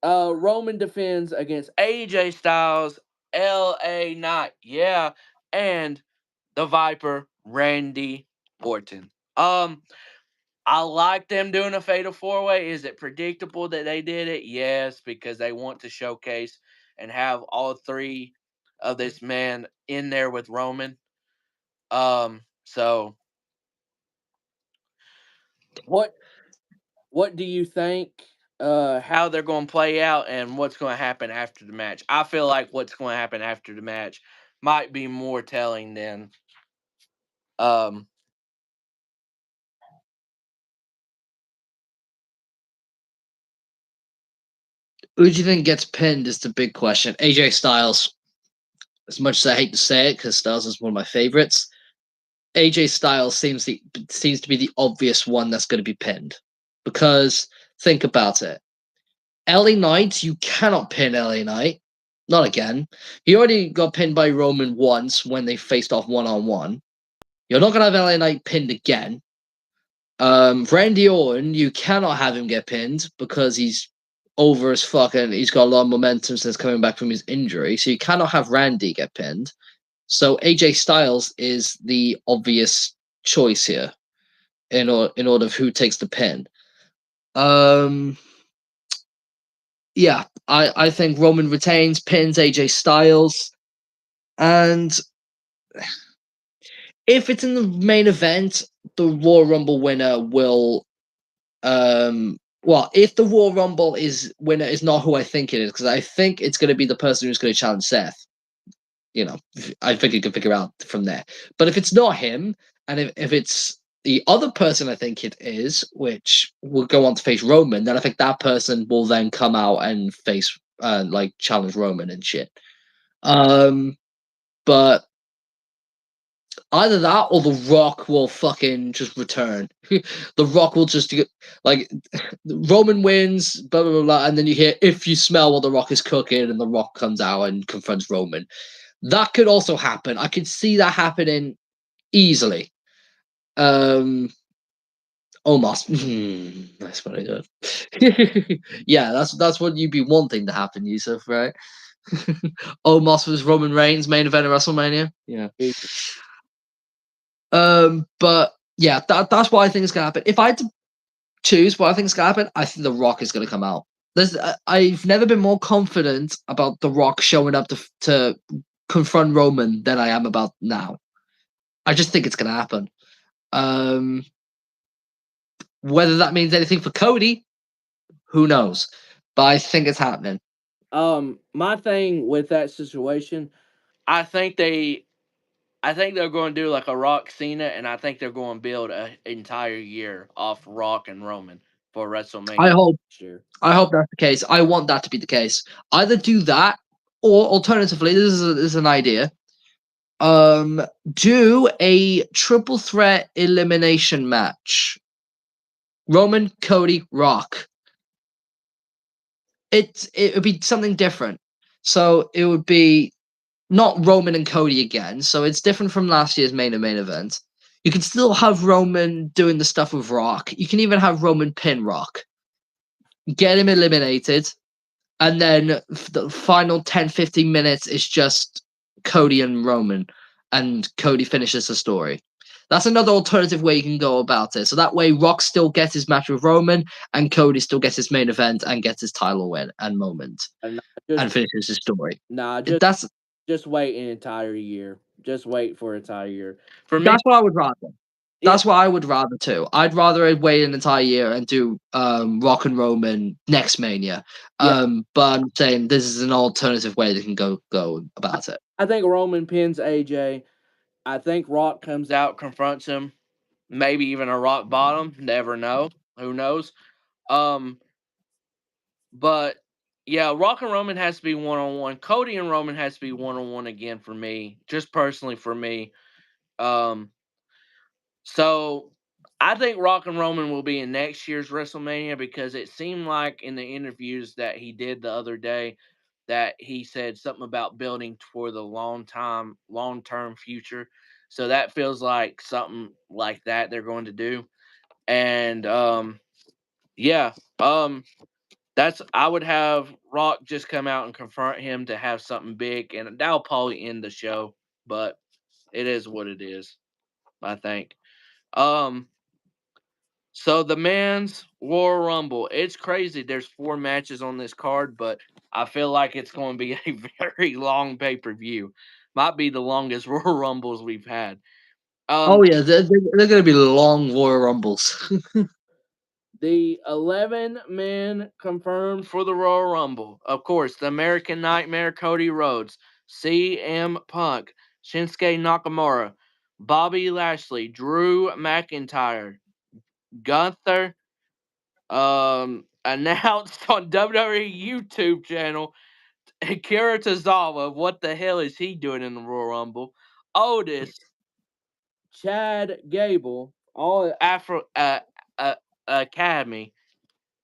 Roman defends against AJ Styles, LA Knight, yeah, and the Viper, Randy Orton. I like them doing a fatal 4-way. Is it predictable that they did it? Yes, because they want to showcase and have all 3 of this man in there with Roman. So what what do you think? How they're going to play out and what's going to happen after the match? I feel like what's going to happen after the match might be more telling than um. Who do you think gets pinned is the big question. AJ Styles. As much as I hate to say it, because Styles is one of my favorites, AJ Styles seems to be the obvious one that's going to be pinned. Because think about it, LA Knight, you cannot pin LA Knight, not again. He already got pinned by Roman once when they faced off 1-on-1. You're not going to have LA Knight pinned again. Randy Orton, you cannot have him get pinned because he's over as fuck and he's got a lot of momentum since coming back from his injury. So you cannot have Randy get pinned. So AJ Styles is the obvious choice here in order of who takes the pin. Yeah, I think Roman retains, pins AJ Styles, and if it's in the main event, the Royal Rumble winner will well, if the Royal Rumble winner is not who I think it is, because I think it's going to be the person who's going to challenge Seth. I think you can figure out from there. But if it's not him, and if it's the other person I think it is, which will go on to face Roman, then I think that person will then come out and face challenge Roman and shit. But either that or The Rock will fucking just return. The Rock will just Roman wins, blah, blah, blah, blah, and then you hear, if you smell what The Rock is cooking, and The Rock comes out and confronts Roman. That could also happen. I could see that happening easily. Omos. That's very good. Yeah, that's what you'd be wanting to happen, Yusuf, right? Omos was Roman Reigns, main event of WrestleMania. Yeah. But yeah, that's what I think is gonna happen. If I had to choose what I think is gonna happen, I think The Rock is gonna come out. I've never been more confident about The Rock showing up to confront Roman than I am about now. I just think it's gonna happen. Whether that means anything for Cody, who knows? But I think it's happening. My thing with that situation, I think they're going to do like a Rock Cena, and I think they're going to build an entire year off Rock and Roman for WrestleMania. I hope that's the case. I want that to be the case. Either do that, or alternatively, this is an idea. Do a triple threat elimination match. Roman, Cody, Rock. It would be something different. So it would be not Roman and Cody again. So it's different from last year's main event. You can still have Roman doing the stuff with Rock. You can even have Roman pin Rock. Get him eliminated. And then the final 10-15 minutes is just Cody and Roman. And Cody finishes the story. That's another alternative way you can go about it. So that way Rock still gets his match with Roman and Cody still gets his main event and gets his title win and moment. And finishes his story. Just wait an entire year. Just wait for an entire year. For me, that's what I would rather. That's what I would rather too. I'd rather wait an entire year and do Rock and Roman next Mania. But I'm saying this is an alternative way they can go about it. I think Roman pins AJ. I think Rock comes out, confronts him. Maybe even a Rock bottom. Never know. Who knows? But yeah, Rock and Roman has to be 1-on-1. Cody and Roman has to be 1-on-1 again for me. Just personally for me. So I think Rock and Roman will be in next year's WrestleMania because it seemed like in the interviews that he did the other day that he said something about building for the long-term future. So that feels like something like that they're going to do. And I would have Rock just come out and confront him to have something big, and that'll probably end the show, but it is what it is, I think. So the men's Royal Rumble, it's crazy. There's 4 matches on this card, but I feel like it's going to be a very long pay-per-view. Might be the longest Royal Rumbles we've had. They're going to be long Royal Rumbles. The 11 men confirmed for the Royal Rumble. Of course, the American Nightmare Cody Rhodes, CM Punk, Shinsuke Nakamura, Bobby Lashley, Drew McIntyre, Gunther, announced on WWE YouTube channel, Akira Tozawa, what the hell is he doing in the Royal Rumble? Otis, Chad Gable, all Afro Academy,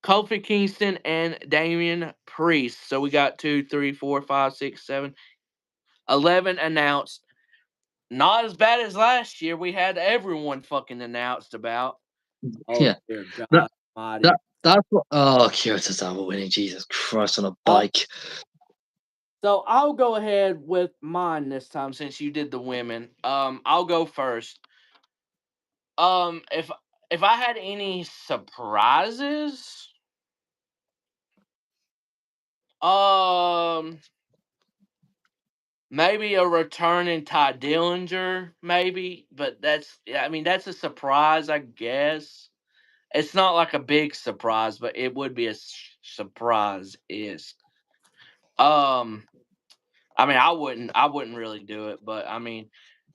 Kofi Kingston, and Damian Priest. So we got 2, 3, 4, 5, 6, 7, 11 announced. Not as bad as last year. We had everyone fucking announced about. Oh, Yeah. dear God That- Almighty. That's what. Oh, Akira Tozawa winning. Jesus Christ on a bike. So I'll go ahead with mine this time since you did the women. I'll go first. If I had any surprises, maybe a return in Ty Dillinger, maybe, but that's a surprise, I guess. It's not like a big surprise, but it would be a surprise. I wouldn't really do it, but I mean,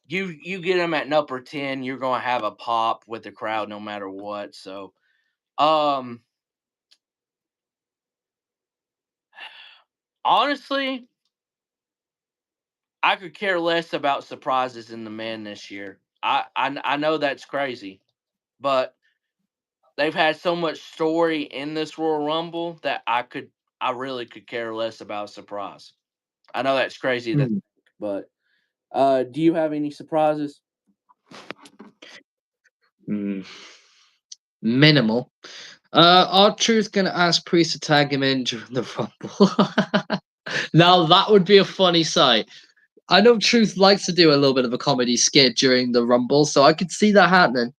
you get them at number 10, you're gonna have a pop with the crowd no matter what. So, honestly, I could care less about surprises in the men this year. I know that's crazy, but they've had so much story in this Royal Rumble that I really could care less about surprise. I know that's crazy to think, but do you have any surprises? Minimal. R-Truth gonna ask Priest to tag him in during the Rumble. Now that would be a funny sight. I know Truth likes to do a little bit of a comedy skit during the Rumble, so I could see that happening.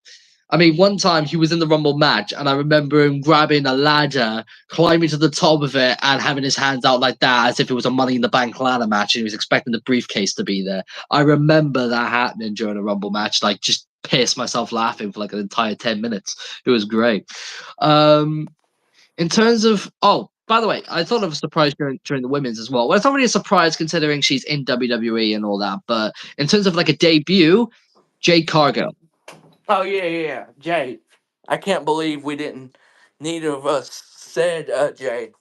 I mean, one time he was in the Rumble match, and I remember him grabbing a ladder, climbing to the top of it, and having his hands out like that, as if it was a Money in the Bank ladder match, and he was expecting the briefcase to be there. I remember that happening during a Rumble match, like just pissed myself laughing for like an entire 10 minutes. It was great. In terms of, oh, by the way, I thought of a surprise during the women's as well. Well, it's not really a surprise considering she's in WWE and all that, but in terms of like a debut, Jade Cargill. Oh yeah, Jade. I can't believe we didn't. Neither of us said Jade.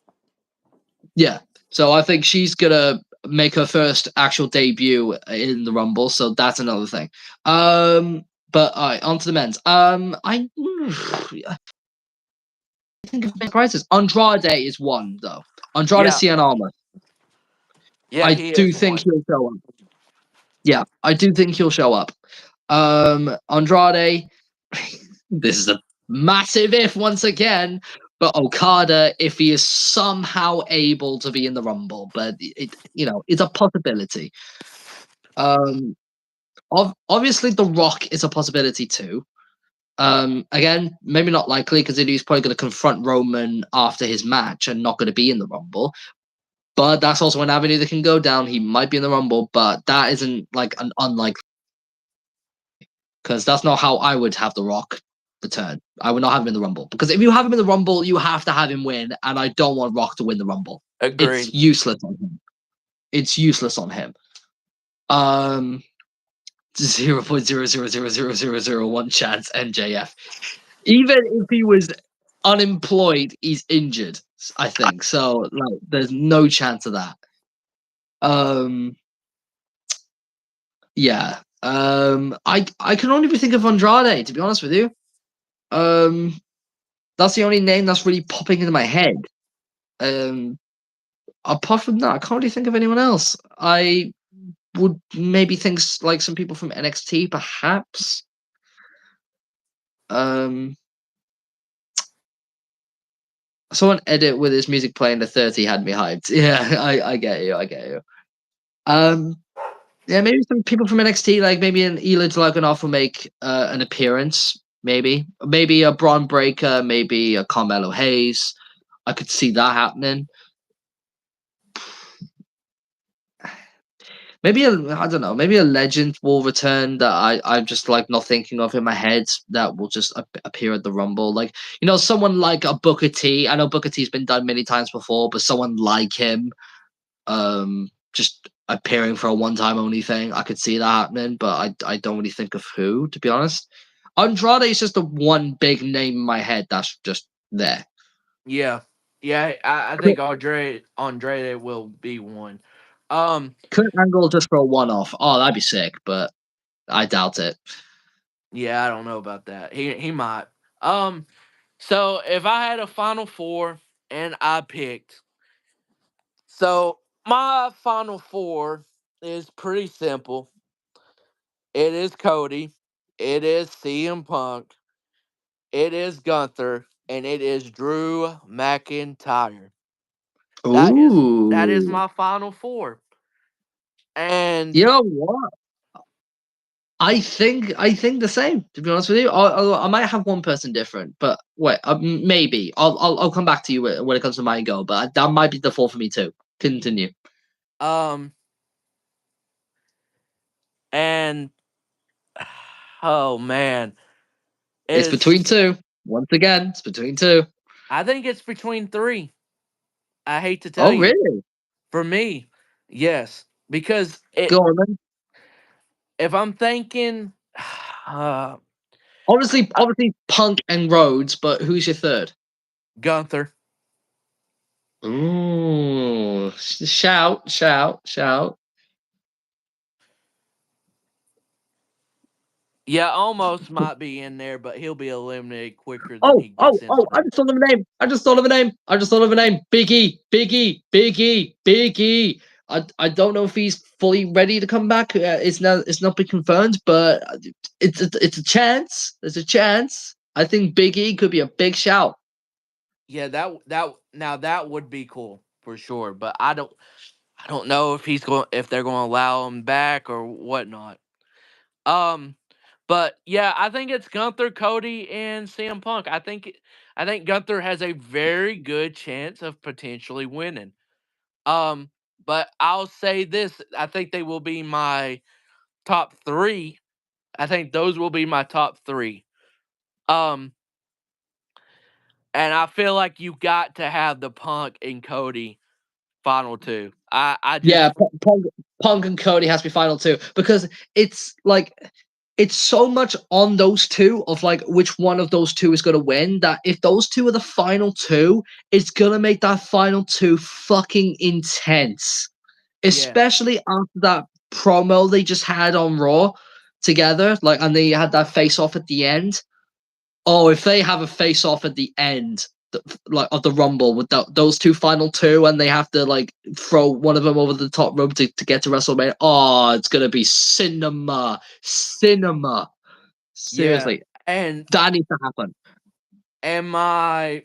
Yeah, so I think she's gonna make her first actual debut in the Rumble, so that's another thing. But all right, on to the men's. I think of surprises. Andrade is one though. Andrade Yeah. Cien Almas. Yeah, I he do is think one. he'll show up. Yeah, I do think he'll show up. Andrade, this is a massive if once again, but Okada, if he is somehow able to be in the Rumble, but it's a possibility. Obviously, The Rock is a possibility too. Again, maybe not likely because he's probably going to confront Roman after his match and not going to be in the Rumble. But that's also an avenue that can go down. He might be in the Rumble, but that isn't like an unlikely, because that's not how I would have The Rock return. I would not have him in the Rumble, because if you have him in the Rumble, you have to have him win, and I don't want Rock to win the Rumble. Agreed. It's useless on him. It's useless on him. 0.0000001 chance MJF. Even if he was unemployed, he's injured, I think. So like there's no chance of that. Yeah. I can only think of Andrade, to be honest with you. That's the only name that's really popping into my head. Apart from that, I can't really think of anyone else. I would maybe think like some people from NXT, perhaps. Someone edit with his music playing the 30 had me hyped. Yeah, I get you. Yeah, maybe some people from NXT, like maybe an Ilya Dragunov will make an appearance. Maybe a Braun Breaker, maybe a Carmelo Hayes. I could see that happening. I don't know, maybe a legend will return that I'm just like not thinking of in my head that will just appear at the Rumble. Like, someone like a Booker T. I know Booker T's been done many times before, but someone like him, just appearing for a one-time only thing, I could see that happening, but I don't really think of who, to be honest. Andrade is just the one big name in my head that's just there. Yeah. Yeah, I think Andrade will be one. Kurt Angle just for a one-off. Oh, that'd be sick, but I doubt it. Yeah, I don't know about that. He might. So if I had a final four and I picked, so my final four is pretty simple. It is Cody, it is CM Punk, it is Gunther, and it is Drew McIntyre. That is Ooh. my final four. And You know what? I think the same. To be honest with you, I might have one person different, but wait, maybe I'll come back to you when it comes to my goal. But that might be the four for me too. Continue. and oh man, It's it's between two. Once again, it's between two. I think it's between three. I hate to tell Oh, you. really? For me, yes, because Go on then. if I'm thinking, Obviously, Punk and Rhodes, but who's your third? Gunther. Ooh, shout. Yeah, almost might be in there, but he'll be eliminated quicker than Oh, he oh, gets in oh, I there. just thought of a name. I just thought of a name. Biggie. I don't know if he's fully ready to come back. It's not been confirmed, but it's a chance. There's a chance. I think Biggie could be a big shout. Yeah, that would be cool for sure, but I don't know if they're going to allow him back or whatnot. But yeah, I think it's Gunther, Cody, and CM Punk. I think Gunther has a very good chance of potentially winning. Um, but I'll say this: I think they will be my top three. I think those will be my top three. Um, and I feel like you got to have the Punk and Cody final two. I Yeah, just Punk and Cody has to be final two because it's so much on those two of like which one of those two is going to win that if those two are the final two, it's going to make that final two fucking intense. yeah Especially after that promo they just had on Raw together, like, and they had that face off at the end. Oh, if they have a face off at the end, like of the Rumble with those two final two, and they have to like throw one of them over the top rope to get to WrestleMania. Oh, it's gonna be cinema. yeah, Seriously, and that needs to happen. my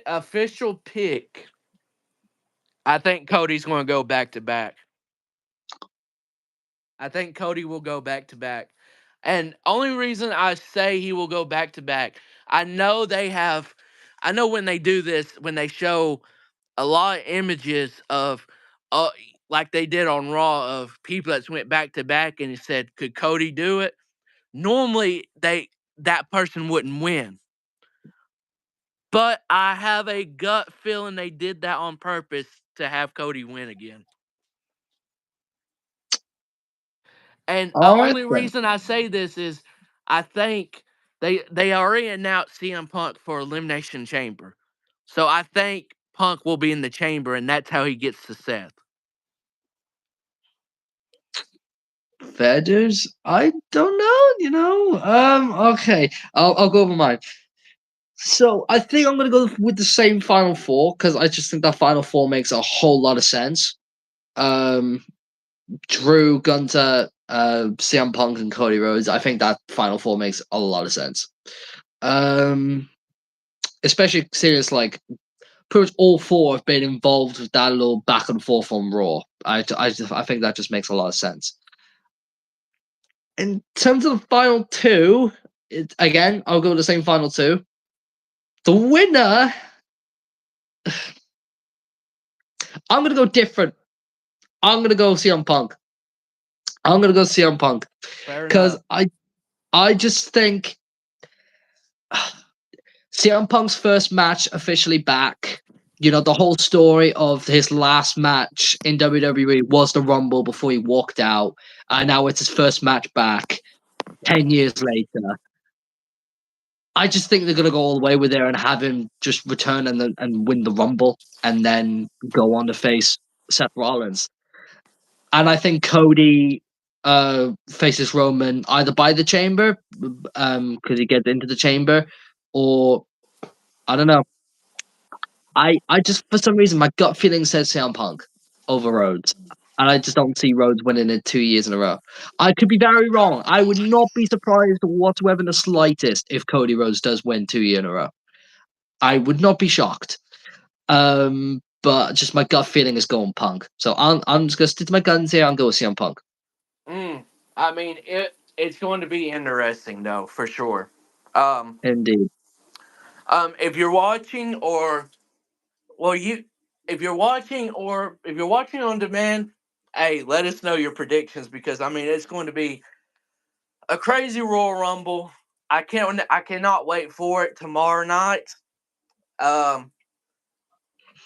official pick. I think Cody's going to go back to back. I think Cody will go back to back. And only reason I say he will go back to back, I know when they do this, when they show a lot of images of, uh, like they did on Raw, of people that went back to back and it said, could Cody do it? Normally, that person wouldn't win. But I have a gut feeling they did that on purpose to have Cody win again. And the All right only then. reason I say this is I think they already announced CM Punk for Elimination Chamber. So I think Punk will be in the chamber, and that's how he gets to Seth. Fair dues. I don't know. Okay. I'll go over mine. So I think I'm gonna go with the same final four because I just think that final four makes a whole lot of sense. Um, Drew, Gunter, CM Punk, and Cody Rhodes. I think that final four makes a lot of sense. Especially serious like pretty much all four have been involved with that little back and forth on Raw. I think that just makes a lot of sense. In terms of the final two, again, I'll go with the same final two. The winner, I'm gonna go different. I'm gonna go CM Punk. I'm gonna go CM Punk because enough. I just think CM Punk's first match officially back. You know, the whole story of his last match in WWE was the Rumble before he walked out. And now it's his first match back 10 years later. I just think they're going to go all the way with it and have him just return and win the Rumble and then go on to face Seth Rollins. And I think Cody faces Roman either by the Chamber, because he gets into the Chamber, or I don't know. I just, for some reason, my gut feeling says CM Punk over Rhodes. And I just don't see Rhodes winning it 2 years in a row. I could be very wrong. I would not be surprised whatsoever in the slightest if Cody Rhodes does win 2 years in a row. I would not be shocked. But just my gut feeling is going Punk. So I'm just going to stick to my guns here. I'm going with CM Punk. I mean, it's going to be interesting, though, for sure. Indeed. If you're watching if you're watching on demand, hey, let us know your predictions because I mean it's going to be a crazy Royal Rumble. I cannot wait for it tomorrow night.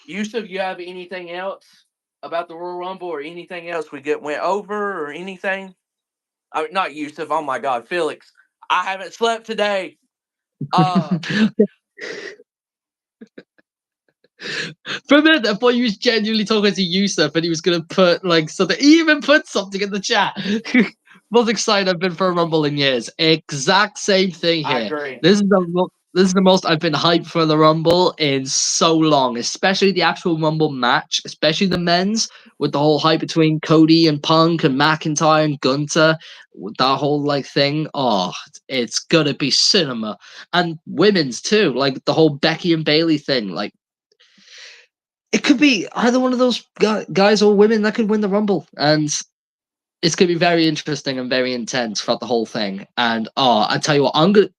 Yusuf, you have anything else about the Royal Rumble or anything else went over or anything? Not Yusuf. Oh my God, Felix. I haven't slept today. For a minute, I thought he was genuinely talking to Yusuf and he was going to put like something. He even put something in the chat. Most excited I've been for a Rumble in years. Exact same thing here. I agree. This is the most I've been hyped for the Rumble in so long, especially the actual Rumble match, especially the men's with the whole hype between Cody and Punk and McIntyre and Gunter, with that whole like thing. Oh, it's gonna be cinema. And women's too, like the whole Becky and Bailey thing. Like it could be either one of those guys or women that could win the Rumble, and it's going to be very interesting and very intense throughout the whole thing. And I tell you what,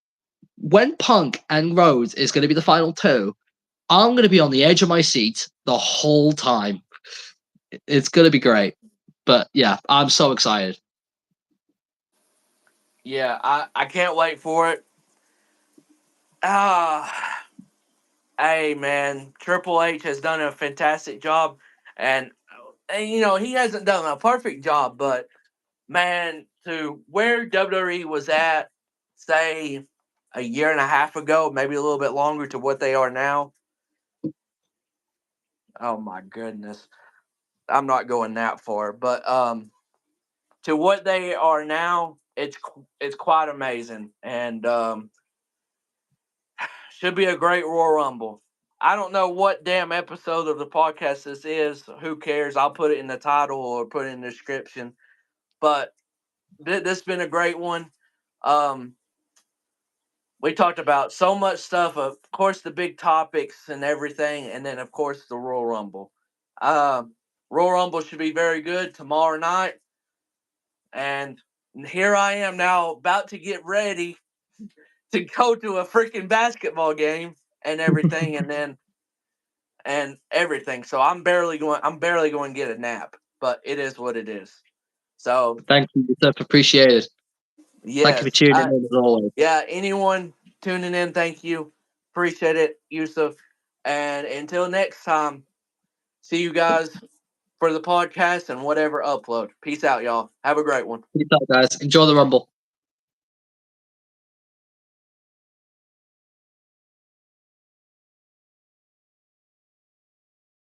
when Punk and Rhodes is going to be the final two, I'm going to be on the edge of my seat the whole time. It's going to be great. But yeah, I'm so excited. Yeah, I can't wait for it. Hey man, Triple H has done a fantastic job, and you know he hasn't done a perfect job, but man, to where WWE was at, say a year and a half ago, maybe a little bit longer, to what they are now. Oh my goodness, I'm not going that far, but to what they are now, it's quite amazing, and should be a great Royal Rumble. I don't know what damn episode of the podcast this is. Who cares? I'll put it in the title or put it in the description. But this has been a great one. We talked about so much stuff. Of course, the big topics and everything, and then of course the Royal Rumble. Royal Rumble should be very good tomorrow night. And here I am now, about to get ready to go to a freaking basketball game and everything, and everything. So I'm barely going to get a nap, but it is what it is. So thank you, Yusuf. Appreciate it. Yes, thank you for tuning in as always. Yeah, anyone tuning in, thank you. Appreciate it, Yusuf. And until next time, see you guys for the podcast and whatever upload. Peace out, y'all. Have a great one. Peace out, guys. Enjoy the Rumble.